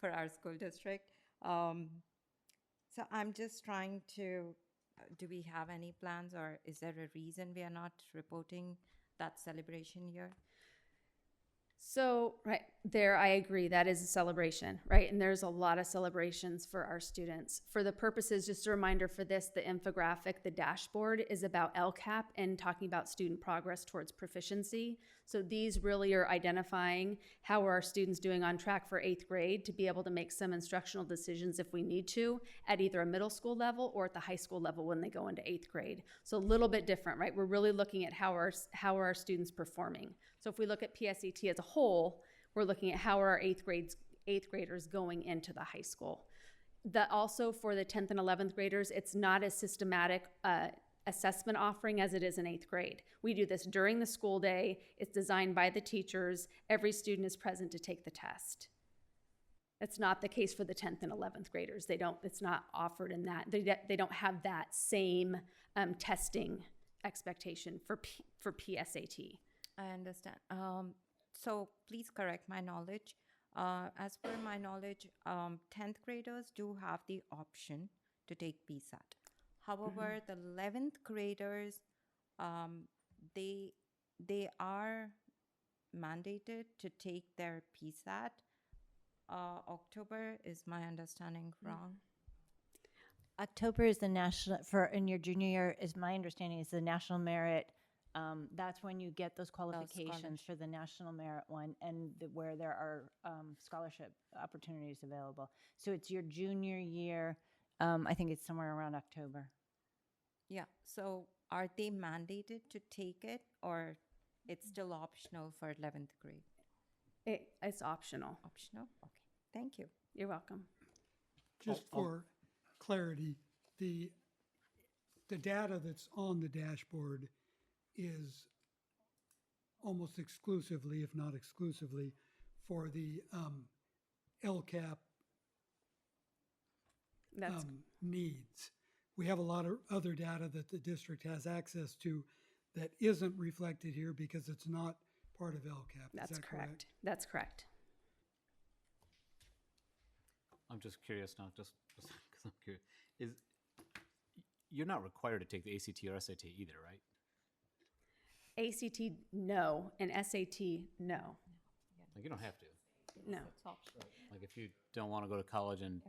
for our school district. So I'm just trying to, do we have any plans, or is there a reason we are not reporting that celebration year? So, right there, I agree. That is a celebration, right? And there's a lot of celebrations for our students. For the purposes, just a reminder for this, the infographic, the dashboard is about LCAP and talking about student progress towards proficiency. So these really are identifying how are our students doing on track for 8th grade to be able to make some instructional decisions if we need to at either a middle school level or at the high school level when they go into 8th grade. So a little bit different, right? We're really looking at how are our students performing. So if we look at PSAT as a whole, we're looking at how are our 8th graders going into the high school. Also for the 10th and 11th graders, it's not as systematic assessment offering as it is in 8th grade. We do this during the school day. It's designed by the teachers. Every student is present to take the test. It's not the case for the 10th and 11th graders. They don't, it's not offered in that. They don't have that same testing expectation for PSAT. I understand. So please correct my knowledge. As per my knowledge, 10th graders do have the option to take PSAT. However, the 11th graders, they are mandated to take their PSAT. October, is my understanding wrong? October is the national, in your junior year, is my understanding, is the national merit. That's when you get those qualifications for the national merit one, and where there are scholarship opportunities available. So it's your junior year. I think it's somewhere around October. Yeah. So are they mandated to take it, or it's still optional for 11th grade? It's optional. Optional? Okay. Thank you. You're welcome. Just for clarity, the data that's on the dashboard is almost exclusively, if not exclusively, for the LCAP needs. We have a lot of other data that the district has access to that isn't reflected here because it's not part of LCAP. That's Is that correct? That's correct. I'm just curious now, just because I'm curious. You're not required to take the ACT or SAT either, right? ACT, no, and SAT, no. Like, you don't have to. No. Like, if you don't want to go to college, and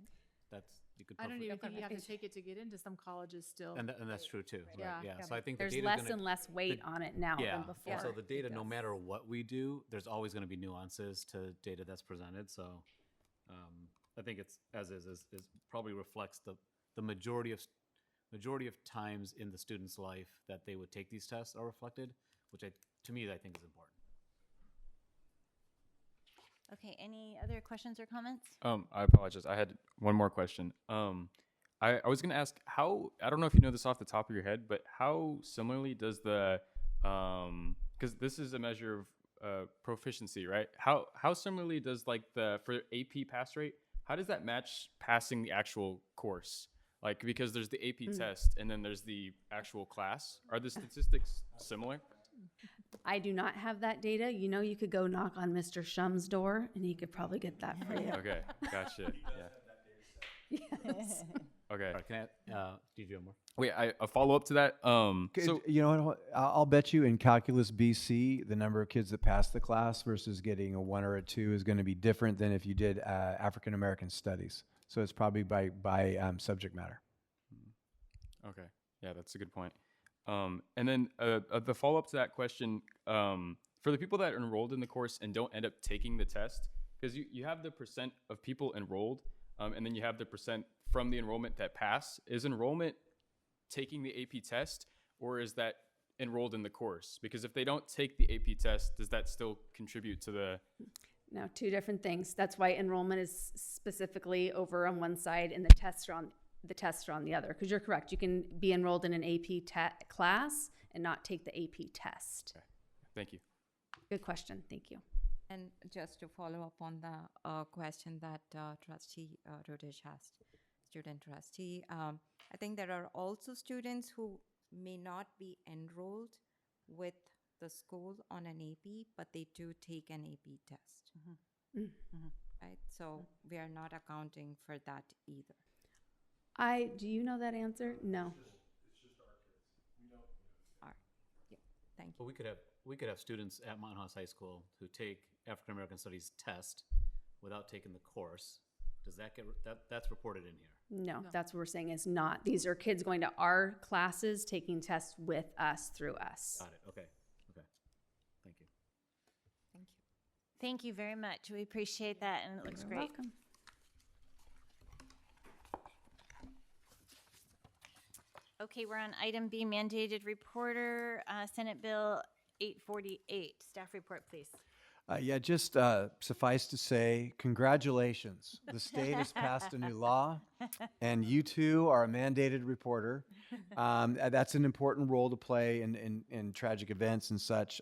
you could. I don't even think you have to take it to get into some colleges still. And that's true too. Yeah. Right? Yeah. So I think There's the less and less weight on it now than before. And so the data, no matter what we do, there's always going to be nuances to data that's presented. So I think it's as is probably reflects the majority of times in the student's life that they would take these tests are reflected, which to me I think is important. Okay, any other questions or comments? I apologize. I had one more question. I was going to ask how, I don't know if you know this off the top of your head, but how similarly does because this is a measure of proficiency, right? How similarly does for AP pass rate, how does that match passing the actual course? Like, because there's the AP test and then there's the actual class. Are the statistics similar? I do not have that data. You know, you could go knock on Mr. Shum's door and he could probably get that for you. Okay, gotcha. Yeah. Yes. Okay. Right, can I, do you have more? Wait, a follow up to that. So you know what? I'll bet you in Calculus BC, the number of kids that pass the class versus getting a 1 or a 2 is going to be different than if you did African American studies. So it's probably by subject matter. Okay. Yeah, that's a good point. And then the follow up to that question, for the people that are enrolled in the course and don't end up taking the test, because you have the percent of people enrolled, and then you have the percent from the enrollment that pass. Is enrollment taking the AP test, or is that enrolled in the course? Because if they don't take the AP test, does that still contribute to the... No, two different things. That's why enrollment is specifically over on one side and the tests are on the other. Because you're correct, you can be enrolled in an AP class and not take the AP test. Okay. Thank you. Good question. Thank you. And just to follow up on the question that Trustee Rodish asked, student trustee, I think there are also students who may not be enrolled with the school on an AP, but they do take an AP test. Right? So we are not accounting for that either. Do you know that answer? No. It's just our kids. We don't. All right. Yeah. Thank you. But we could have students at Mountain House High School who take African American Studies test without taking the course. Does that get that's reported in here? No, that's what we're saying is not. These are kids going to our classes, taking tests with us, through us. Got it. Okay. Thank you. Thank you. Thank you very much. We appreciate that, and it looks You're great. welcome. Okay, we're on item B, mandated reporter, Senate Bill 848. Staff report, please. Yeah, just suffice to say, congratulations. The state has passed a new law, and you too are a mandated reporter. That's an important role to play in tragic events and such,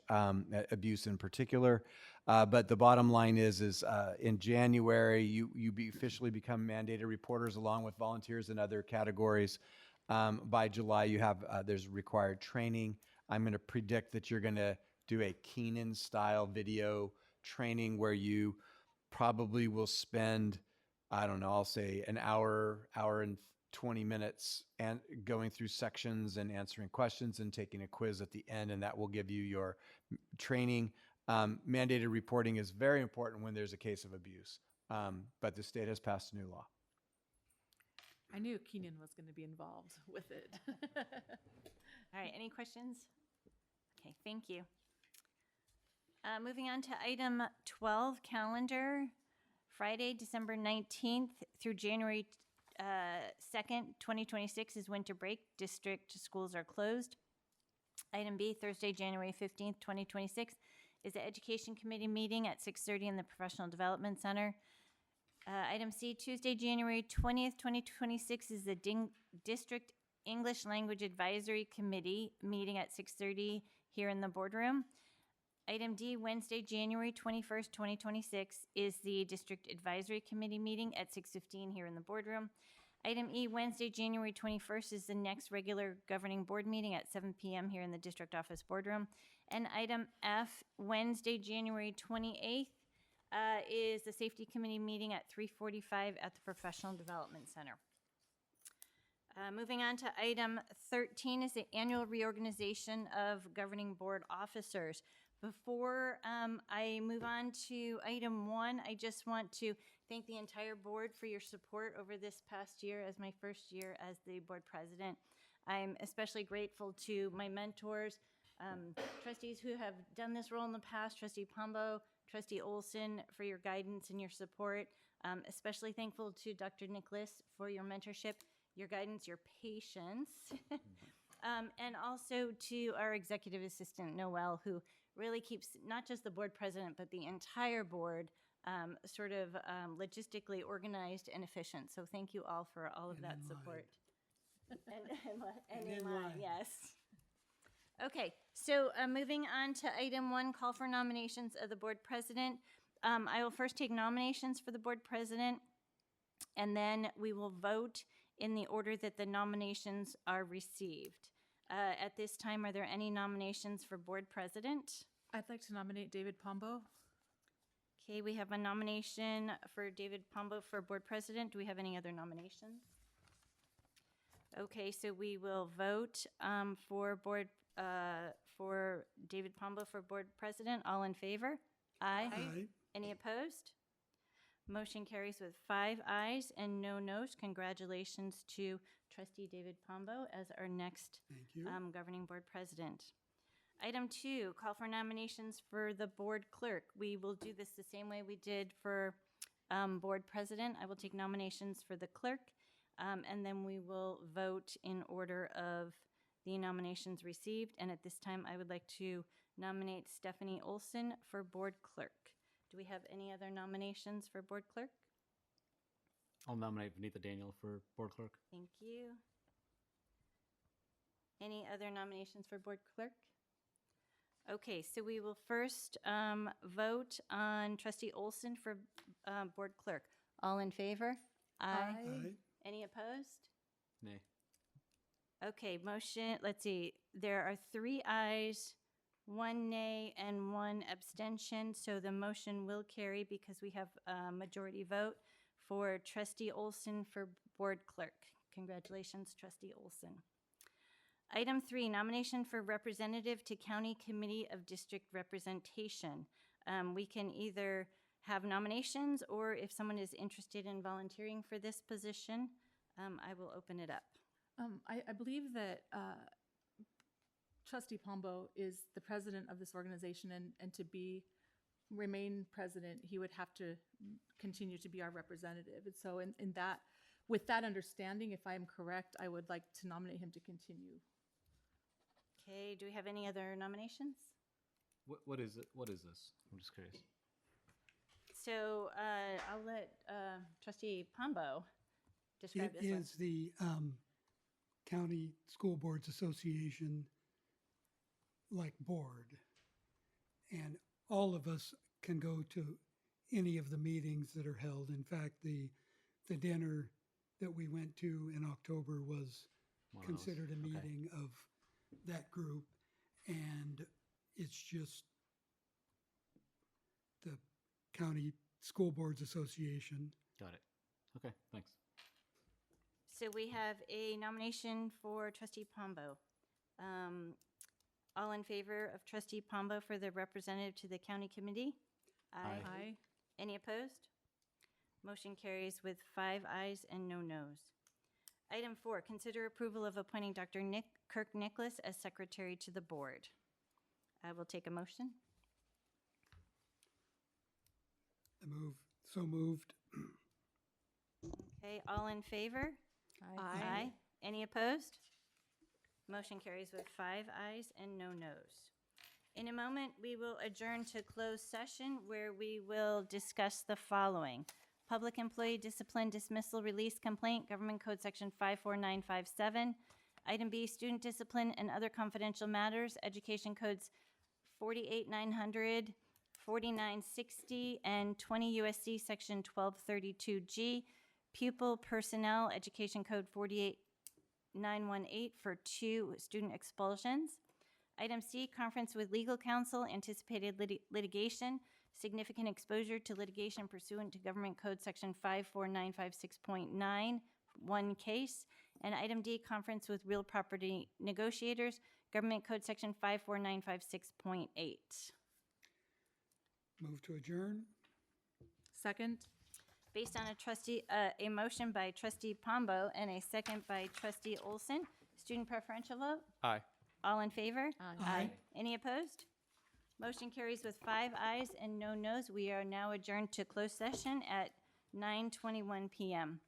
abuse in particular. But the bottom line is in January, you officially become mandated reporters along with volunteers in other categories. By July, you have there's required training. I'm going to predict that you're going to do a Keenan-style video training where you probably will spend, I don't know, I'll say an hour and 20 minutes and going through sections and answering questions and taking a quiz at the end, and that will give you your training. Mandated reporting is very important when there's a case of abuse, but the state has passed a new law. I knew Keenan was going to be involved with it. All right, any questions? Okay, thank you. Moving on to item 12, calendar. Friday, December 19th through January 2nd, 2026 is winter break. District schools are closed. Item B, Thursday, January 15th, 2026 is the Education Committee meeting at 6:30 in the Professional Development Center. Item C, Tuesday, January 20th, 2026 is the District English Language Advisory Committee meeting at 6:30 here in the boardroom. Item D, Wednesday, January 21st, 2026 is the District Advisory Committee meeting at 6:15 here in the boardroom. Item E, Wednesday, January 21st is the next regular governing board meeting at 7 p.m. here in the district office boardroom. And item F, Wednesday, January 28th is the Safety Committee meeting at 3:45 at the Professional Development Center. Moving on to item 13 is the annual reorganization of governing board officers. Before I move on to item 1, I just want to thank the entire board for your support over this past year as my first year as the board president. I'm especially grateful to my mentors, trustees who have done this role in the past, Trustee Pombo, Trustee Olson, for your guidance and your support. Especially thankful to Dr. Nicholas for your mentorship, your guidance, your patience. And also to our executive assistant, Noelle, who really keeps not just the board president, but the entire board logistically organized and efficient. So thank you all for all of that support. And in line, yes. Okay, so moving on to item 1, call for nominations of the board president. I will first take nominations for the board president, and then we will vote in the order that the nominations are received. At this time, are there any nominations for board president? I'd like to nominate David Pombo. Okay, we have a nomination for David Pombo for board president. Do we have any other nominations? Okay, so we will vote for David Pombo for board president. All in favor? Aye. Aye. Any opposed? Motion carries with 5 ayes and no noes. Congratulations to Trustee David Pombo as our next Thank you. governing board president. Item 2, call for nominations for the board clerk. We will do this the same way we did for board president. I will take nominations for the clerk, and then we will vote in order of the nominations received. And at this time, I would like to nominate Stephanie Olson for board clerk. Do we have any other nominations for board clerk? I'll nominate Vanita Daniel for board clerk. Thank you. Any other nominations for board clerk? Okay, so we will first vote on Trustee Olson for board clerk. All in favor? Aye. Aye. Any opposed? Nay. Okay, motion, let's see. There are 3 ayes, 1 nay, and 1 abstention. So the motion will carry because we have a majority vote for Trustee Olson for board clerk. Congratulations, Trustee Olson. Item 3, nomination for representative to County Committee of District Representation. We can either have nominations, or if someone is interested in volunteering for this position, I will open it up. I believe that Trustee Pombo is the president of this organization, and to remain president, he would have to continue to be our representative. And so with that understanding, if I'm correct, I would like to nominate him to continue. Okay, do we have any other nominations? What is it? What is this? I'm just curious. So I'll let trustee Pombo describe It this one. is the County School Boards Association board. And all of us can go to any of the meetings that are held. In fact, the dinner that we went to in October was One of those. considered a Okay. meeting of that group. And it's just the County School Boards Association. Got it. Okay, thanks. So we have a nomination for trustee Pombo. All in favor of trustee Pombo for the representative to the county committee? Aye. Aye. Any opposed? Motion carries with 5 ayes and no nos. Item 4, consider approval of appointing Dr. Kirk Nicholas as secretary to the board. I will take a motion. So moved. Okay, all in favor? Aye. Any opposed? Motion carries with 5 ayes and no nos. In a moment, we will adjourn to closed session where we will discuss the following: public employee discipline dismissal release complaint, Government Code Section 54957. Item B, student discipline and other confidential matters, Education Codes 48900, 4960, and 20 USC Section 1232G. Pupil personnel, Education Code 48918 for 2 student expulsions. Item C, conference with legal counsel, anticipated litigation, significant exposure to litigation pursuant to Government Code Section 54956.9, 1 case. And item D, conference with real property negotiators, Government Code Section 54956.8. Move to adjourn. Second. Based on a motion by trustee Pombo and a second by trustee Olson, student preferential vote? Aye. All in favor? Aye. Any opposed? Motion carries with 5 ayes and no nos. We are now adjourned to closed session at 9:21 p.m.